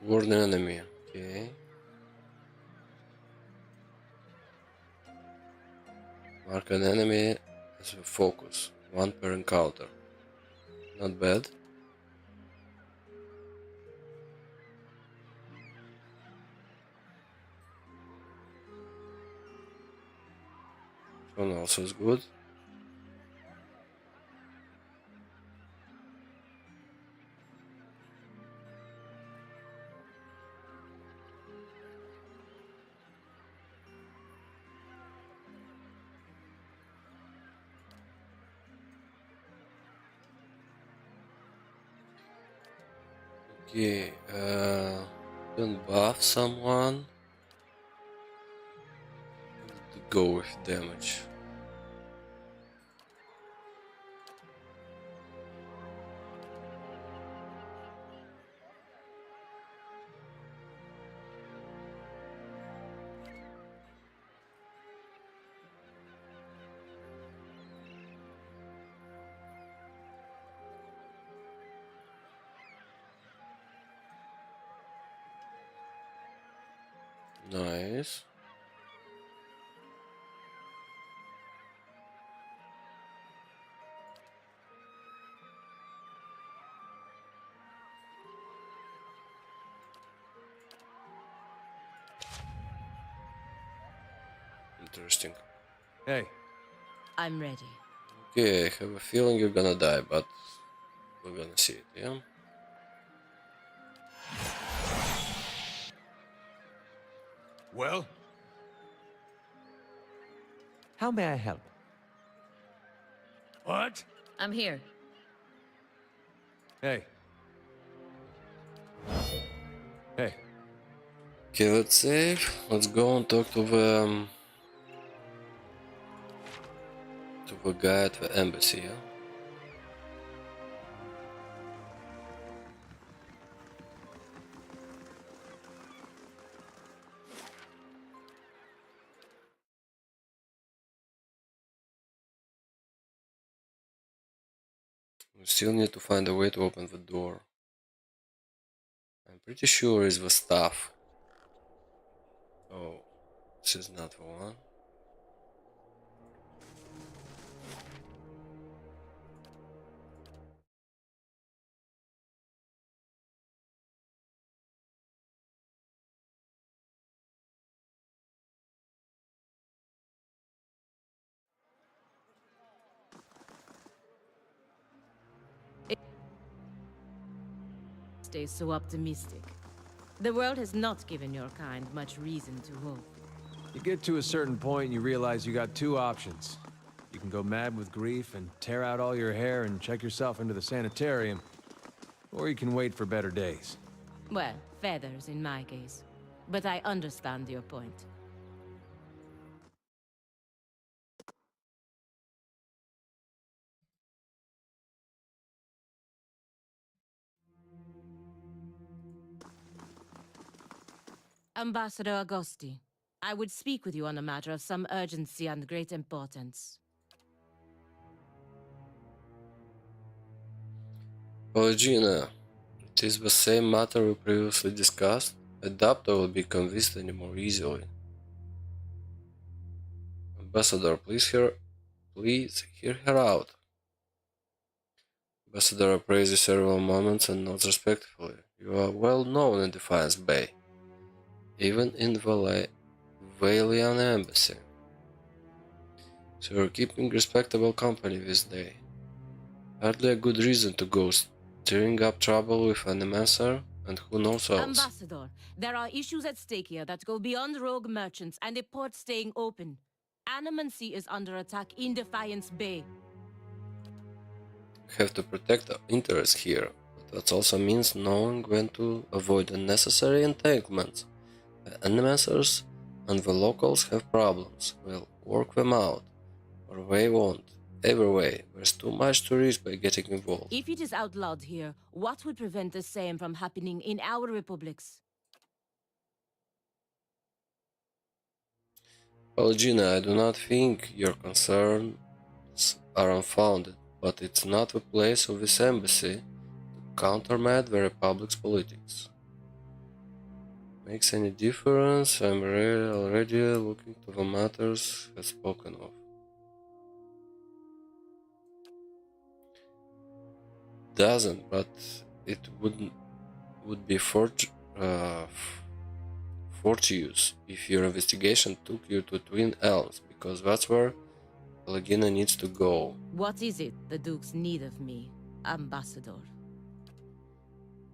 Sword enemy. Okay. Mark an enemy as a focus. One per encounter. Not bad. One also is good. Okay, don't buff someone. Go with damage. Nice. Interesting. Hey. I'm ready. Okay, I have a feeling you're gonna die, but we're gonna see it, yeah? Well? How may I help? What? I'm here. Hey. Hey. Okay, let's save. Let's go and talk to the guy at the embassy, yeah? We still need to find a way to open the door. I'm pretty sure it's the staff. Oh, this is not the one. Stay so optimistic. The world has not given your kind much reason to hope. You get to a certain point and you realize you got two options. You can go mad with grief and tear out all your hair and check yourself into the sanitarium. Or you can wait for better days. Well, feathers in my case. But I understand your point. Ambassador Agosti, I would speak with you on a matter of some urgency and great importance. Polygina, it is the same matter we previously discussed. I doubt I will be convinced any more easily. Ambassador, please hear her out. Ambassador appraises several moments and nods respectfully. You are well known in Defiance Bay, even in the Valian embassy. So you're keeping respectable company this day. Hardly a good reason to go stirring up trouble with an emissary and who knows else. Ambassador, there are issues at stake here that go beyond rogue merchants and the port staying open. Animancy is under attack in Defiance Bay. We have to protect our interests here, but that also means knowing when to avoid unnecessary entanglements. The emissaries and the locals have problems. We'll work them out, or they won't. Either way, there's too much to risk by getting involved. If it is outlawed here, what would prevent the same from happening in our republics? Well, Gina, I do not think your concerns are unfounded, but it's not the place of this embassy to countermand the Republic's politics. Makes any difference? I'm already looking to the matters has spoken of. Doesn't, but it would be fortuitous if your investigation took you to Twin Elms, because that's where Pelagina needs to go. What is it the Dukes need of me, Ambassador?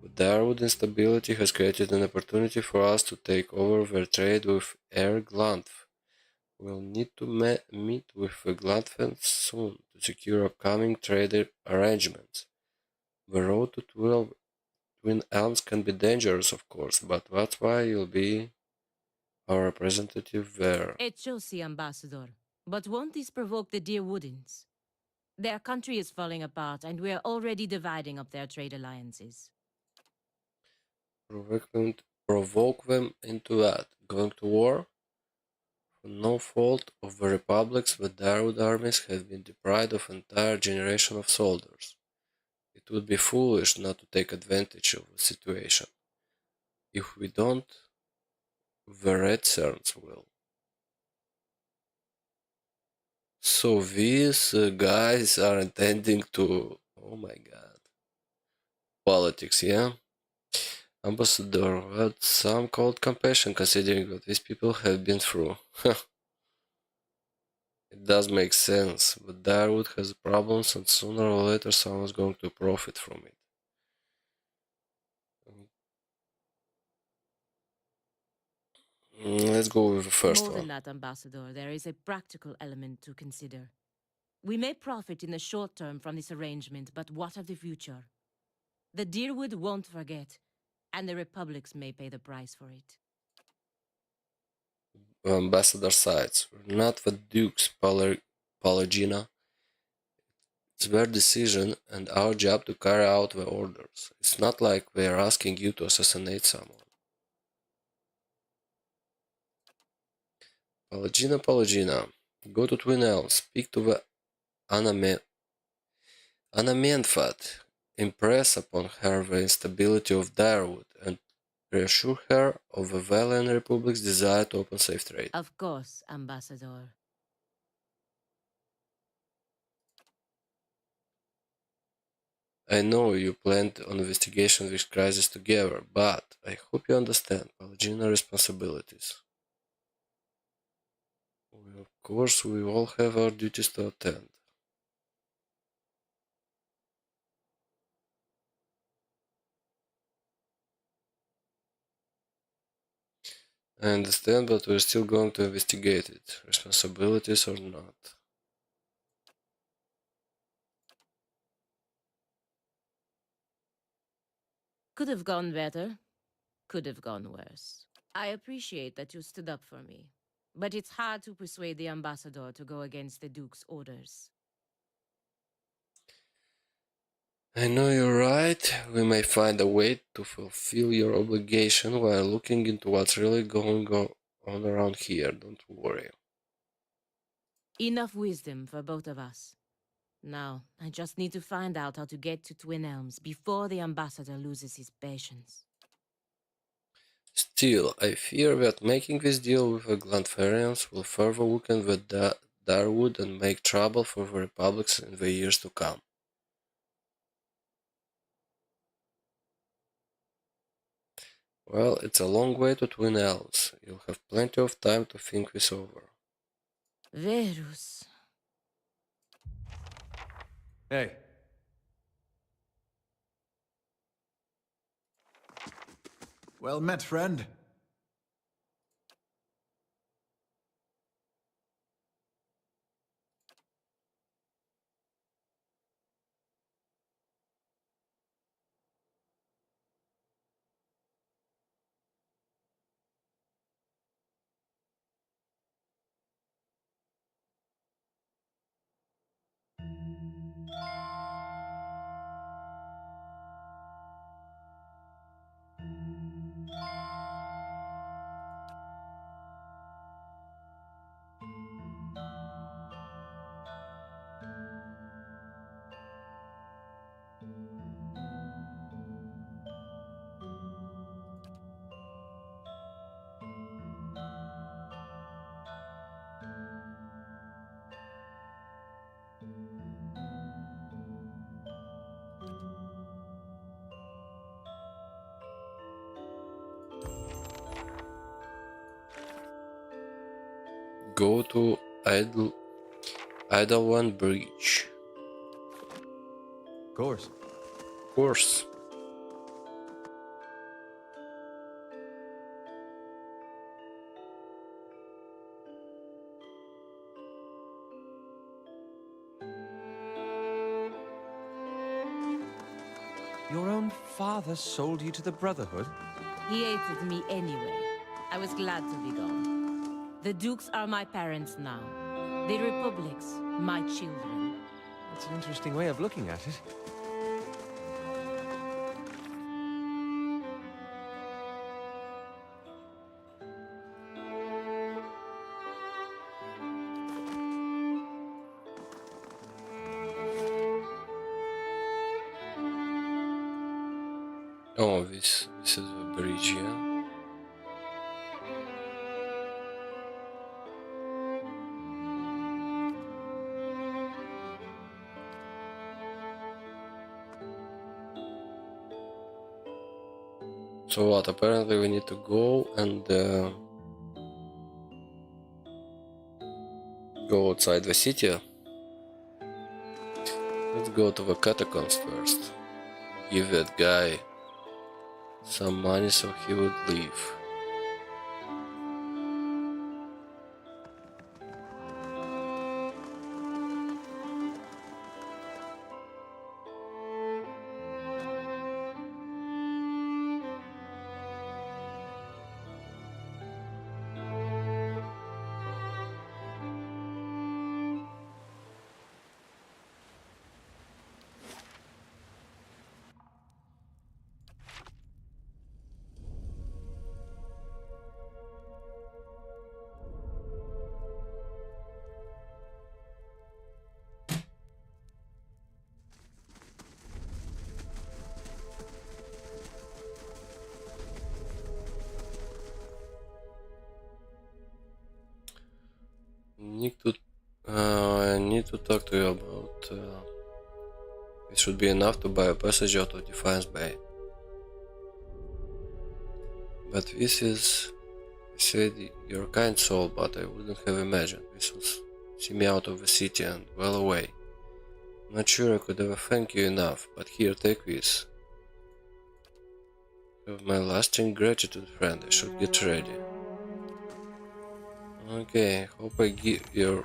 The Darwood instability has created an opportunity for us to take over their trade with Air Glanth. We'll need to meet with the Glanthens soon to secure upcoming trade arrangements. The road to Twin Elms can be dangerous, of course, but that's why you'll be our representative there. Echosi, Ambassador. But won't this provoke the dear Woodins? Their country is falling apart, and we're already dividing up their trade alliances. Provoke them into that. Going to war? For no fault of the Republics, the Darwood armies have been deprived of an entire generation of soldiers. It would be foolish not to take advantage of the situation. If we don't, the Red Cerns will. So these guys are intending to... Oh my god. Politics, yeah? Ambassador, that's some cold compassion considering what these people have been through. It does make sense, but Darwood has problems and sooner or later someone's going to profit from it. Let's go with the first More one. than that, Ambassador, there is a practical element to consider. We may profit in the short term from this arrangement, but what of the future? The Deerwood won't forget, and the Republics may pay the price for it. Ambassador sides. We're not the Dukes, Palagina. It's their decision and our job to carry out the orders. It's not like we're asking you to assassinate someone. Palagina. Go to Twin Elms, speak to the Anamenfat, impress upon her the instability of Darwood, and reassure her of the Valiant Republic's desire to open safe trade. Of course, Ambassador. I know you planned on investigation this crisis together, but I hope you understand Palagina responsibilities. Of course, we all have our duties to attend. I understand, but we're still going to investigate it, responsibilities or not. Could have gone better. Could have gone worse. I appreciate that you stood up for me, but it's hard to persuade the Ambassador to go against the Duke's orders. I know you're right. We may find a way to fulfill your obligation while looking into what's really going on around here. Don't worry. Enough wisdom for both of us. Now, I just need to find out how to get to Twin Elms before the Ambassador loses his patience. Still, I fear that making this deal with the Glantharians will further weaken the Darwood and make trouble for the Republics in the years to come. Well, it's a long way to Twin Elves. You'll have plenty of time to think this over. Verus. Hey. Well met, friend. Go to Idlewind Bridge. Of course. Of course. Your own father sold you to the Brotherhood? He hated me anyway. I was glad to be gone. The Dukes are my parents now. The Republics, my children. That's an interesting way of looking at it. Oh, this is the bridge, yeah? So what, apparently we need to go and go outside the city. Let's go to the catacombs first. Give that guy some money so he would leave. I need to talk to you about. It should be enough to buy a passage out of Defiance Bay. But this is. I said you're a kind soul, but I wouldn't have imagined this will see me out of the city and well away. I'm not sure I could ever thank you enough, but here, take this. You have my lasting gratitude, friend. I should get ready. Okay, hope I give your.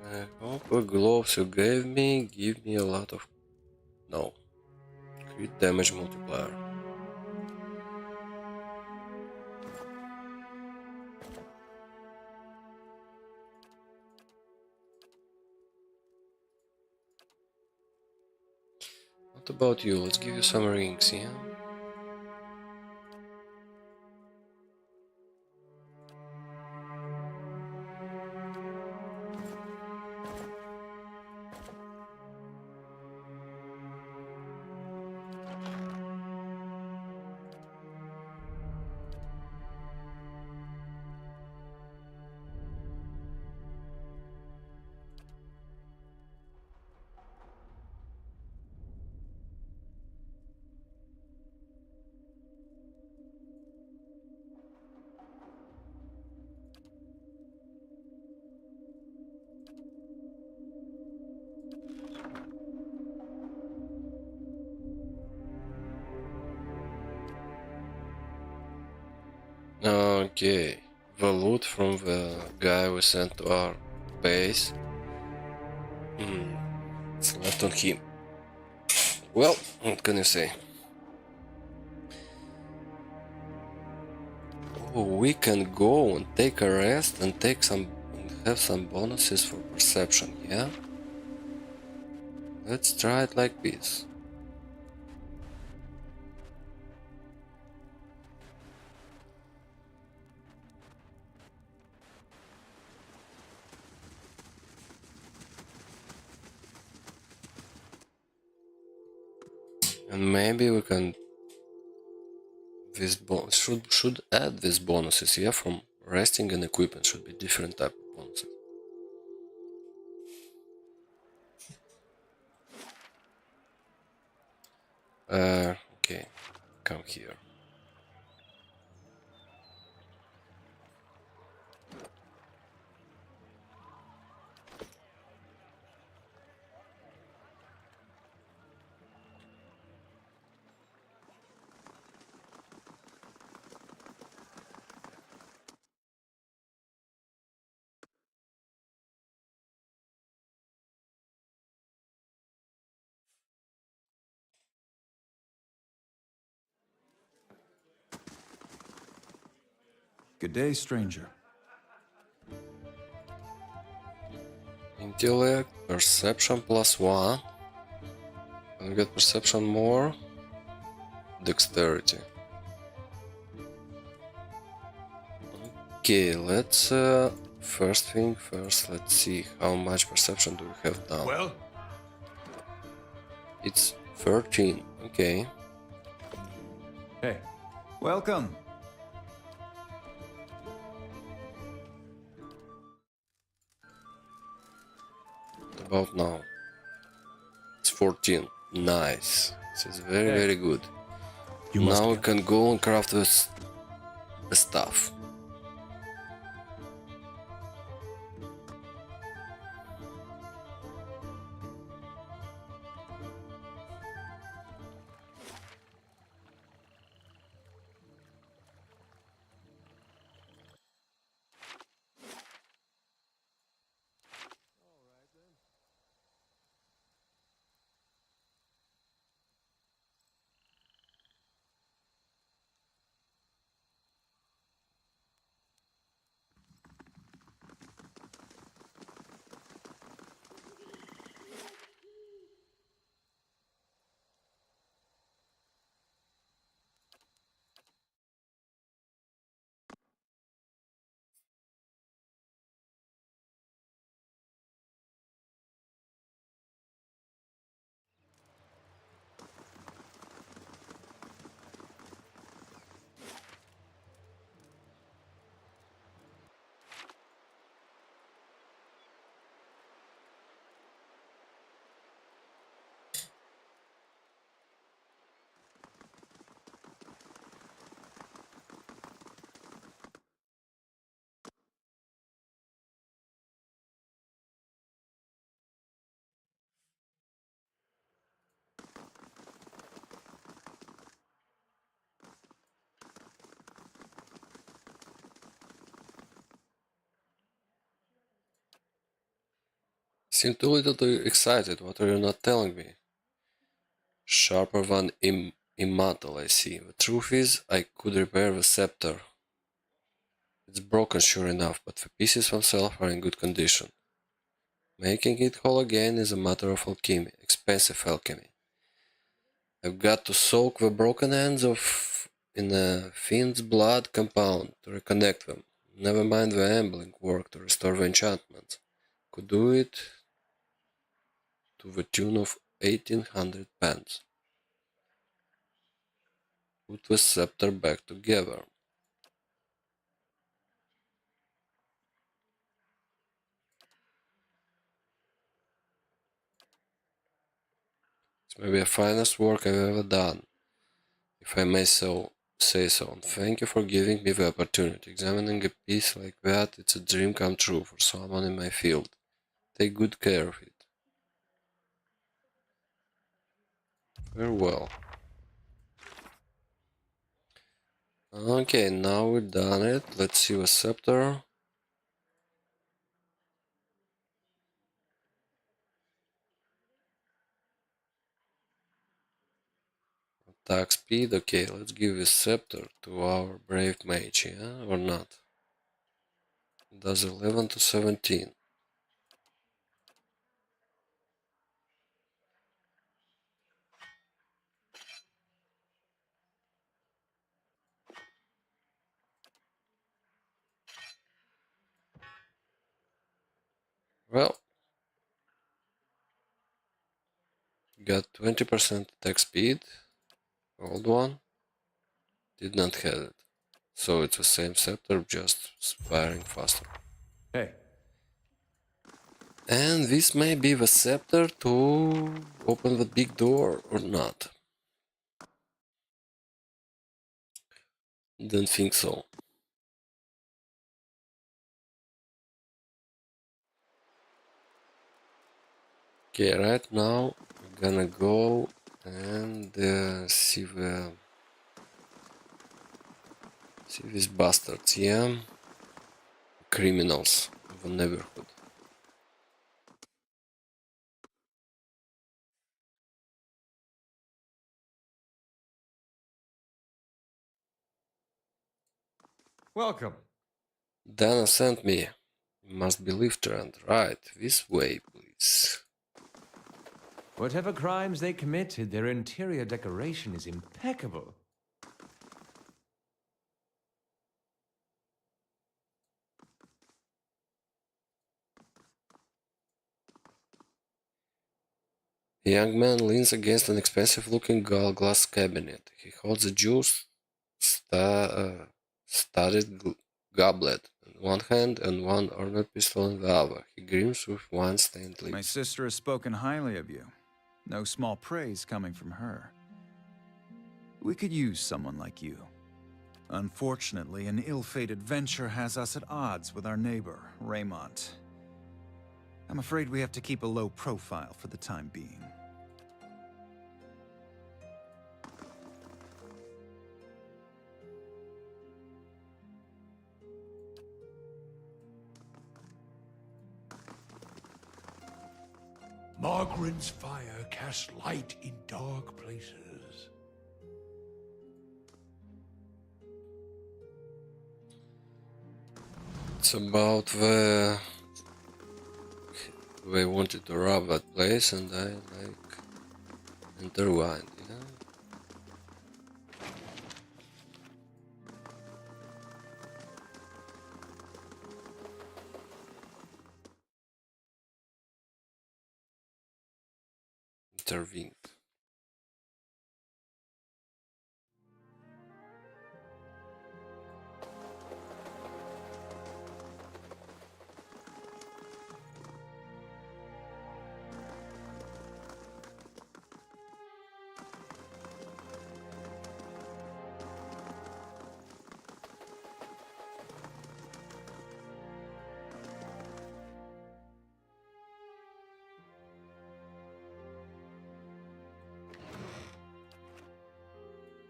I hope the gloves you gave me give me a lot of. No. Crit damage multiplier. What about you? Let's give you some rings, yeah? Okay, the loot from the guy we sent to our base. It's left on him. Well, what can you say? Oh, we can go and take a rest and have some bonuses for perception, yeah? Let's try it like this. And maybe we can should add these bonuses, yeah, from resting and equipment should be different type of bonuses. Okay, come here. Good day, stranger. Intellect, perception +1. Can we get perception more? Dexterity. Okay, let's first thing first, let's see how much perception do we have now. Well? It's 13, okay. Hey. Welcome. What about now? It's 14. Nice. This is very good. Now we can go and craft this stuff. Seem too little too excited, what are you not telling me? Sharper than immortal, I see. The truth is, I could repair the scepter. It's broken sure enough, but the pieces themselves are in good condition. Making it whole again is a matter of alchemy, expensive alchemy. I've got to soak the broken ends in a fiend's blood compound to reconnect them. Never mind the ambling work to restore the enchantment. Could do it to the tune of 1800 pence. Put the scepter back together. It's maybe the finest work I've ever done, if I may say so. And thank you for giving me the opportunity. Examining a piece like that, it's a dream come true for someone in my field. Take good care of it. Farewell. Okay, now we've done it. Let's see the scepter. Attack speed. Okay, let's give the scepter to our brave mage, yeah, or not? Does 11 to 17. Well, got 20% attack speed. Old one did not have it. So it's the same scepter, just firing faster. Hey. And this may be the scepter to open the big door or not. Don't think so. Okay, right now we're gonna go and see these bastards, yeah? Criminals of the neighborhood. Welcome. Dana sent me. Must be lift and right. This way, please. Whatever crimes they committed, their interior decoration is impeccable. A young man leans against an expensive-looking glass cabinet. He holds a studded goblet in one hand and one ornate pistol in the other. He grins with wine-stained lips. My sister has spoken highly of you. No small praise coming from her. We could use someone like you. Unfortunately, an ill-fated venture has us at odds with our neighbor, Raymont. I'm afraid we have to keep a low profile for the time being. Margaret's fire casts light in dark places. It's about they wanted to rob that place and I like intertwined, yeah? Intervened.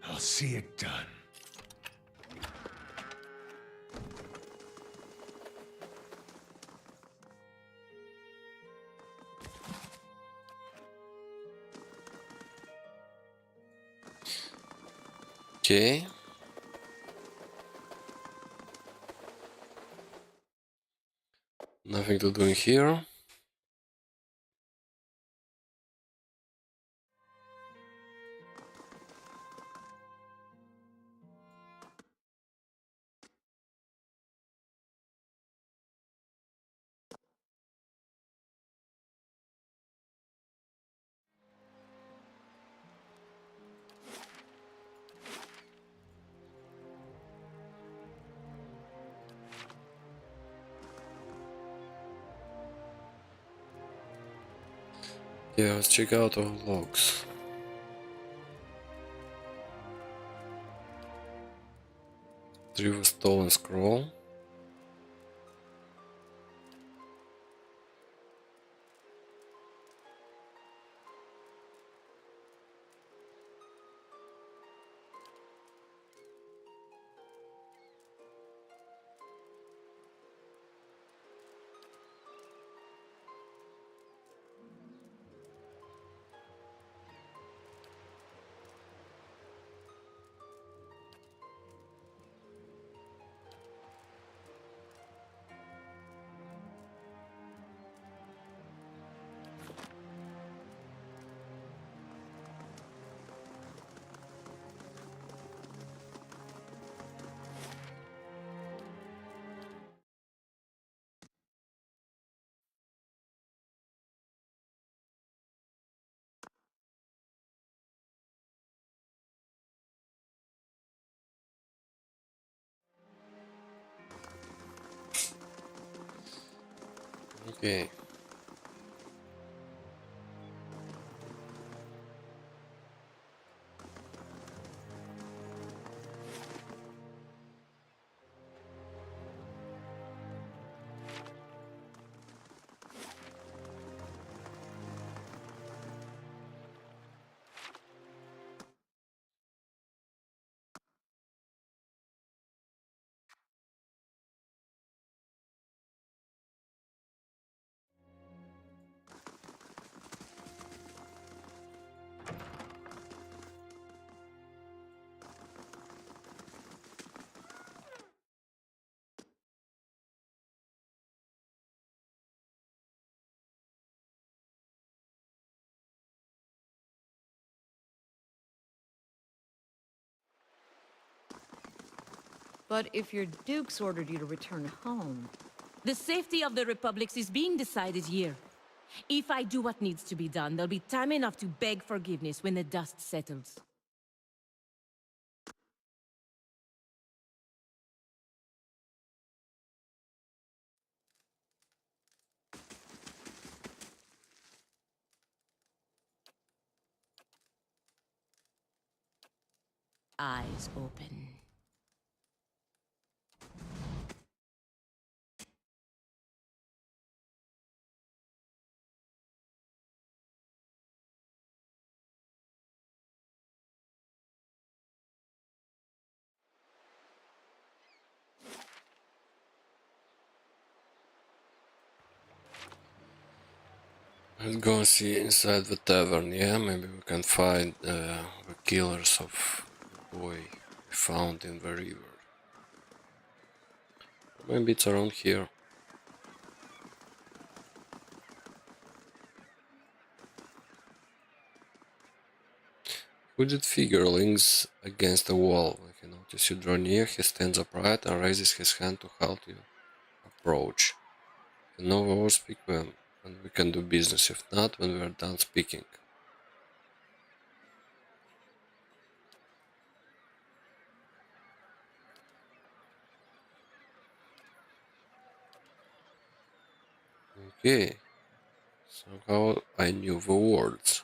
I'll see it done. Okay. Nothing to do in here. Yeah, let's check out our logs. Retrieve a stolen scroll. Okay. But if your dukes ordered you to return home... The safety of the Republics is being decided here. If I do what needs to be done, there'll be time enough to beg forgiveness when the dust settles. Eyes open. Let's go and see inside the tavern. Yeah, maybe we can find the killers of the boy we found in the river. Maybe it's around here. Hooded figure leans against the wall. When he notices you draw near, he stands upright and raises his hand to halt you approach. If you know the words, speak them, and we can do business. If not, when we are done speaking. Okay, somehow I knew the words.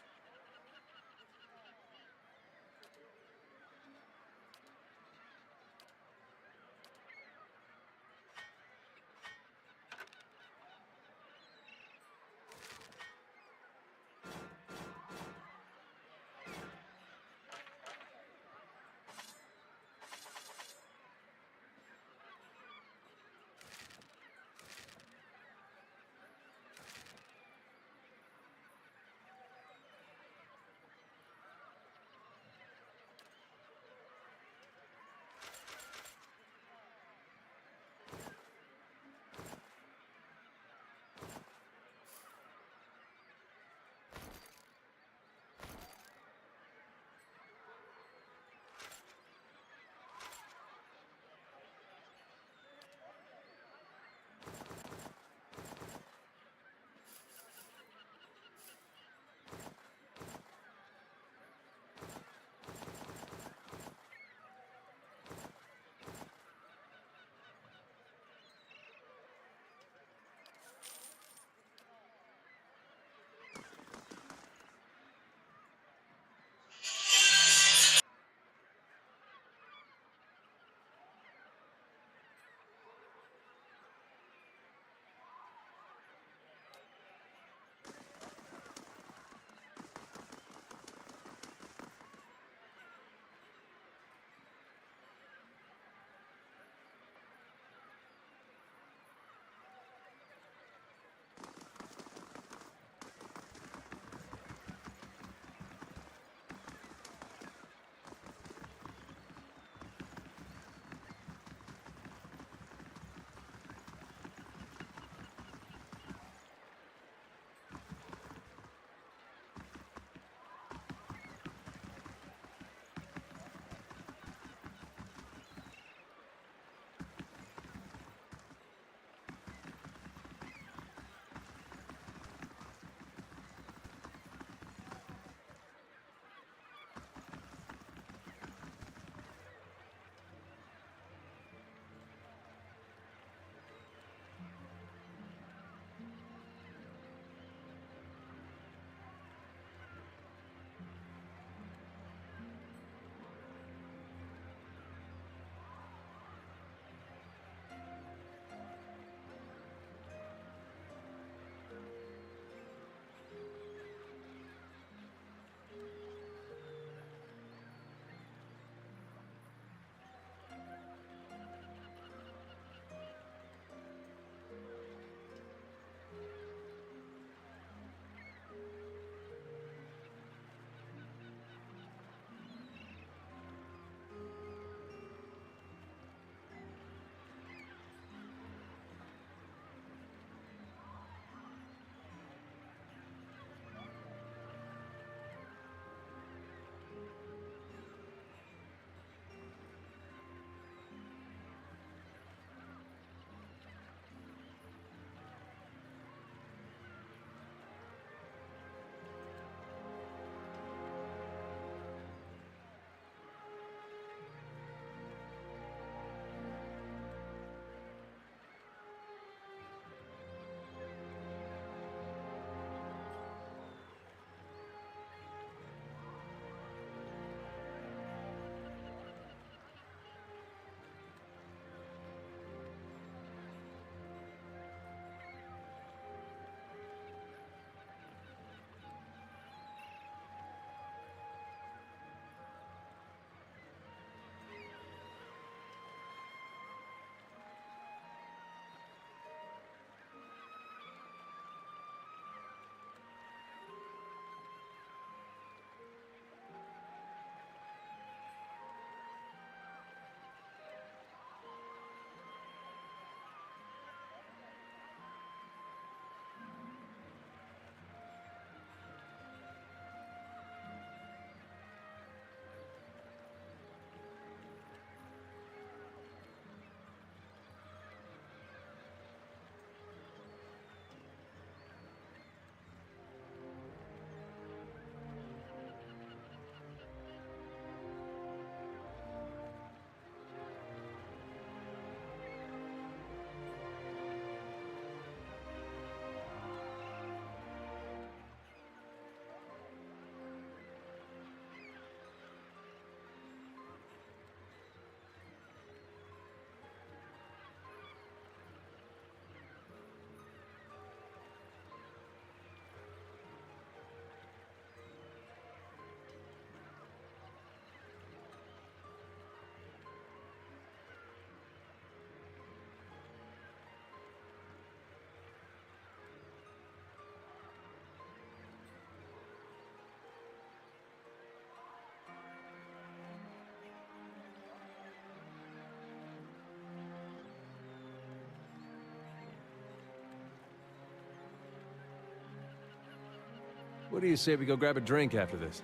What do you say we go grab a drink after this?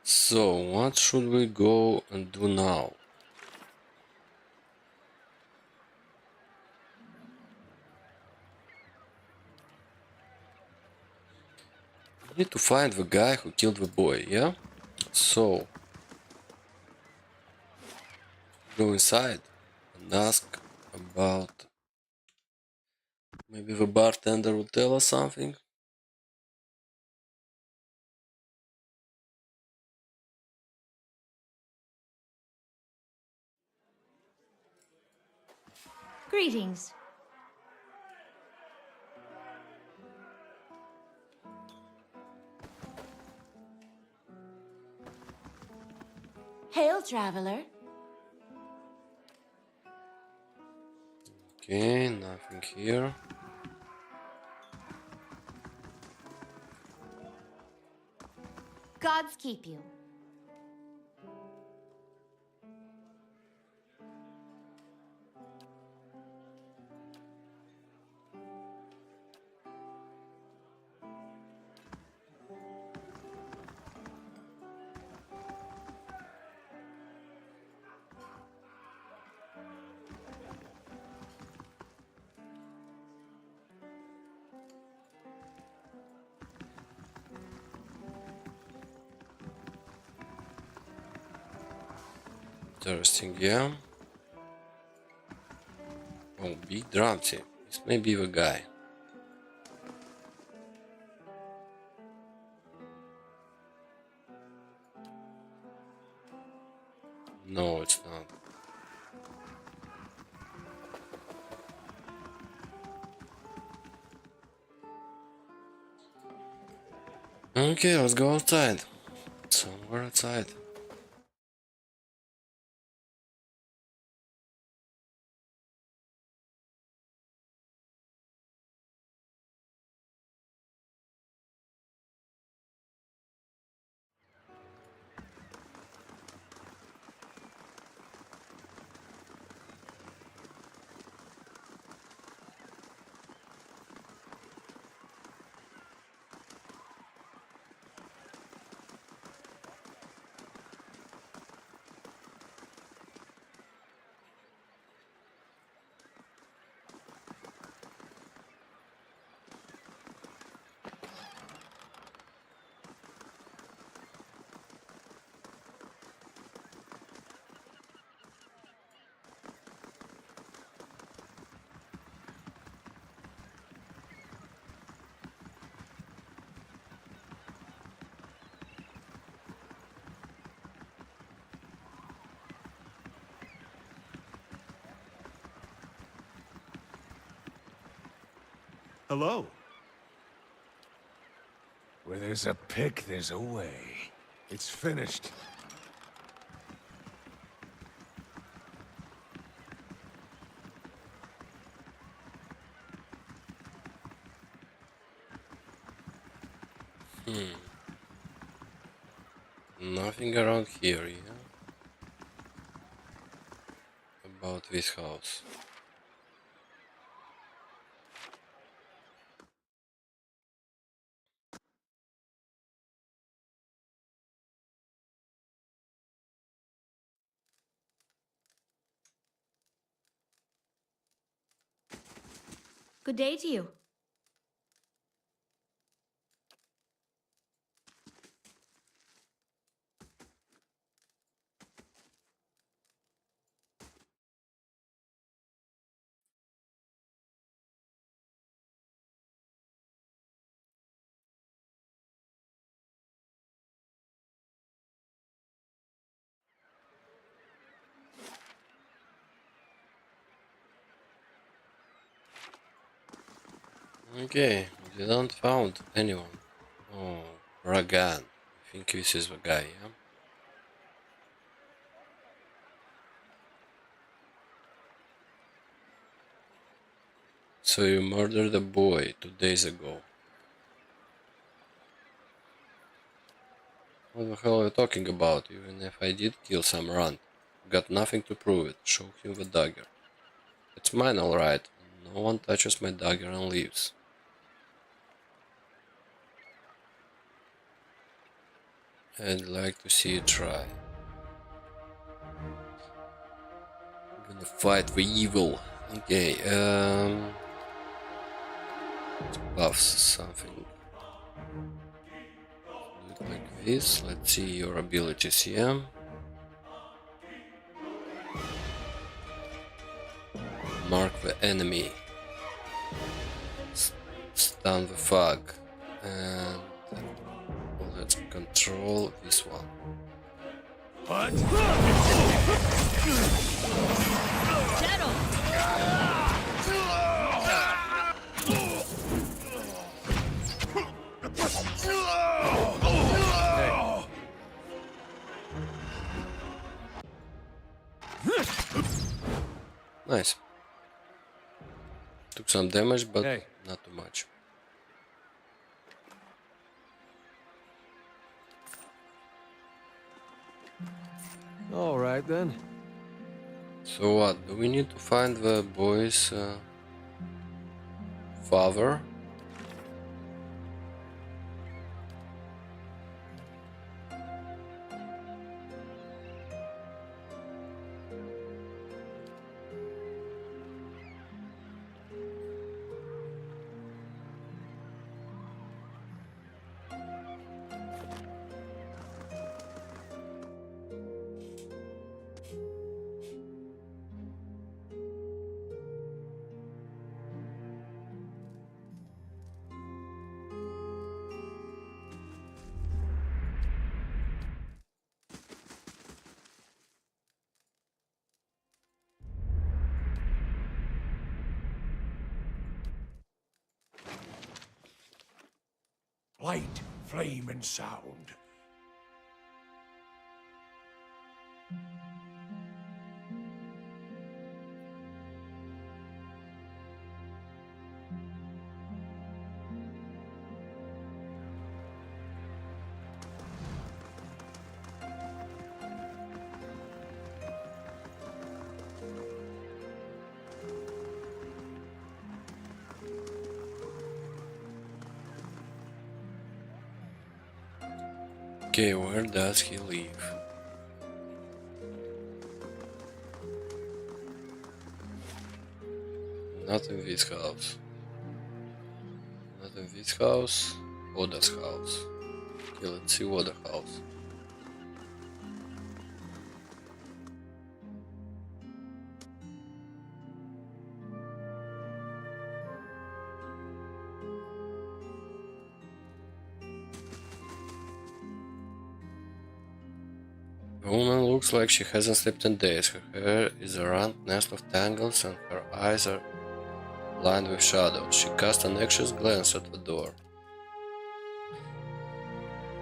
So, what should we go and do now? We need to find the guy who killed the boy, yeah? So, go inside and ask about... Maybe the bartender will tell us something? Greetings. Hail, traveler. Okay, nothing here. Gods keep you. Interesting, yeah. Oh, big drum team. This may be the guy. No, it's not. Okay, let's go outside. Somewhere outside. Hello. Where there's a pick, there's a way. It's finished. Nothing around here, yeah? About this house. Good day to you. Okay, we didn't found anyone. Oh, Ragan. I think this is the guy, yeah? So you murdered a boy 2 days ago. What the hell are you talking about? Even if I did kill some runt, got nothing to prove it. Show him the dagger. It's mine, alright. No one touches my dagger and leaves. I'd like to see you try. I'm gonna fight for evil. Okay, let's buff something. Do it like this. Let's see your abilities here. Mark the enemy. Stun the fog. And let's control this one. What? Nice. Took some damage, but Hey. not too much. All right, then. So what? Do we need to find the boy's father? Light, flame, and sound. Okay, where does he live? Not in this house. Not in this house. Oda's house. Okay, let's see Oda's house. The woman looks like she hasn't slept in days. Her hair is a round nest of tangles and her eyes are lined with shadows. She cast an anxious glance at the door.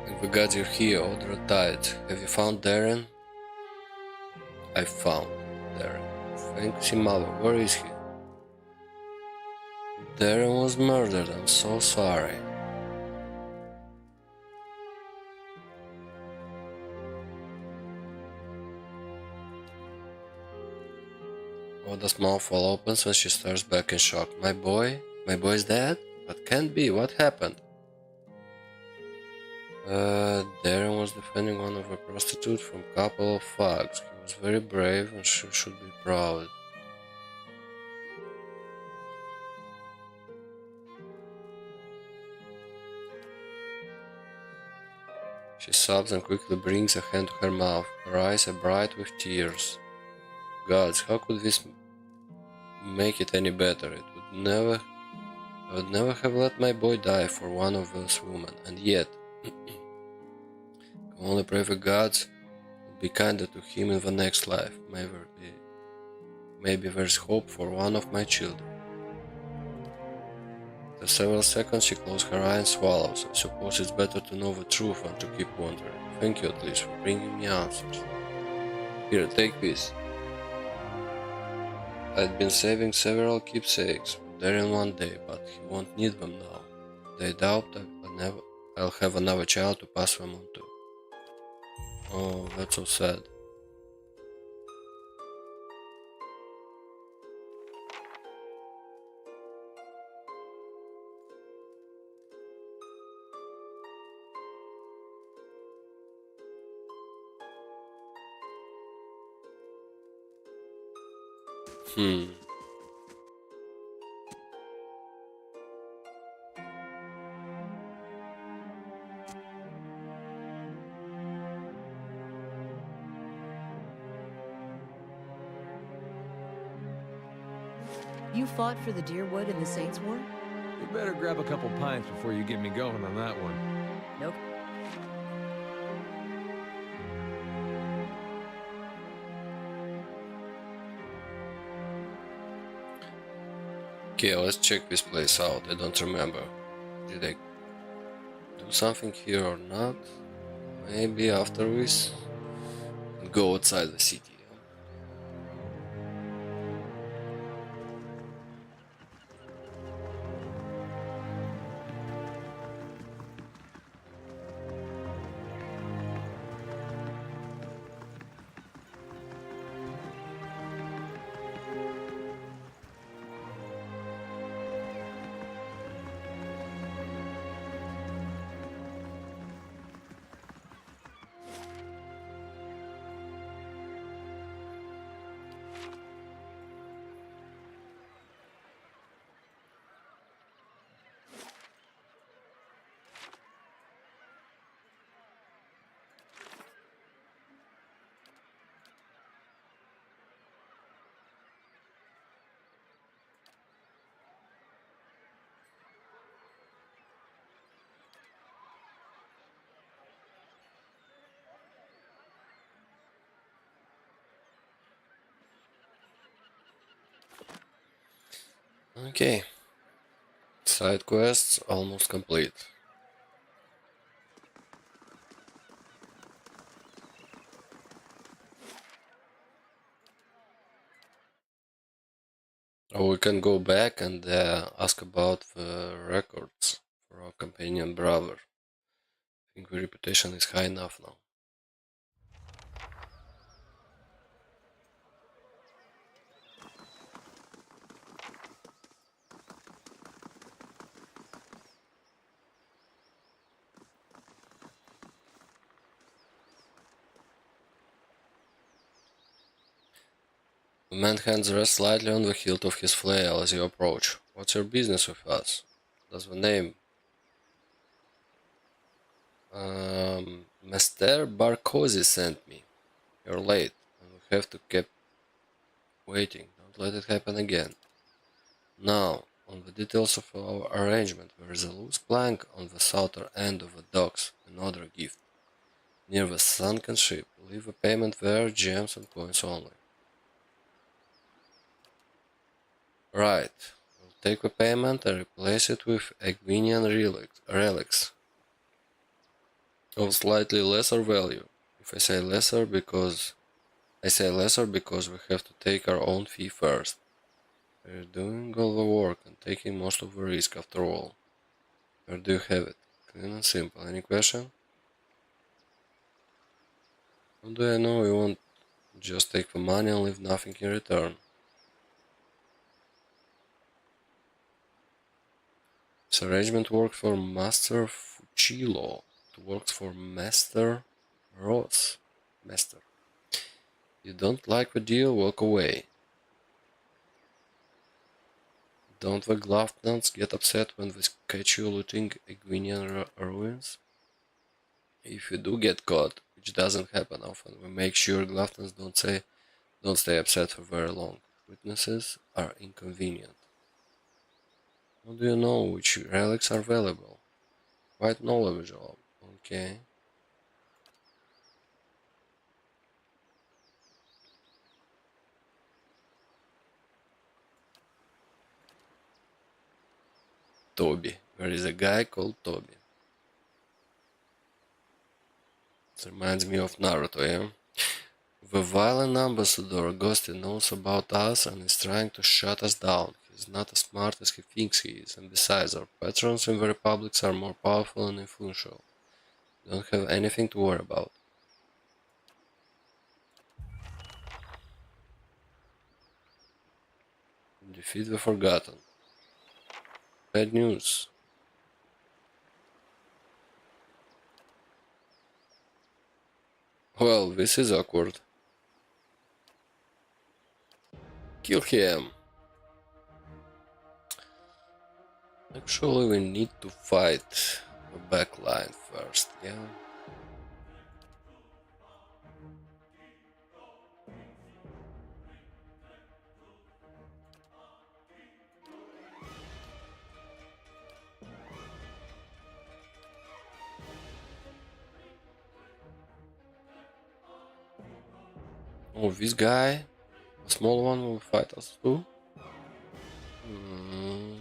Thank the gods you're here, Order Tide. Have you found Darren? I found Darren. Thanks him, mother. Where is he? Darren was murdered. I'm so sorry. Oda's mouth all opens when she stares back in shock. My boy? My boy's dead? That can't be. What happened? Darren was defending one of a prostitute from a couple of thugs. He was very brave and she should be proud. She sobs and quickly brings a hand to her mouth. Her eyes are bright with tears. Gods, how could this make it any better? I would never have let my boy die for one of those women, and yet, I can only pray the gods will be kinder to him in the next life. Maybe there's hope for one of my children. After several seconds, she closes her eye and swallows. I suppose it's better to know the truth than to keep wondering. Thank you at least for bringing me answers. Here, take this. I'd been saving several keepsakes for Darren one day, but he won't need them now. I doubt I'll have another child to pass them on to. Oh, that's so sad. Hmm. You fought for the Deerwood in the Saints' War? You better grab a couple pints before you get me going on that one. Nope. Okay, let's check this place out. I don't remember. Did I do something here or not? Maybe after this, go outside the city. Okay, side quests almost complete. Or we can go back and ask about the records for our companion brother. I think the reputation is high enough now. The man's hands rest slightly on the hilt of his flail as you approach. What's your business with us? Does the name Mr. Barkosi sent me. You're late, and we have to keep waiting. Don't let it happen again. Now, on the details of our arrangement, there is a loose plank on the southern end of the docks, another gift. Near the sunken ship, leave the payment there, gems and coins only. Right, we'll take the payment and replace it with Egwenian relics of slightly lesser value. If I say lesser because we have to take our own fee first. We're doing all the work and taking most of the risk after all. Where do you have it? Clean and simple. Any question? How do I know you won't just take the money and leave nothing in return? This arrangement works for Master Fuchilo. It works for Master Ross. Master. You don't like the deal, walk away. Don't the gloved nuts get upset when they catch you looting Egwenian ruins? If you do get caught, which doesn't happen often, we make sure gloved nuts don't stay upset for very long. Witnesses are inconvenient. How do you know which relics are valuable? Quite knowledgeable. Okay. Toby. There is a guy called Toby. It reminds me of Naruto, yeah? The violent ambassador Ghosty knows about us and is trying to shut us down. He's not as smart as he thinks he is, and besides, our patrons in the republics are more powerful and influential. We don't have anything to worry about. Defeat the Forgotten. Bad news. Well, this is awkward. Kill him. Actually, we need to fight the backline first, yeah? Oh, this guy, the small one, will fight us too? Hmm.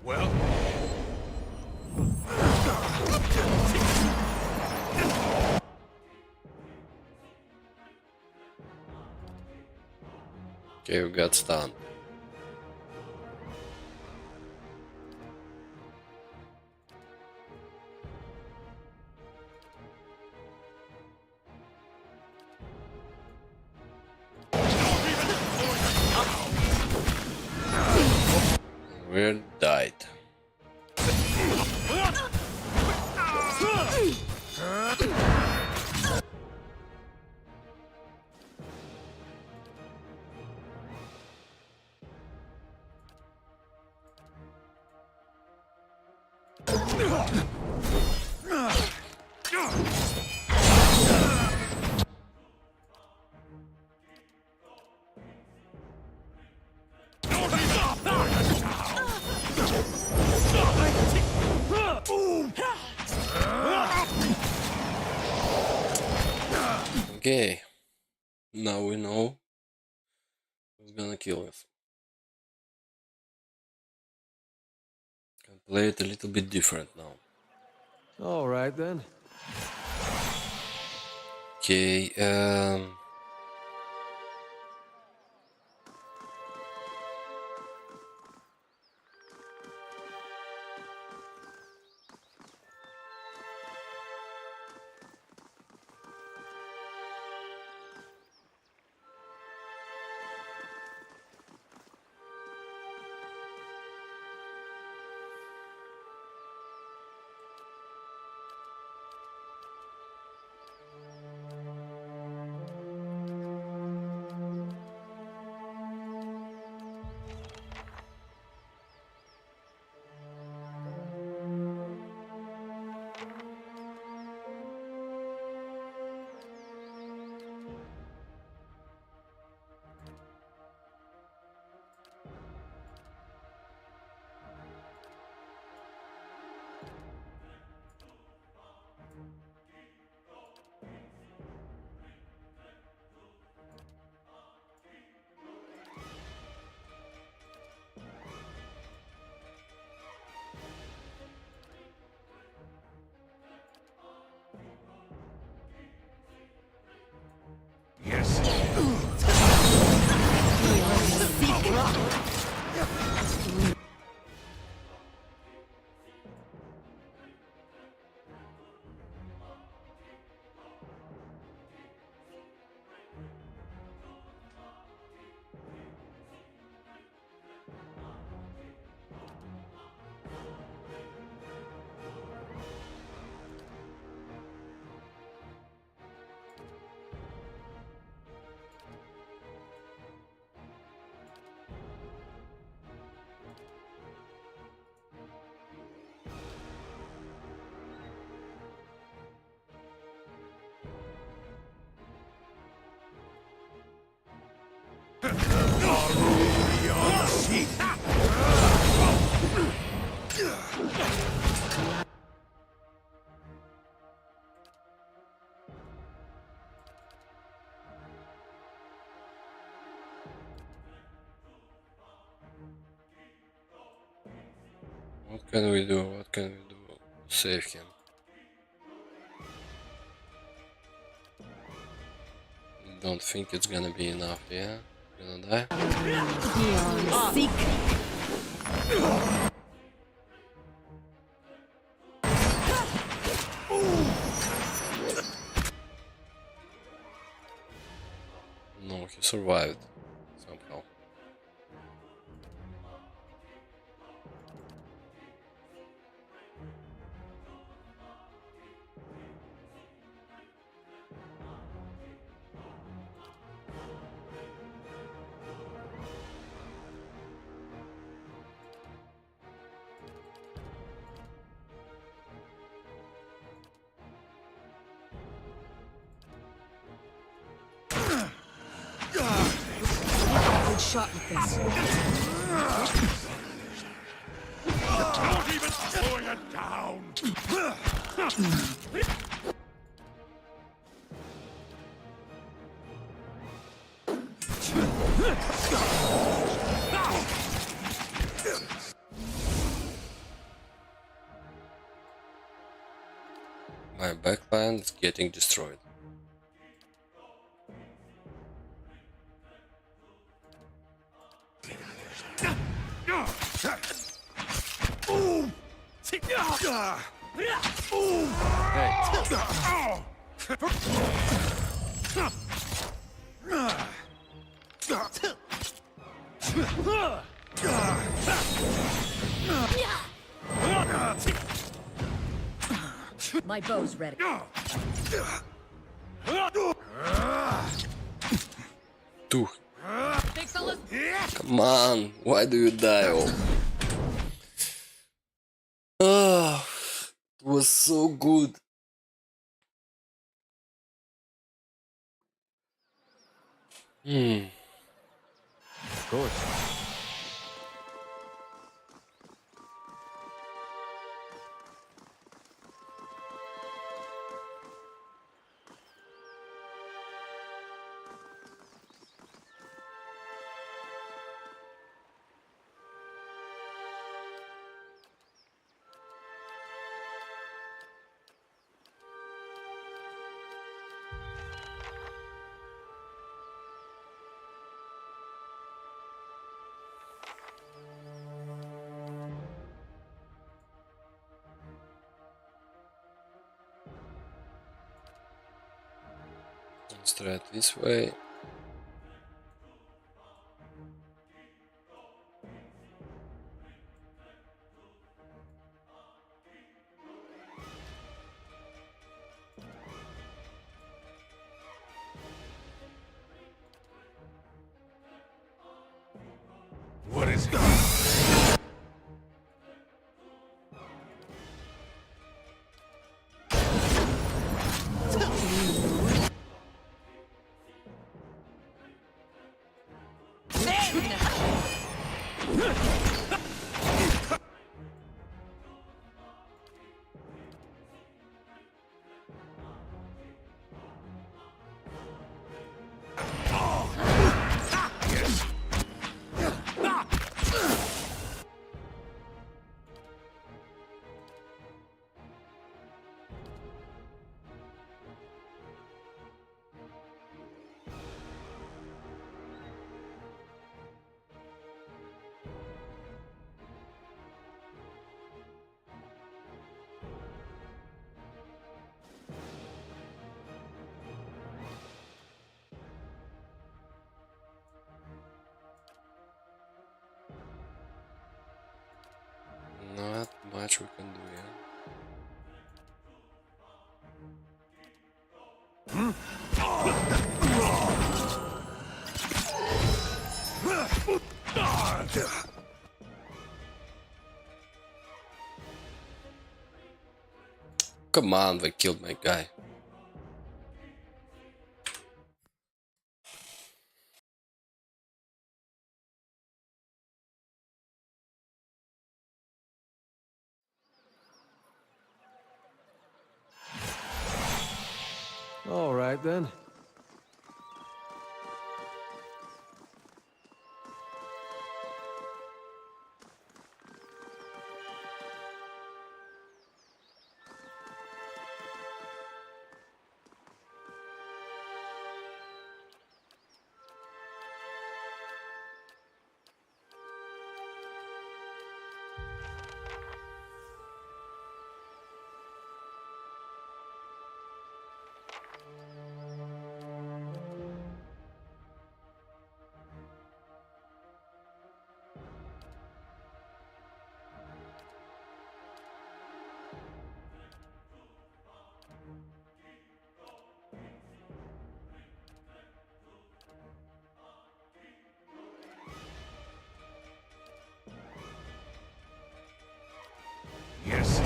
Well? Okay, we got stunned. We died. Okay, now we know who's gonna kill us. Can play it a little bit different now. All right, then. Okay, What can we do? What can we do? Save him. Don't think it's gonna be enough, yeah? Gonna die? No, he survived somehow. Good shot with this. Not even slowing it down! My backline is getting destroyed. My bow's ready. Dude, Big fellas. come on, why do you die? Oh, it was so good. Of course. Let's try it this way. What is it? Not much we can do, yeah. Come on, they killed my guy. it then? Yes.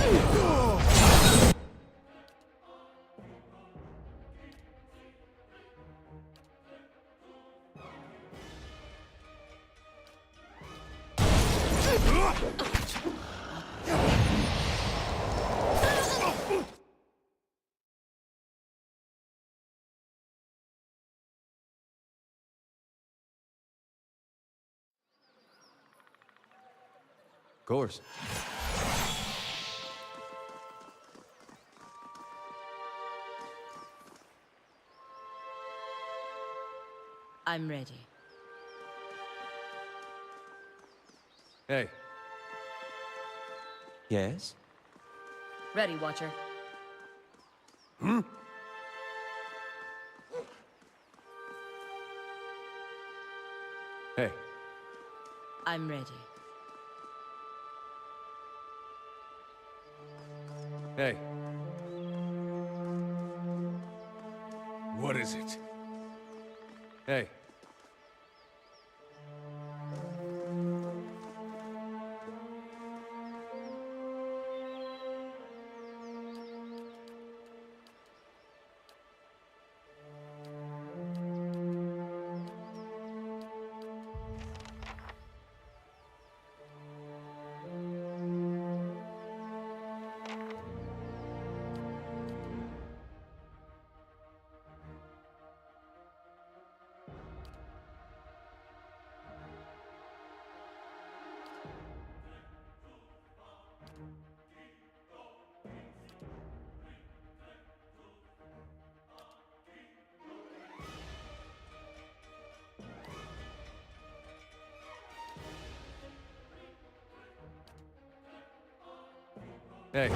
Of course. I'm ready. Hey. Yes? Ready, Watcher. Hey. I'm ready. Hey. What is it? Hey. Hey.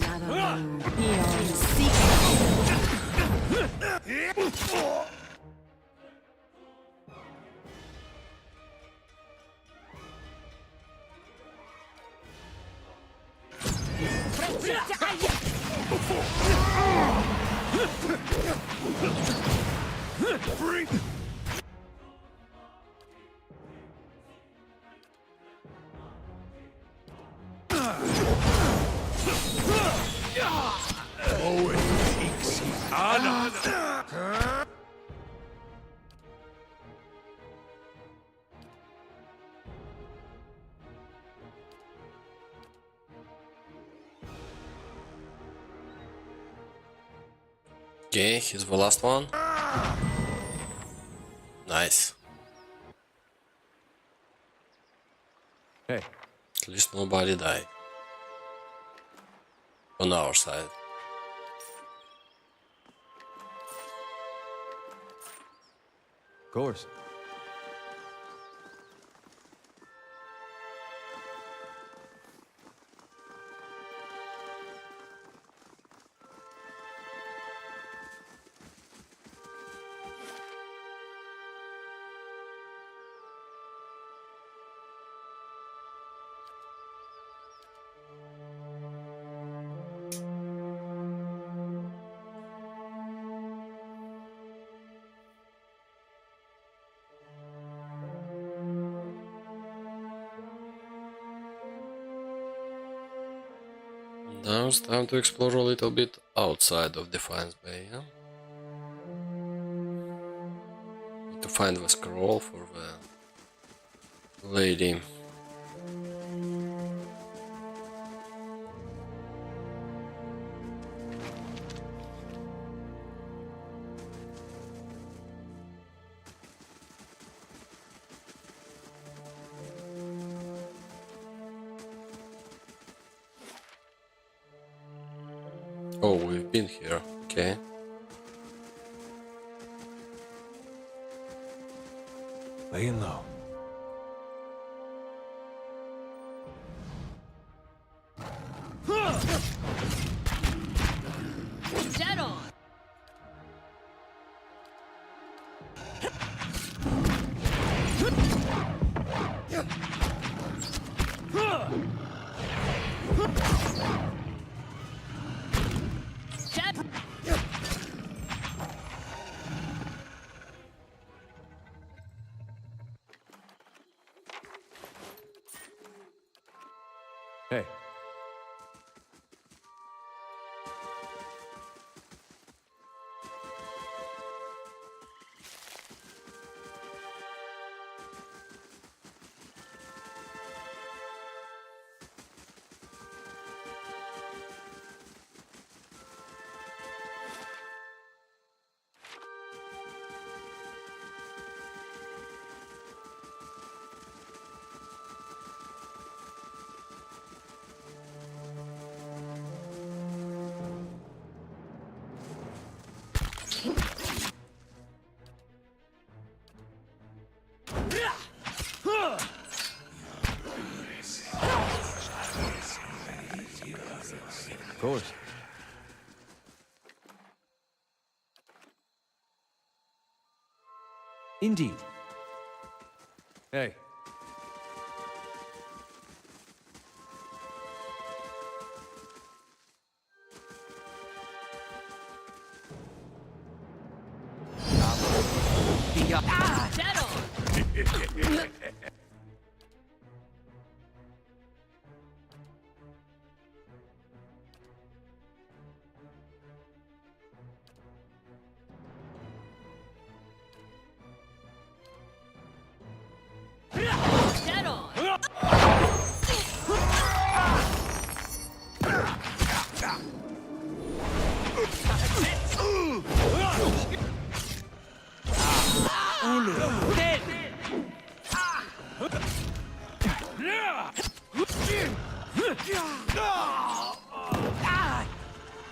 Not alone. Beyond secret. Okay, he's the last one. Nice. Hey. At least nobody died. On our side. Of course. Now it's time to explore a little bit outside of Defiance Bay, yeah? Need to find the scroll for the lady. Oh, we've been here, okay. Laying low. Dead on! Hey. Of course. Indeed. Hey. Dead on! Dead on!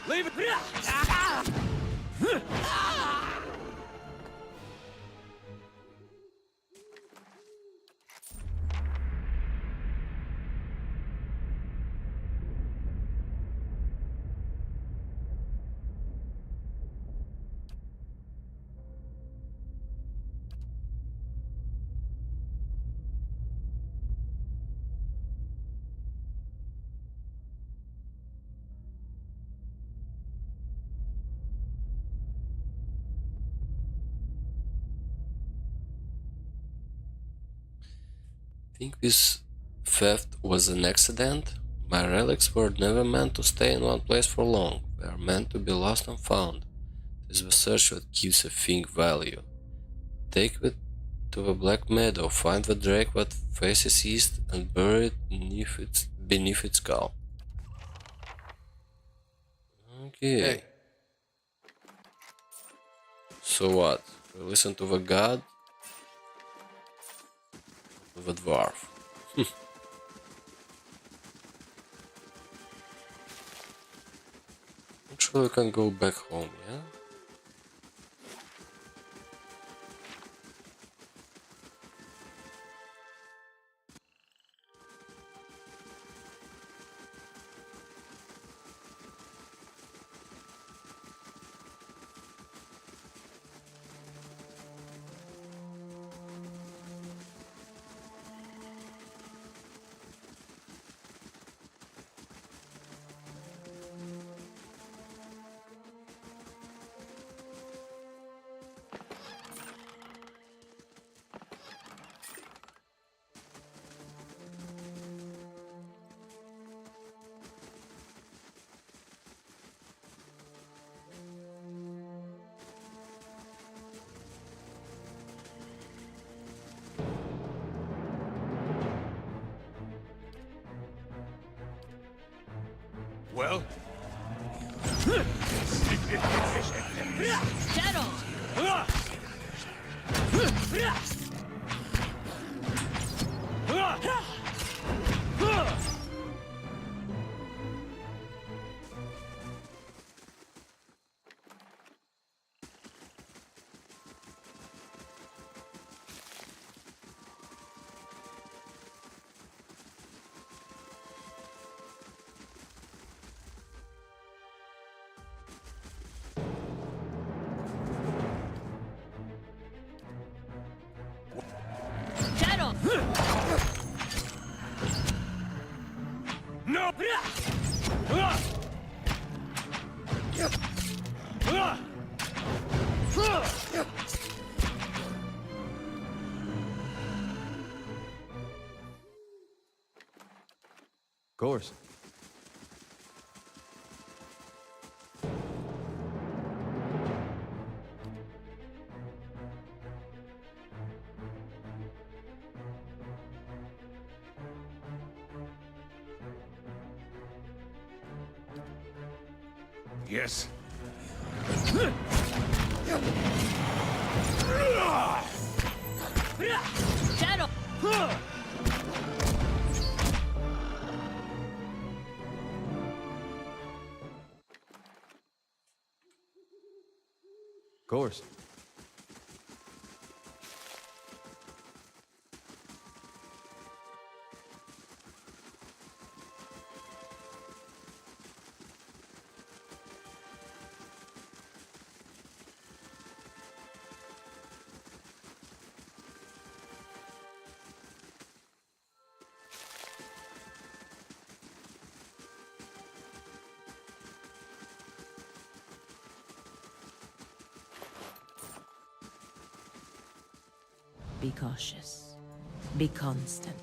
Leave it! Think this theft was an accident? My relics were never meant to stay in one place for long. They are meant to be lost and found. It is the search that gives a thing value. Take it to the Black Meadow, find the drake that faces east and bury it beneath its skull. Okay. Hey. So what? We listen to the god? The dwarf. Actually, we can go back home, yeah? Well? Get on! Get on! No! Of course. Yes. Get on! Of course. Be cautious. Be constant.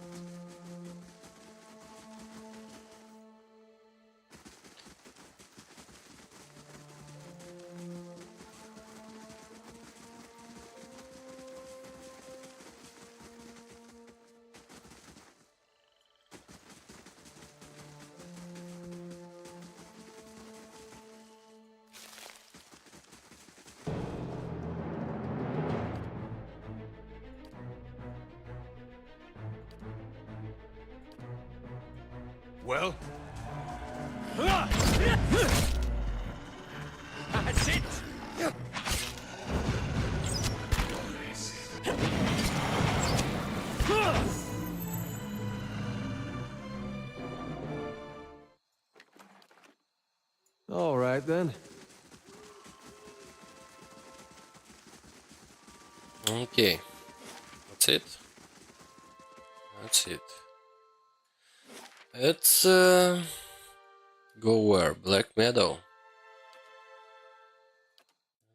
Well? That's it! All right, then. Okay. That's it. That's it. Let's go where? Black Meadow.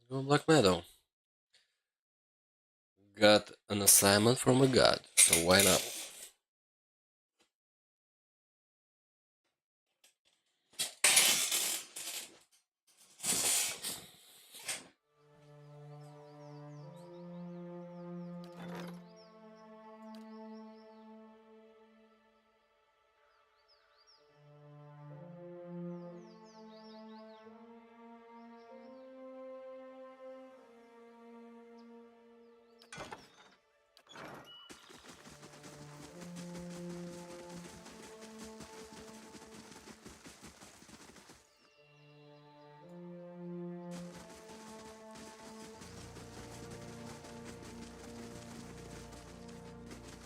Go Black Meadow. Got an assignment from a god, so why not?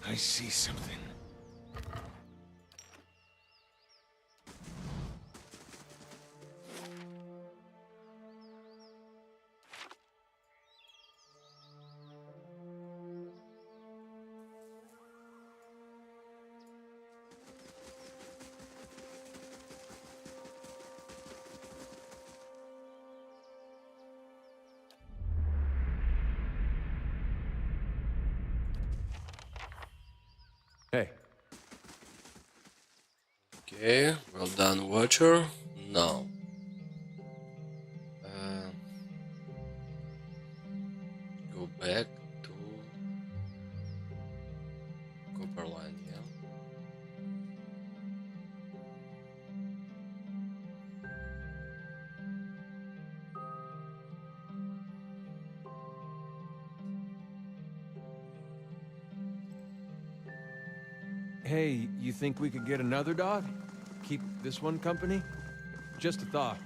I see something. Hey, Okay, well done, Watcher. Now, uh, go back to Copperline, yeah? hey, you think we could get another dog? Keep this one company? Just a thought.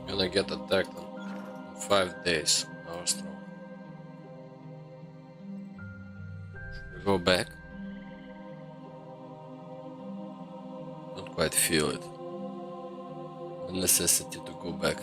Gonna get attacked in 5 days. Our strong. Should we go back? Don't quite feel it. The necessity to go back.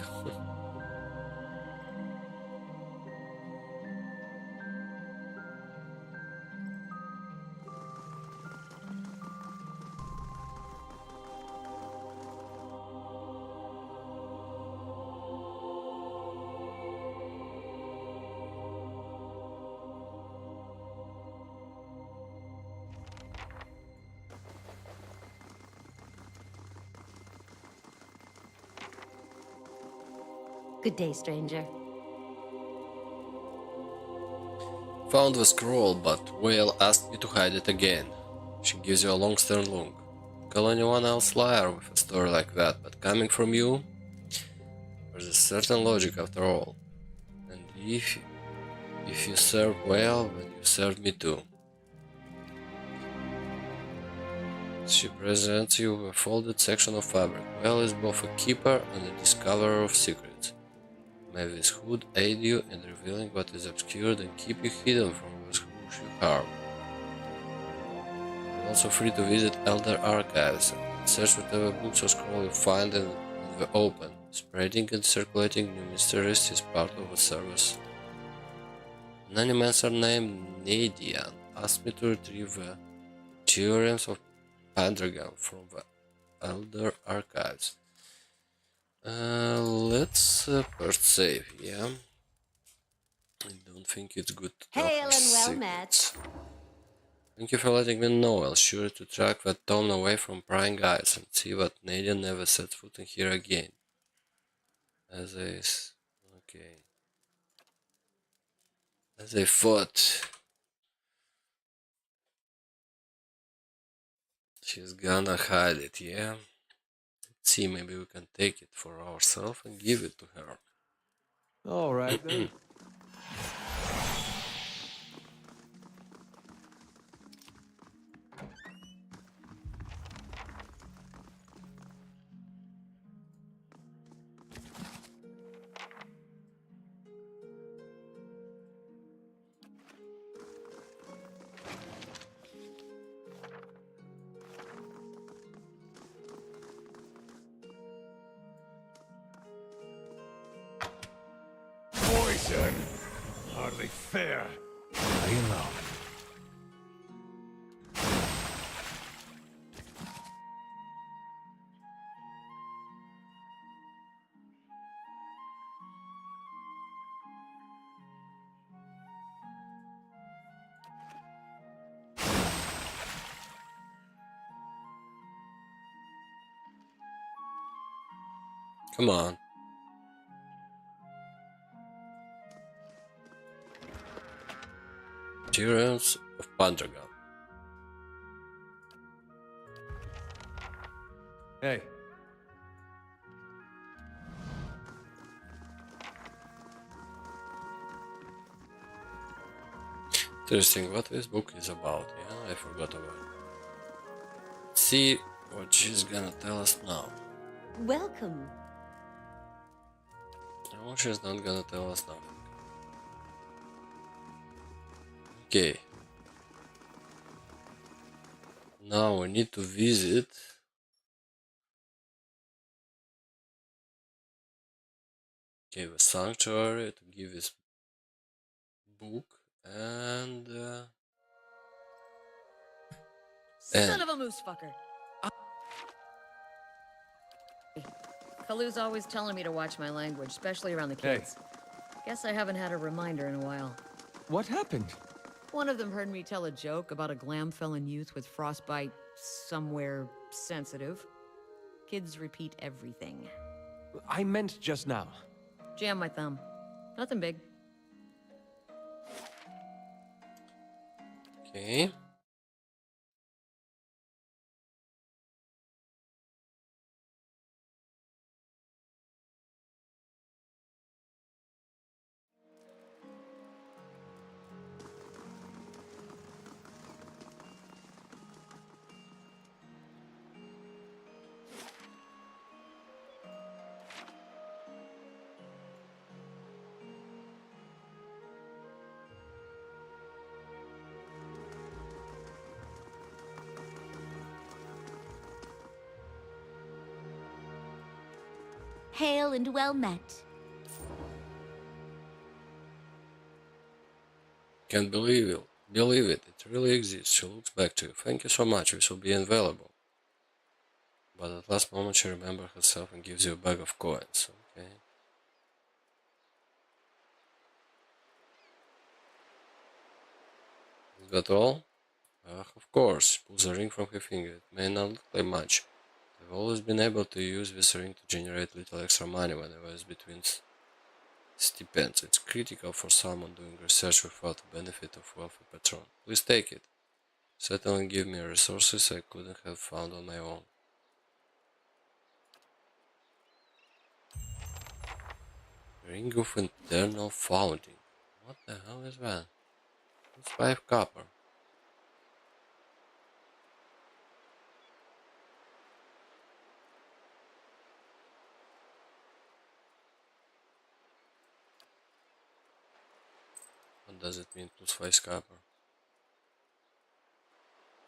Good day, stranger. Found the scroll, but Whale asked me to hide it again. She gives you a long stern look. Call anyone else liar with a story like that, but coming from you, there's a certain logic after all. And if you serve Whale, then you serve me too. She presents you with a folded section of fabric. Whale is both a keeper and a discoverer of secrets. May this hood aid you in revealing what is obscured and keep you hidden from those who wish you harm. You're also free to visit Elder Archives and search whatever books or scroll you find in the open. Spreading and circulating new mysteries is part of the service. An animator named Nadian asked me to retrieve the theorems of Pendragon from the Elder Archives. Let's first save, yeah? I don't think it's good to talk Hail our and well met. secrets. Thank you for letting me know. I'll sure to track that tone away from prying eyes and see that Nadia never set foot in here again. Okay. As I thought, she's gonna hide it, yeah? Let's see, maybe we can take it for ourselves and give it to her. All right, then. Poison! Hardly fair. Lay low. Come on. Theorems of Pendragon. Hey. Interesting what this book is about. Yeah, I forgot about it. Let's see what she's gonna tell us now. Welcome. No, she's not gonna tell us nothing. Okay. Now we need to visit the sanctuary to give his book and Son of a moose fucker. Kalu's always telling me to watch my language, especially around the kids. Guess I haven't had a reminder in a while. What happened? One of them heard me tell a joke about a glam-felon youth with frostbite somewhere sensitive. Kids repeat everything. I meant just now. Jam my thumb. Nothing big. okay. Hail and well met. Can't believe it. Believe it. It really exists. She looks back to you. Thank you so much. This will be invaluable. But at last moment she remembers herself and gives you a bag of coins. Okay. Is that all? Of course. She pulls a ring from her finger. It may not look like much. I've always been able to use this ring to generate little extra money whenever it's between stipends. It's critical for someone doing research without the benefit of wealthy patron. Please take it. Certainly give me resources I couldn't have found on my own. Ring of Internal Founding. What the hell is that? It's 5 copper. What does it mean plus 5 copper?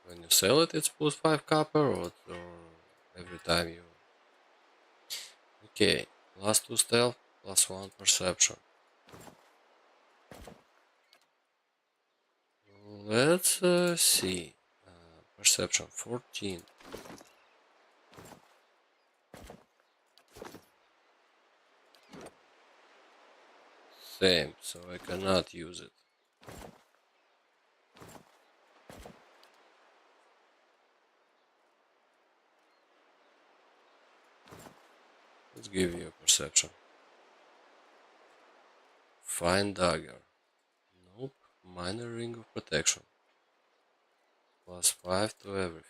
When you sell it, it's plus 5 copper, or every time you... Okay, plus 2 stealth, plus 1 perception. Let's see. Perception 14. Same, so I cannot use it. Let's give you a perception. Fine dagger. Nope. Minor ring of protection. Plus 5 to everything.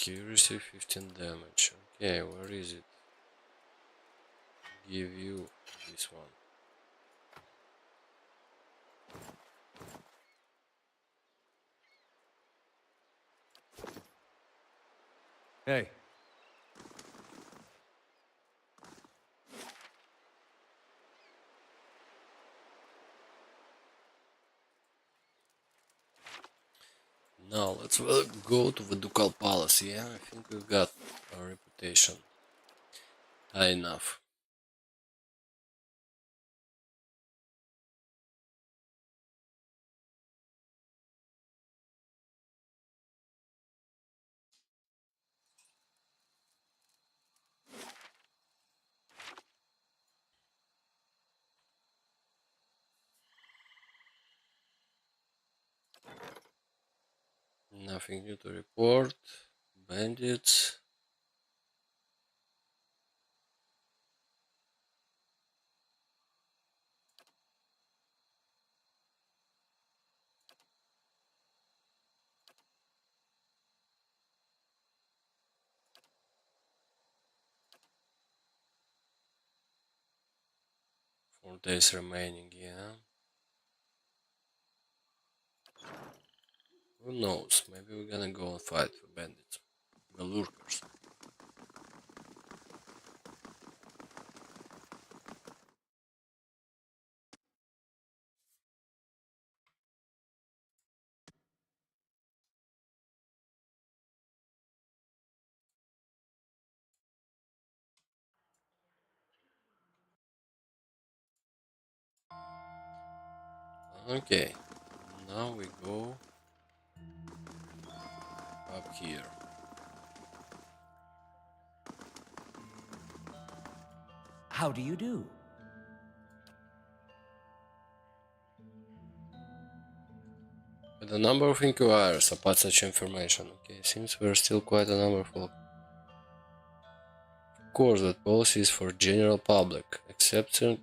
Accuracy 15 damage. Okay, where is it? Give you this one. Hey. Now let's go to the Ducal Palace. Yeah, I think we've got our reputation high enough. Nothing new to report. Bandits. Four days remaining, yeah. Who knows? Maybe we're gonna go and fight for bandits. The lurkers. Okay. Now we go up here. How do you do? With a number of inquirers about such information. Okay, seems we're still quite a number of folk. Of course, that policy is for general public. Exception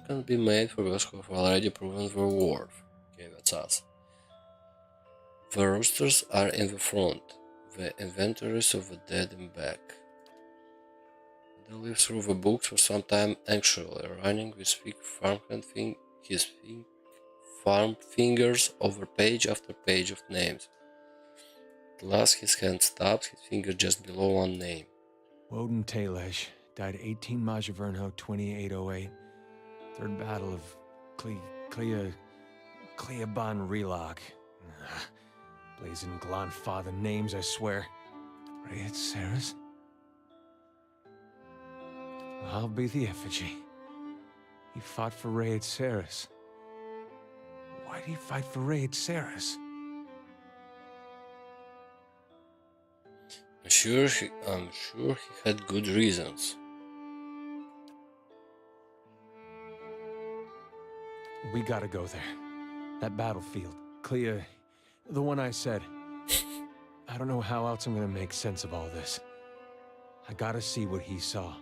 can be made for those who have already proven their worth. Okay, that's us. The roosters are in the front, the inventories of the dead in back. They live through the books for some time anxiously, running with his thick farm fingers over page after page of names. At last his hand stops, his finger just below one name. Woden Talesh died 18 Majavernho 2808. Third Battle of Cleaban Relog. Blazing Glonfather names, I swear. Rayet Saras? I'll be the effigy. He fought for Rayet Saras. Why'd he fight for Rayet Saras? I'm sure he had good reasons. We gotta go there. That battlefield. Clea... the one I said. I don't know how else I'm gonna make sense of all this. I gotta see what he saw.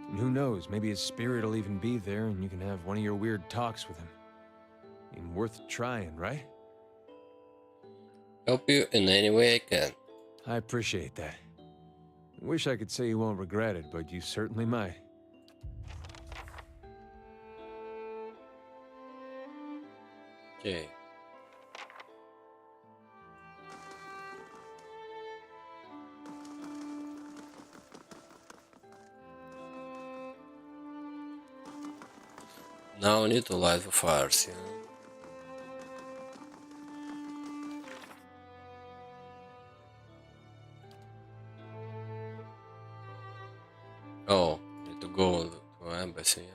And who knows, maybe his spirit will even be there and you can have one of your weird talks with him. I mean, worth trying, right? Help you in any way I can. I appreciate that. Wish I could say you won't regret it, but you certainly might. Okay. Now I need to light the fires, yeah. Oh, need to go to an embassy, yeah.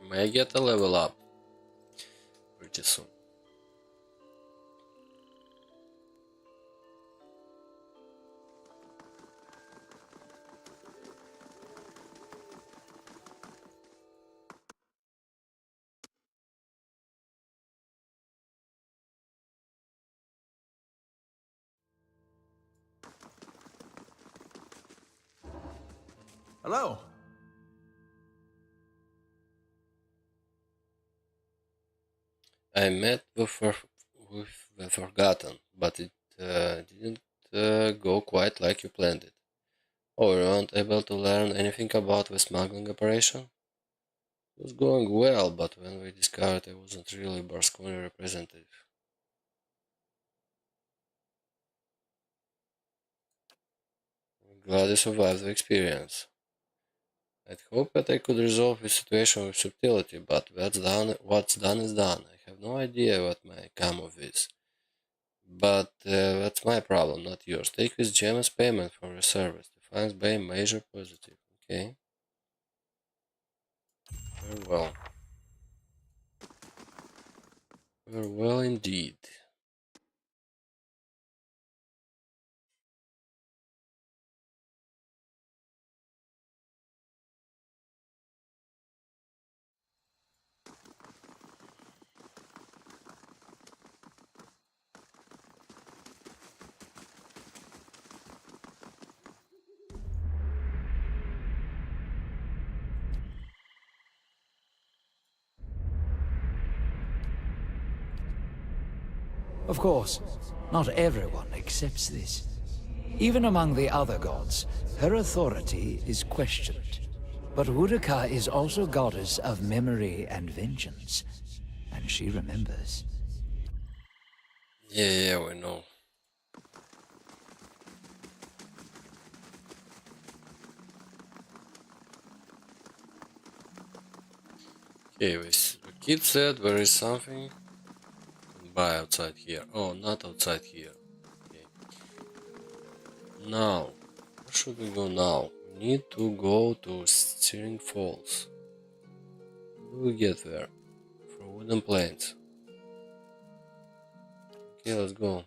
May get a level up pretty soon. Hello. I met with the Forgotten, but it didn't go quite like you planned it. Oh, you weren't able to learn anything about the smuggling operation? It was going well, but when we discovered I wasn't really Barsconi representative. I'm glad you survived the experience. I'd hoped that I could resolve the situation with subtlety, but what's done is done. I have no idea what may come of this. But that's my problem, not yours. Take this gem as payment for your service. Defiance Bay major positive. Okay. Very well. Very well indeed. Of course, not everyone accepts this. Even among the other gods, her authority is questioned. But Wudaka is also goddess of memory and vengeance, and she remembers. Yeah, we know. Okay, the kid said there is something to buy outside here. Oh, not outside here. Okay. Now, where should we go now? We need to go to Steering Falls. How do we get there? From wooden planes. Okay, let's go.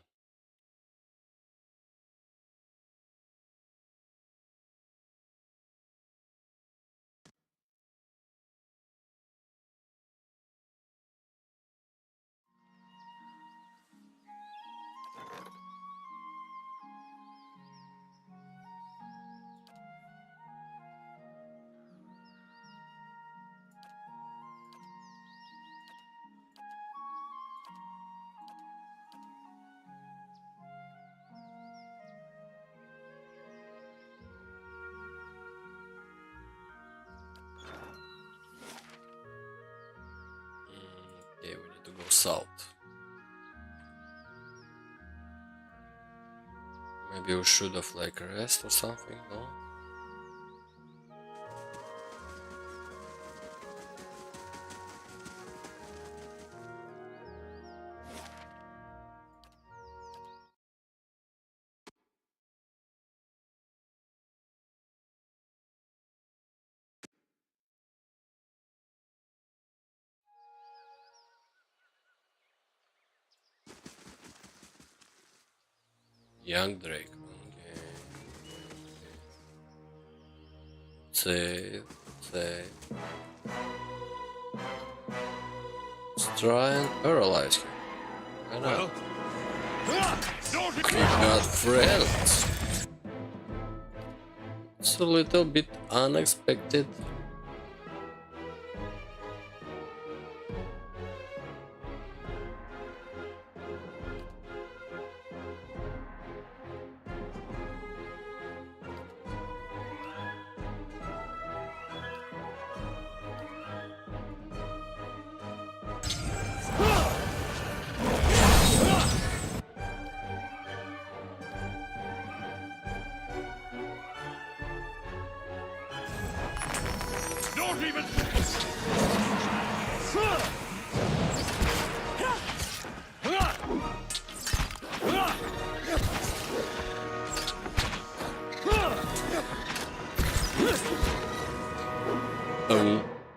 Okay, we need to go south. Maybe we should have like a rest or something, no? Young Drake. Okay. Save. Save. Let's try and paralyze him. Why not? We got friends. It's a little bit unexpected.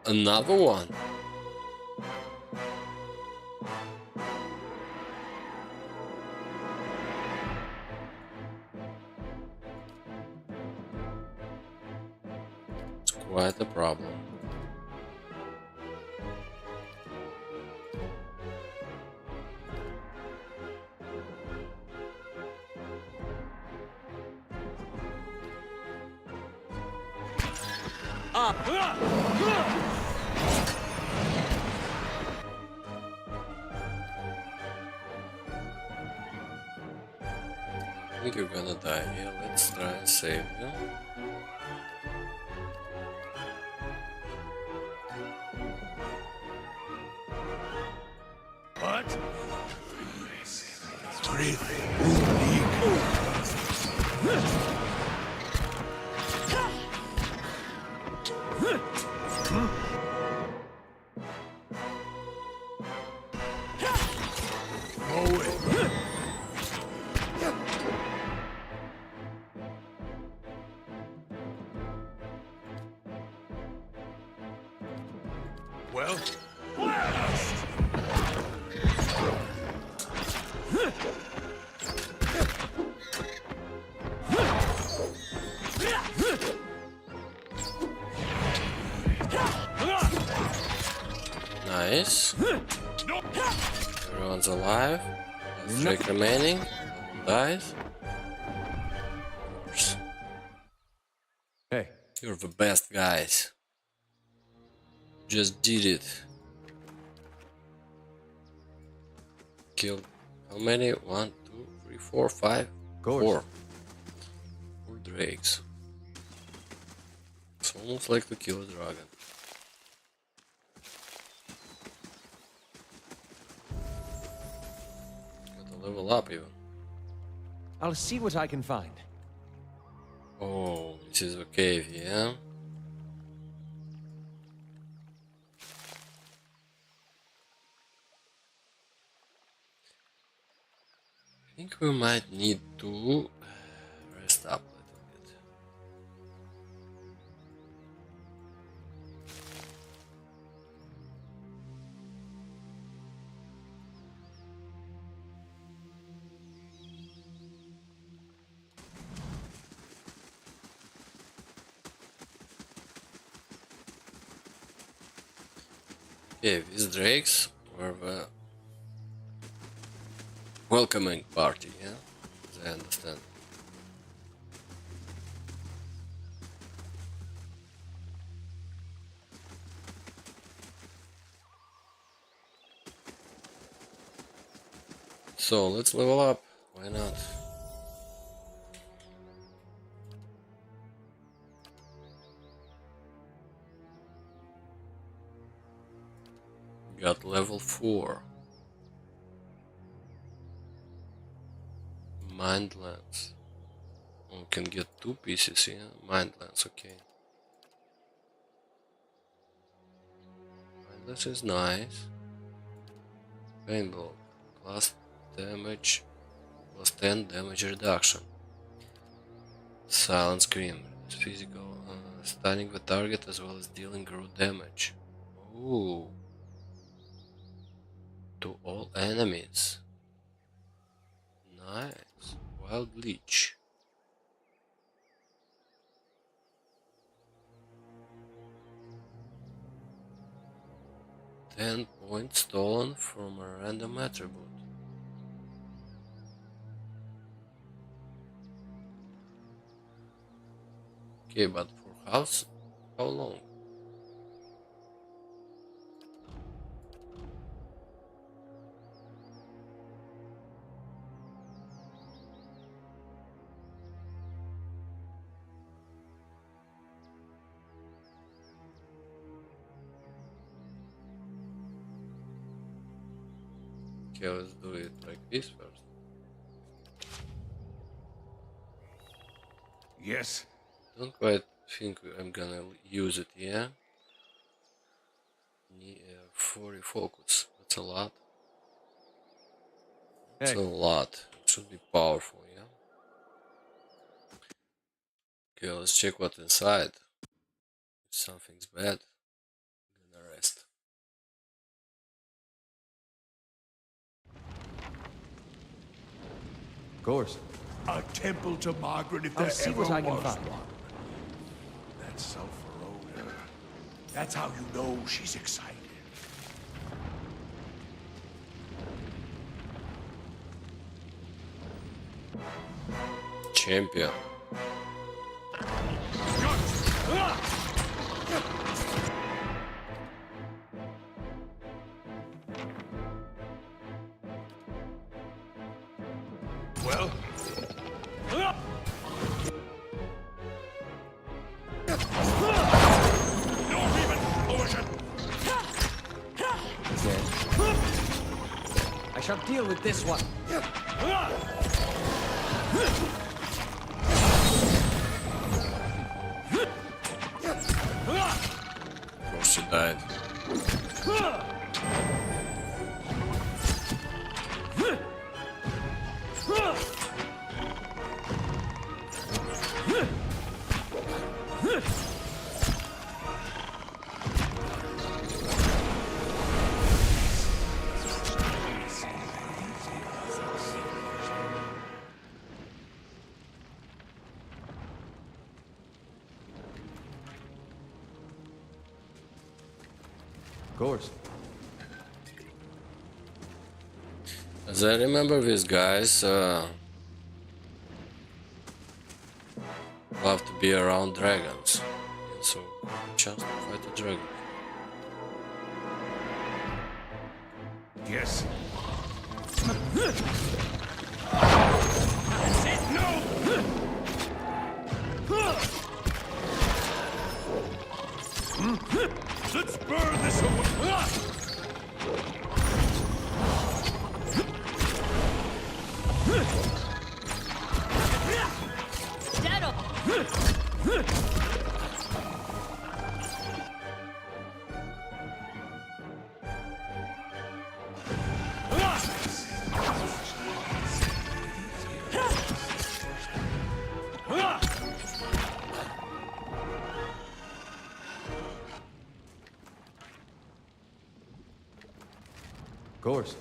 Another one. It's quite a problem. I think you're gonna die here. Let's try and save you. What? Well, blast! Nice. Everyone's alive. Last Drake remaining. No one dies. Of course. Hey. You're the best, guys. Just did it. Killed how many? 1, 2, 3, 4, 5? Four. 4 drakes. It's almost like to kill a dragon. Gotta level up even. I'll see what I can find. Oh, this is a cave, yeah? I think we might need to rest up a little bit. Okay, these drakes were the welcoming party, yeah? As I understand. So let's level up, why not? Got level 4. Mind lens. We can get 2 pieces here. Mind lens, okay. Mind lens is nice. Paintball. Plus damage. Plus 10 damage reduction. Silent scream. Physical. Stunning the target as well as dealing raw damage. Ooh. To all enemies. Nice. Wild leech. 10 points stolen from a random attribute. Okay, but for how long? Okay, let's do it like this first. Yes. Don't quite think I'm gonna use it, yeah? 40 focus. That's a lot. That's a lot. It should be powerful, yeah? Okay, let's check what's inside. If something's bad, I'm gonna rest. Of course. A temple to Margaret if I'll there see ever what I can was find. one. That sulfur odor. That's how you know she's excited. Champion. Well? I shall deal with this one. Of course she died. course. As I remember, these guys love to be around dragons, and so chance to fight a dragon. Yes. Let's burn this away! Of course.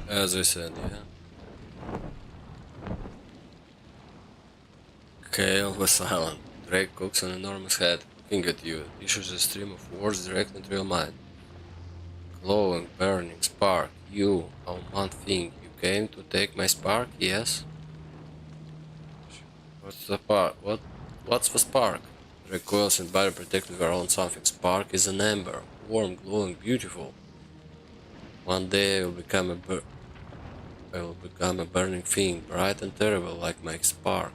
As I said, yeah. Kale was silent. Drake cooks an enormous head, looking at you, issues a stream of words direct into your mind. Glowing, burning, spark. You, oh man thing, you came to take my spark, yes? What's the spark? What's the spark? Recoils and body protected around something. Spark is an ember, warm, glowing, beautiful. One day I will become a burning thing, bright and terrible like my spark.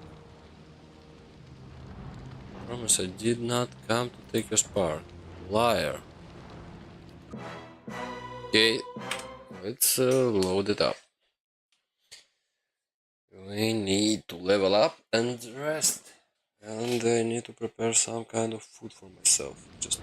Promise I did not come to take your spark. Liar. Okay, let's load it up. We need to level up and rest. And I need to prepare some kind of food for myself. Just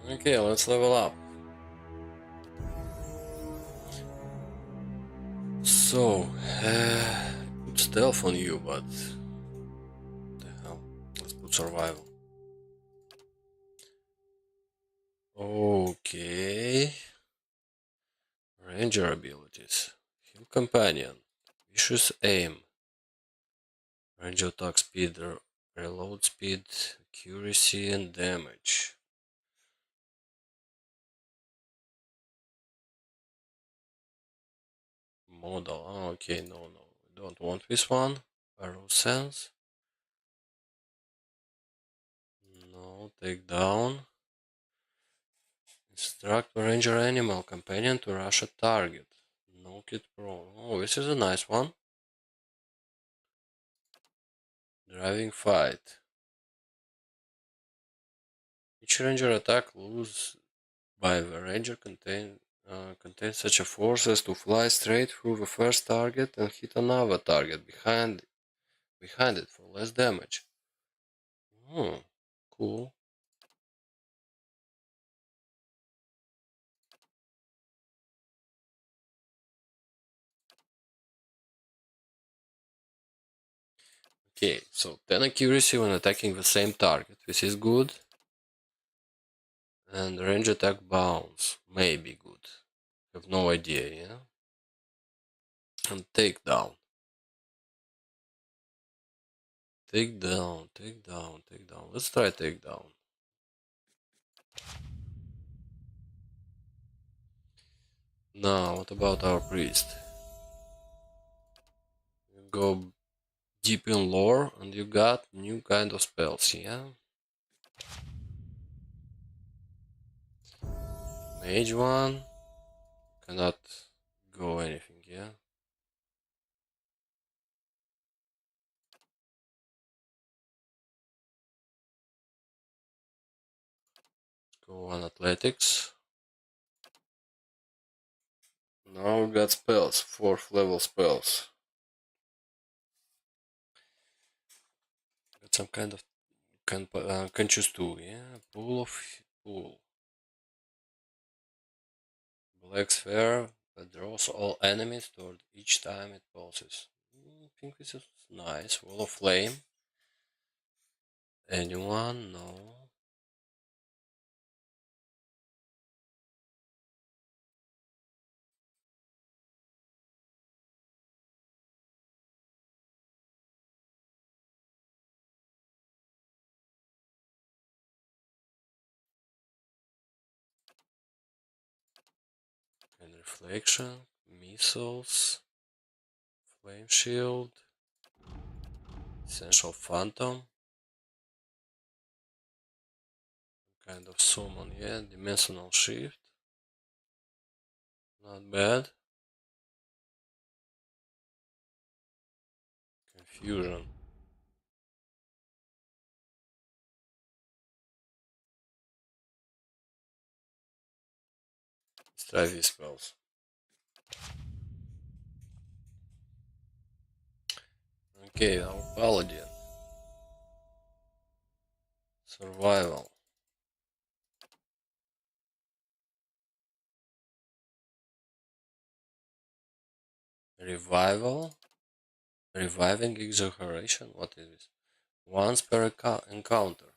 okay, let's level up. So So, put stealth on you, but what the hell? Let's put survival. Okay. Ranger abilities. Heal companion. Vicious aim. Range attack speed, reload speed, accuracy, and damage. Model. Oh, okay, no. We don't want this one. Arrow sense. No, take down. Instruct the ranger animal companion to rush a target. Knock it prone. Oh, this is a nice one. Driving fight. Each ranger attack lose by the ranger contains such a force as to fly straight through the first target and hit another target behind it for less damage. Hmm, cool. Okay, so 10 accuracy when attacking the same target. This is good. And range attack bounce may be good. Have no idea, yeah? And takedown. Takedown. Let's try takedown. Now, what about our priest? You go deep in lore and you got new kind of spells, yeah? Mage one cannot go anything, yeah? Let's go on athletics. Now we got spells, 4th level spells. Got some kind of can choose two, yeah? Pool. Black sphere that draws all enemies toward each time it pulses. I think this is nice. Wall of flame. Anyone? No. And reflection, missiles, flame shield, essential phantom, kind of summon, yeah, dimensional shift, not bad, confusion, let's try these spells. Okay, our paladin, survival, revival, reviving exaggeration, what is this? Once per encounter.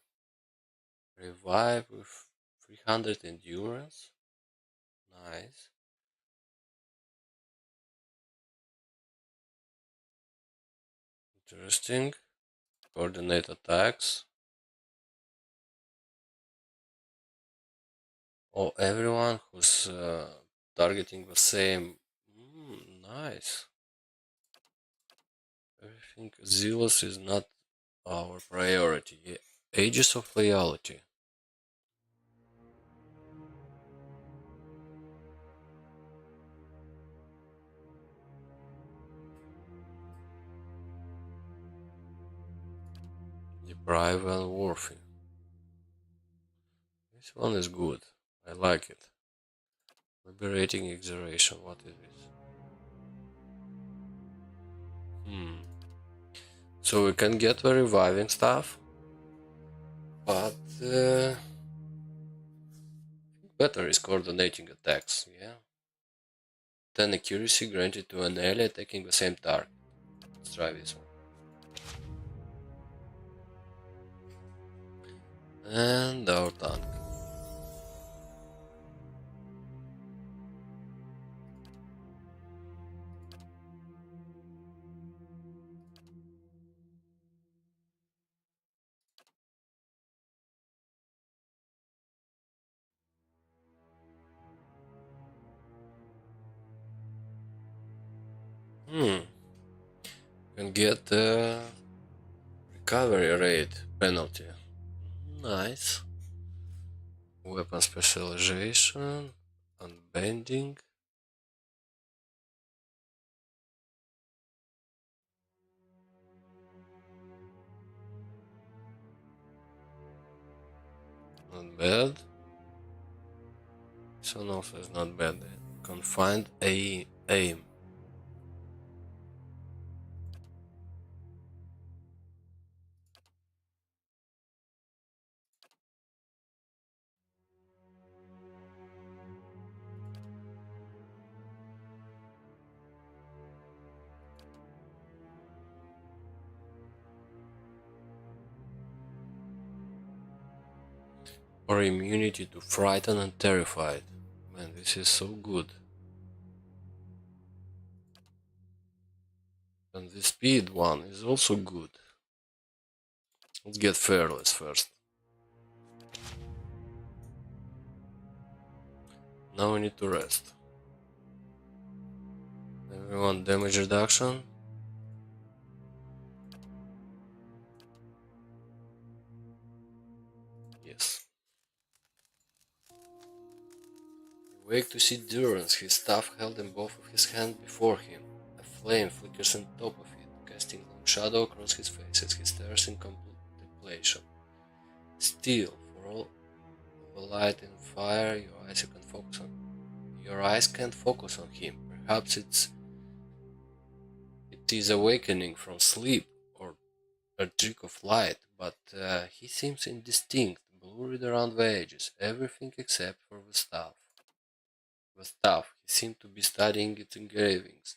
Revive with 300 endurance. Nice. Interesting. Coordinate attacks. Oh, everyone who's targeting the same. Nice. I think Zealous is not our priority. Ages of Loyalty. Deprive and Worthy. This one is good. I like it. Liberating Exhilaration. What is this? So we can get the reviving stuff, but better is coordinating attacks, yeah? 10 accuracy granted to an ally attacking the same target. Let's try this one. And our tank. Can get a recovery rate penalty. Nice. Weapon specialization, unbending. Not bad. This one also is not bad. Confined aim. Or immunity to frighten and terrified. Man, this is so good. And the speed one is also good. Let's get fearless first. Now we need to rest. Then we want damage reduction. Yes. You wake to see Durance, his staff held in both of his hands before him. A flame flickers on top of it, casting long shadow across his face as he stares in contemplation. Still, for all the light and fire, your eyes can't focus on him. Perhaps it is awakening from sleep or a trick of light, but he seems indistinct, blurred around the edges, everything except for the staff. The staff, he seemed to be studying its engravings.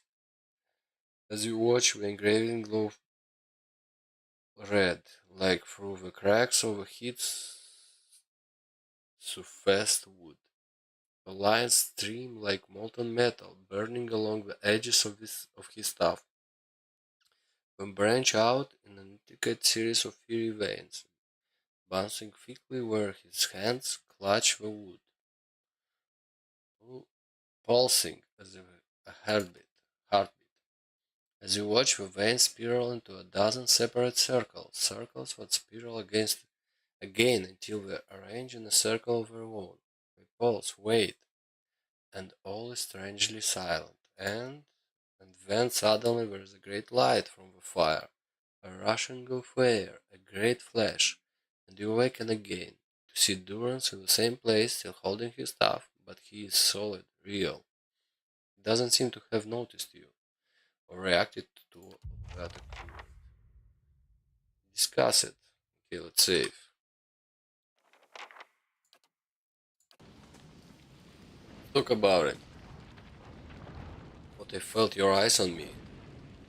As you watch, the engraving glow red, like through the cracks of the heat surfaced wood. The lines stream like molten metal, burning along the edges of his staff, then branch out in an intricate series of fiery veins, bouncing thickly where his hands clutch the wood, pulsing as a heartbeat. As you watch, the veins spiral into a dozen separate circles that spiral again until they arrange in a circle of their own. They pulse, wait, and all is strangely silent. And then suddenly there is a great light from the fire, a rushing of air, a great flash, and you awaken again to see Durance in the same place, still holding his staff, but he is solid, real. He doesn't seem to have noticed you or reacted to that occurred. Discuss it. Okay, let's save. Talk about it. What I felt your eyes on me.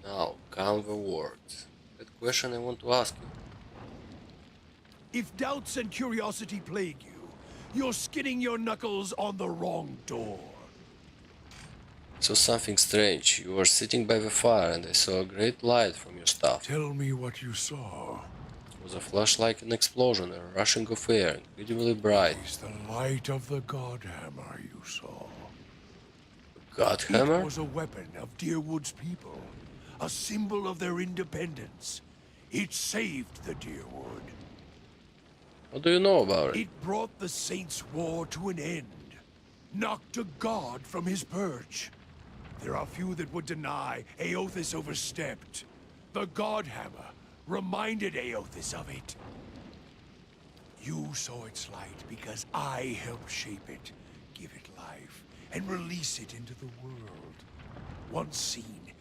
Now, count the words. That question I want to ask you. If doubts and curiosity plague you, you're skinning your knuckles on the wrong door. So something strange. You were sitting by the fire and I saw a great light from your staff. Tell me what you saw. It was a flash like an explosion, a rushing of air, incredibly bright. It's the light of the Godhammer you saw. Godhammer? It was a weapon of Deerwood's people, a symbol of their independence. It saved the Deerwood. What do you know about it? It brought the Saints' War to an end, knocked a god from his perch. There are few that would deny Eothas overstepped. The Godhammer reminded Eothas of it. You saw its light because I helped shape it, give it life, and release it into the world. Once seen,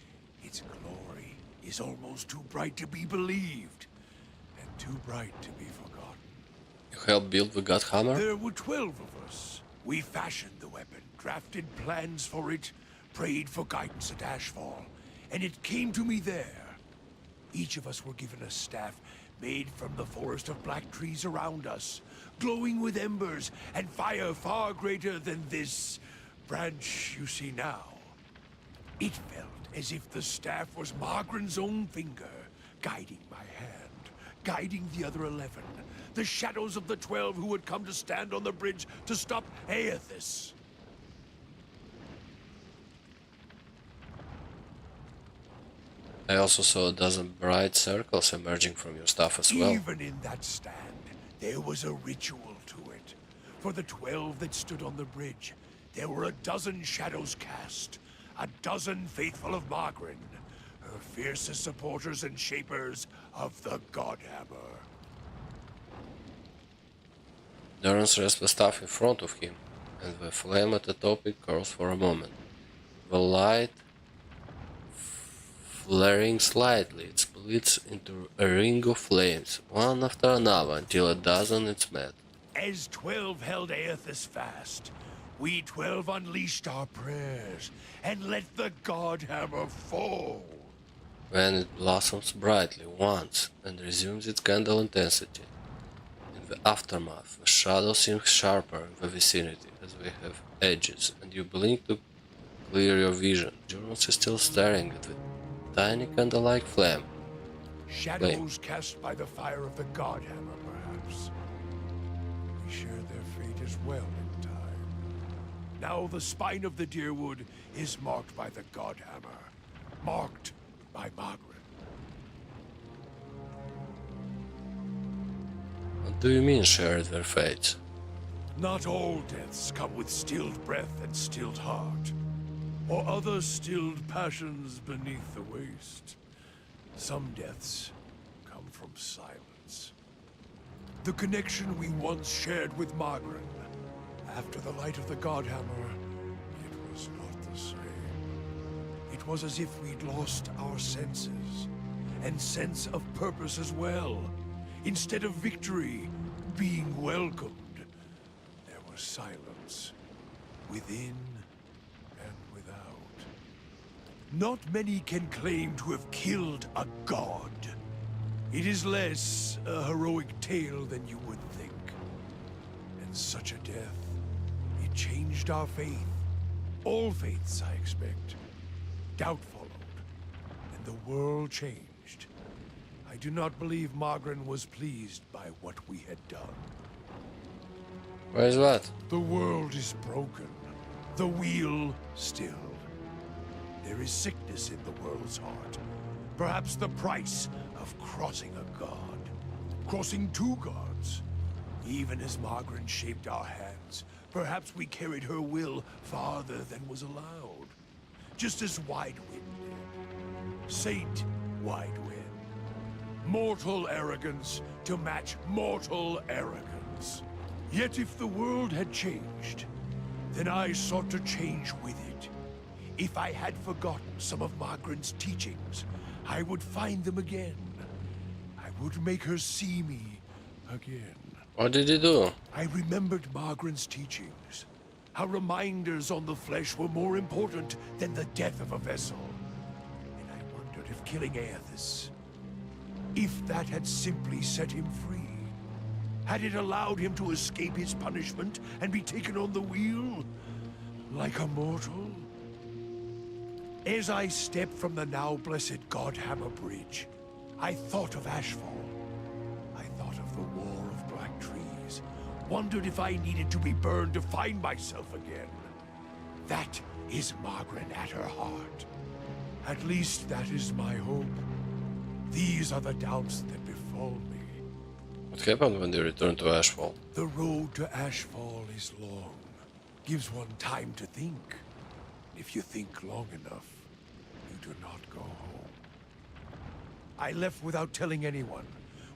its glory is almost too bright to be believed, and too bright to be forgotten. You helped build the Godhammer? There were 12 of us. We fashioned the weapon, drafted plans for it, prayed for guidance at Ashfall, and it came to me there. Each of us were given a staff made from the forest of black trees around us, glowing with embers and fire far greater than this branch you see now. It felt as if the staff was Margaren's own finger, guiding my hand, guiding the other 11, the shadows of the 12 who had come to stand on the bridge to stop Aethys. I also saw a dozen bright circles emerging from your staff as well. Even in that stand, there was a ritual to it. For the 12 that stood on the bridge, there were a dozen shadows cast, a dozen faithful of Margren, her fiercest supporters and shapers of the Godhammer. Durance rests the staff in front of him, and the flame at the top it curls for a moment. The light flaring slightly, it splits into a ring of flames, one after another, until a dozen is met. As 12 held Aethys fast, we 12 unleashed our prayers and let the Godhammer fall. Then it blossoms brightly once and resumes its candle intensity. In the aftermath, the shadow seems sharper in the vicinity as they have edges, and you blink to clear your vision. Durance is still staring at the tiny candle-like flame. Shadows cast by the fire of the Godhammer, perhaps. We share their fate as well in time. Now the spine of the Deerwood is marked by the Godhammer, marked by Margaret. What do you mean shared their fates? Not all deaths come with stilled breath and stilled heart, or other stilled passions beneath the waste. Some deaths come from silence. The connection we once shared with Margaret, after the light of the Godhammer, it was not the same. It was as if we'd lost our senses, and sense of purpose as well. Instead of victory, being welcomed, there was silence, within and without. Not many can claim to have killed a god. It is less a heroic tale than you would think. And such a death, it changed our faith. All faiths, I expect. Doubt followed, and the world changed. I do not believe Margaret was pleased by what we had done. Why is that? The world is broken. The wheel stilled. There is sickness in the world's heart. Perhaps the price of crossing a god. Crossing two gods. Even as Margaret shaped our hands, perhaps we carried her will farther than was allowed. Just as Widewind did. Saint Widewind. Mortal arrogance to match mortal arrogance. Yet if the world had changed, then I sought to change with it. If I had forgotten some of Margaret's teachings, I would find them again. I would make her see me again. What did you do? I remembered Margaret's teachings. How reminders on the flesh were more important than the death of a vessel. And I wondered if killing Aethys, if that had simply set him free. Had it allowed him to escape his punishment and be taken on the wheel? Like a mortal? As I stepped from the now blessed Godhammer Bridge, I thought of Ashfall. I thought of the War of Black Trees. Wondered if I needed to be burned to find myself again. That is Margaret at her heart. At least that is my hope. These are the doubts that befall me. What happened when they returned to Ashfall? The road to Ashfall is long. Gives one time to think. If you think long enough, you do not go home. I left without telling anyone,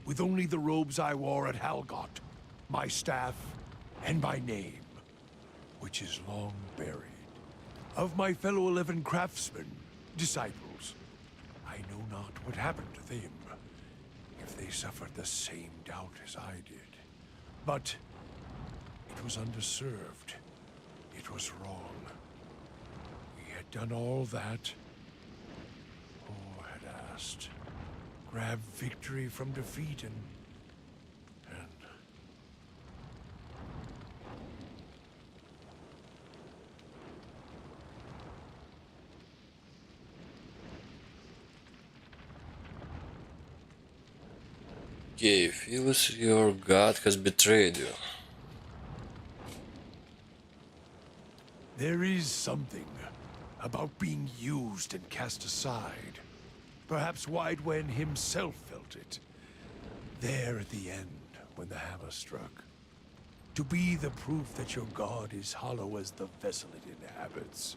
with only the robes I wore at Halgot, my staff, and my name, which is long buried. Of my fellow 11 craftsmen, disciples, I know not what happened to them, if they suffered the same doubt as I did. But it was underserved. It was wrong. We had done all that, or had asked, grab victory from defeat and Okay, feels your god has betrayed you. there is something about being used and cast aside. Perhaps Widewen himself felt it. There at the end, when the hammer struck. To be the proof that your god is hollow as the vessel it inhabits.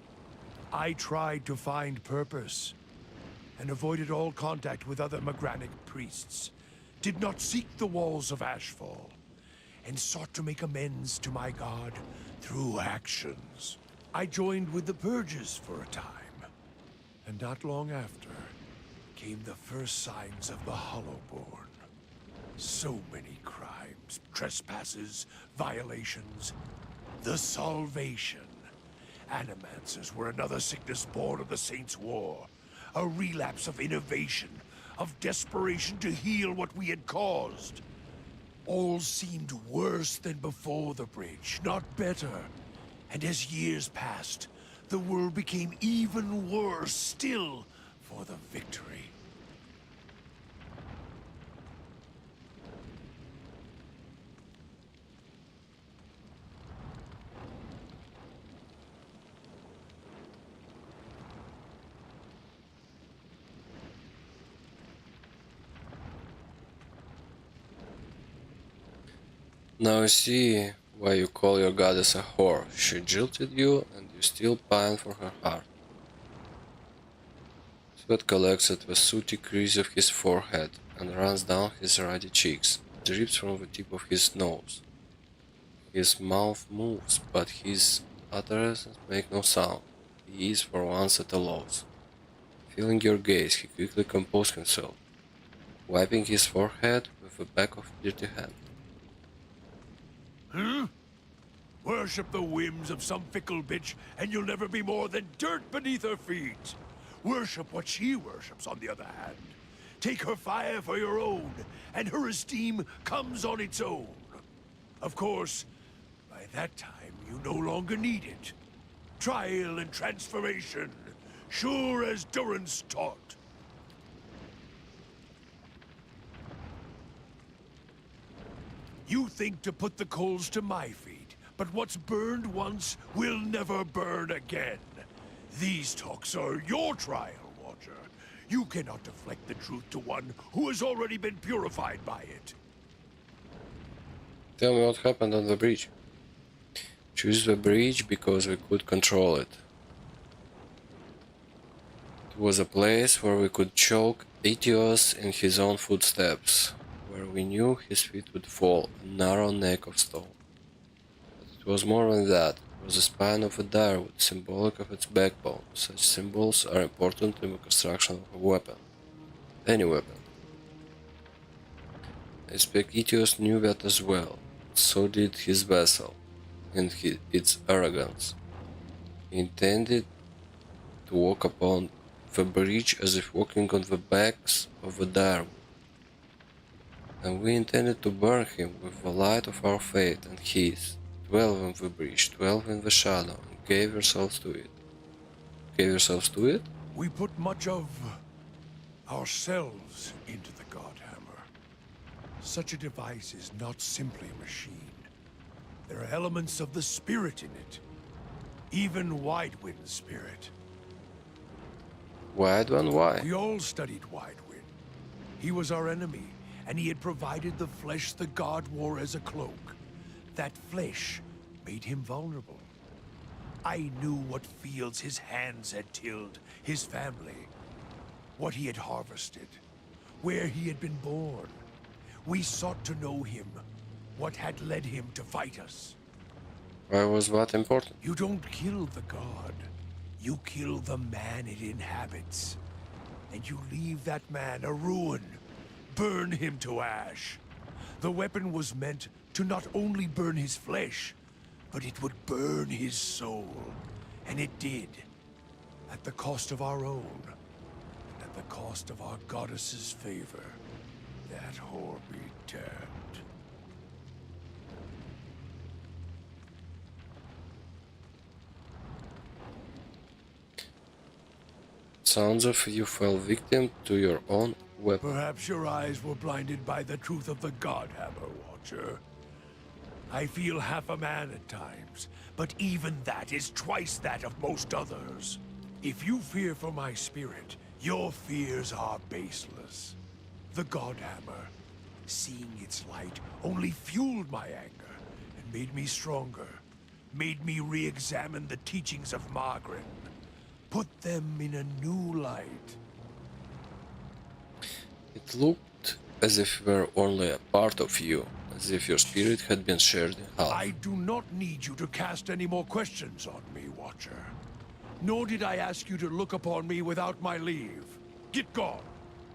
I tried to find purpose, and avoided all contact with other Magranic priests. Did not seek the walls of Ashfall, and sought to make amends to my god through actions. I joined with the Purges for a time, and not long after came the first signs of the Hollowborn. So many crimes, trespasses, violations. The Salvation. Animancers were another sickness born of the Saints' War. A relapse of innovation, of desperation to heal what we had caused. All seemed worse than before the bridge, not better. And as years passed, the world became even worse still for the victory. Now I see why you call your goddess a whore. She jilted you, and you still pine for her heart. Sweat collects at the sooty crease of his forehead and runs down his ruddy cheeks, drips from the tip of his nose. His mouth moves, but his utterances make no sound. He is for once at a loss. Feeling your gaze, he quickly composed himself, wiping his forehead with the back of a dirty hand. Huh? Worship the whims of some fickle bitch, and you'll never be more than dirt beneath her feet. Worship what she worships, on the other hand. Take her fire for your own, and her esteem comes on its own. Of course, by that time, you no longer need it. Trial and transformation, sure as Durance taught. You think to put the coals to my feet, but what's burned once will never burn again. These talks are your trial, Watcher. You cannot deflect the truth to one who has already been purified by it. Tell me what happened on the bridge. Choose the bridge because we could control it. It was a place where we could choke Aetios in his own footsteps, where we knew his feet would fall, a narrow neck of stone. But it was more than that. It was the spine of a direwood, symbolic of its backbone. Such symbols are important in the construction of a weapon. Any weapon. I expect Aetios knew that as well. So did his vessel, in its arrogance. He intended to walk upon the bridge as if walking on the backs of the direwood. And we intended to burn him with the light of our faith and his. 12 on the bridge, 12 in the shadow, and gave yourselves to it. Gave yourselves to it? We put much of ourselves into the Godhammer. Such a device is not simply a machine. There are elements of the spirit in it. Even Widewind's spirit. Widewind, why? We all studied Widewind. He was our enemy, and he had provided the flesh the god wore as a cloak. That flesh made him vulnerable. I knew what fields his hands had tilled, his family, what he had harvested, where he had been born. We sought to know him, what had led him to fight us. Why was that important? You don't kill the god. You kill the man it inhabits. And you leave that man a ruin. Burn him to ash. The weapon was meant to not only burn his flesh, but it would burn his soul. And it did. at the cost of our own, and at the cost of our goddess's favor. That whore be damned. Sounds of you fell victim to your own weapon. Perhaps your eyes were blinded by the truth of the Godhammer, Watcher. I feel half a man at times, but even that is twice that of most others. If you fear for my spirit, your fears are baseless. The Godhammer, seeing its light, only fueled my anger and made me stronger. Made me re-examine the teachings of Margaret. Put them in a new light. It looked as if it were only a part of you, as if your spirit had been shared in half. I do not need you to cast any more questions on me, Watcher. Nor did I ask you to look upon me without my leave. Get gone,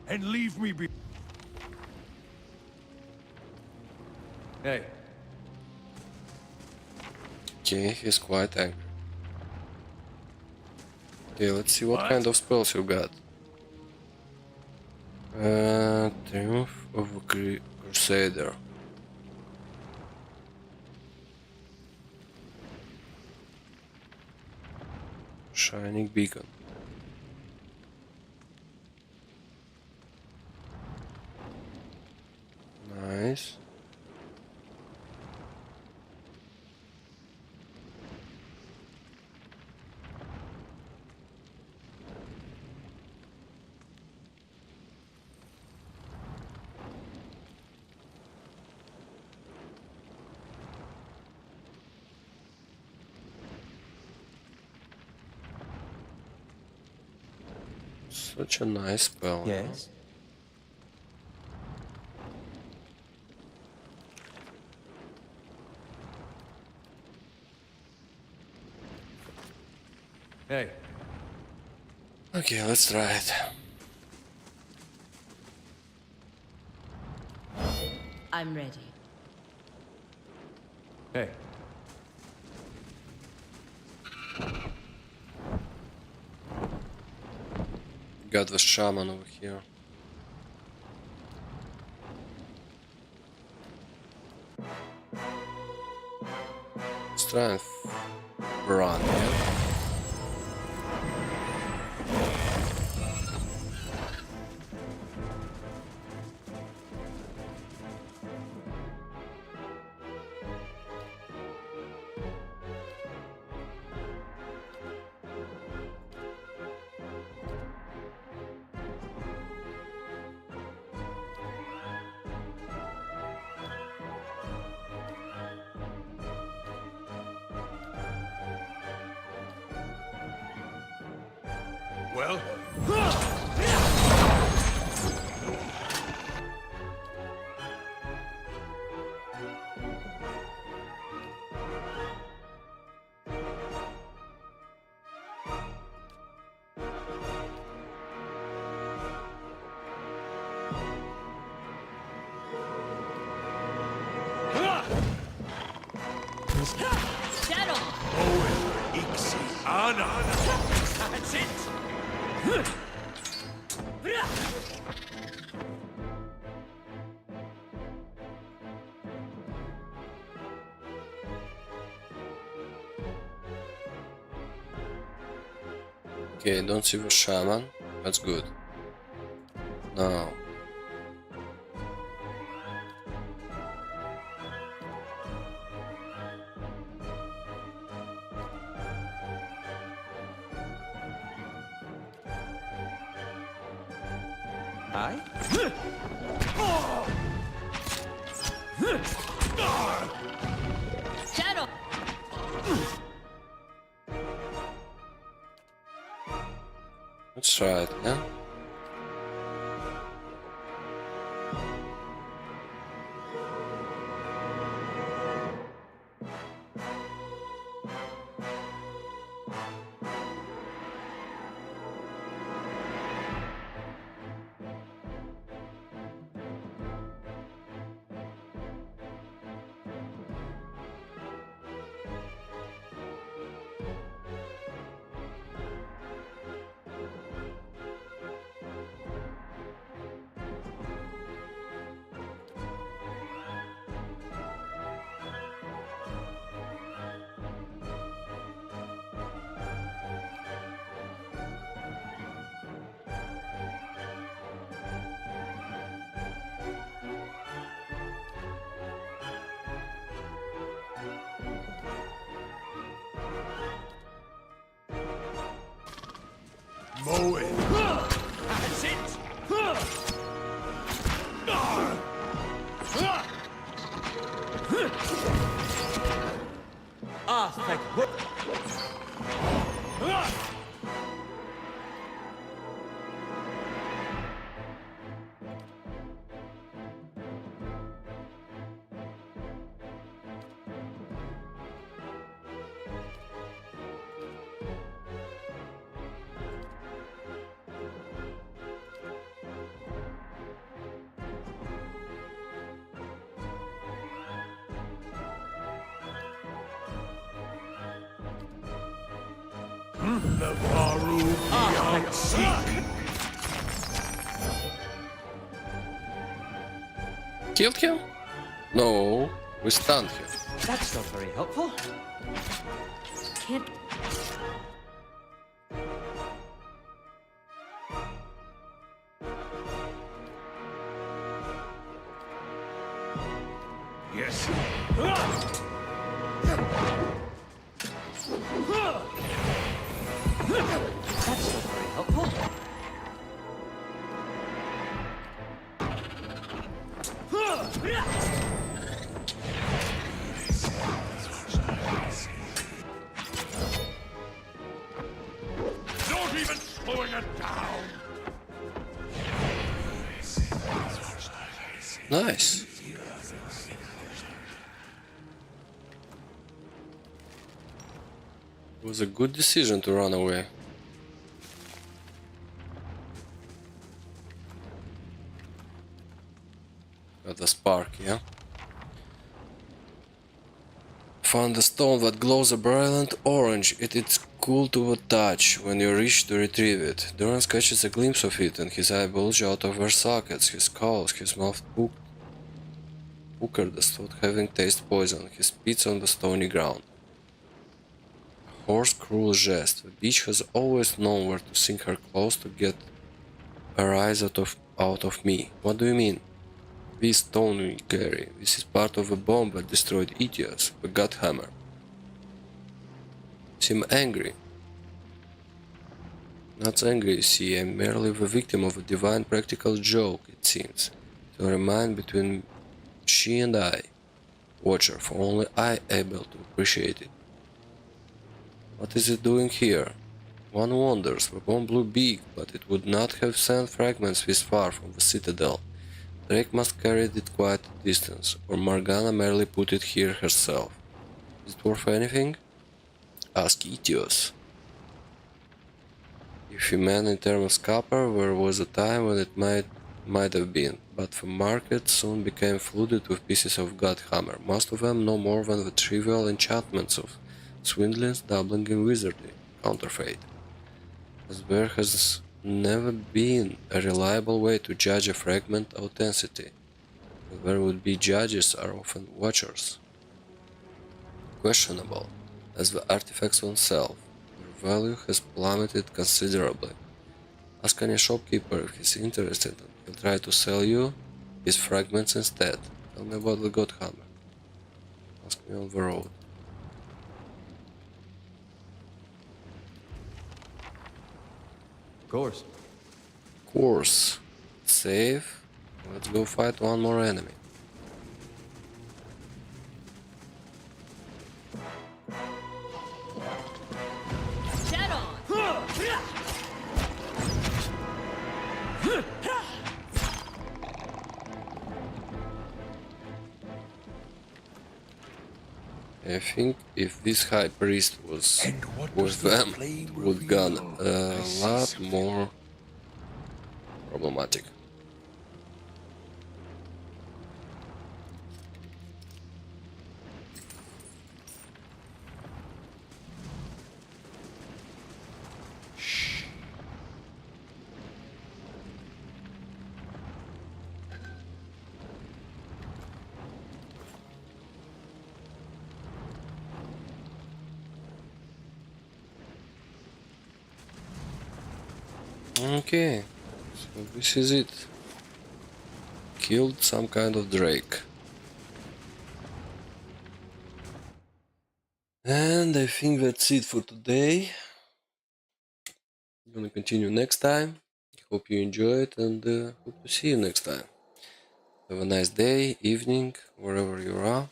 and leave me be. Hey. Okay, he's quite angry. Okay, let's see what kind of spells you got. Triumph of a Crusader. Shining Beacon. Nice. Such a nice spell. Yes? Hey. Okay, let's try it. I'm ready. Hey. Got the shaman over here. Strength. Run, yeah? Well? Shadow! Owen, Ixi, Anna. That's it! Okay, don't see the shaman. That's good. Now. Aye? Shadow! Let's try it, yeah? mow it. That's it. Ah, thank you. The Baru beyond seek. Killed him? No, we stunned him. That's not very helpful. Can't. Yes. That's not very helpful. Not even slowing it down. Nice. It was a good decision to run away. Got the spark, yeah? Found a stone that glows a brilliant orange. It's cool to the touch when you reach to retrieve it. Durance catches a glimpse of it and his eye bulges out of their sockets. He scowls, his mouth puckered as though having tasted poison. He spits on the stony ground. A hoarse, cruel jest. The bitch has always known where to sink her claws to get her eyes out of me. What do you mean? This stone we carry. This is part of a bomb that destroyed Etios, the Godhammer. You seem angry. Not angry, you see. I'm merely the victim of a divine practical joke, it seems. To remind between she and I. Watcher, for only I able to appreciate it. What is it doing here? One wonders. The bomb blew big, but it would not have sent fragments this far from the citadel. Drake must carry it quite a distance, or Morgana merely put it here herself. Is it worth anything? Ask Etios. If you meant in terms of copper, there was a time when it might have been, but the market soon became flooded with pieces of Godhammer, most of them no more than the trivial enchantments of swindlers dabbling in wizardry, counterfeit. As there has never been a reliable way to judge a fragment authenticity. Where would be judges are often watchers. Questionable, as the artifacts themselves, their value has plummeted considerably. Ask any shopkeeper if he's interested, and he'll try to sell you his fragments instead. Tell me about the Godhammer. Ask me on the road. Course. Save. Let's go fight one more enemy. Dead on! I think if this high priest was with them, would gone a lot more problematic. Okay, so this is it. Killed some kind of drake. And I think that's it for today. I'm gonna continue next time. Hope you enjoy it and hope to see you next time. Have a nice day, evening, wherever you are.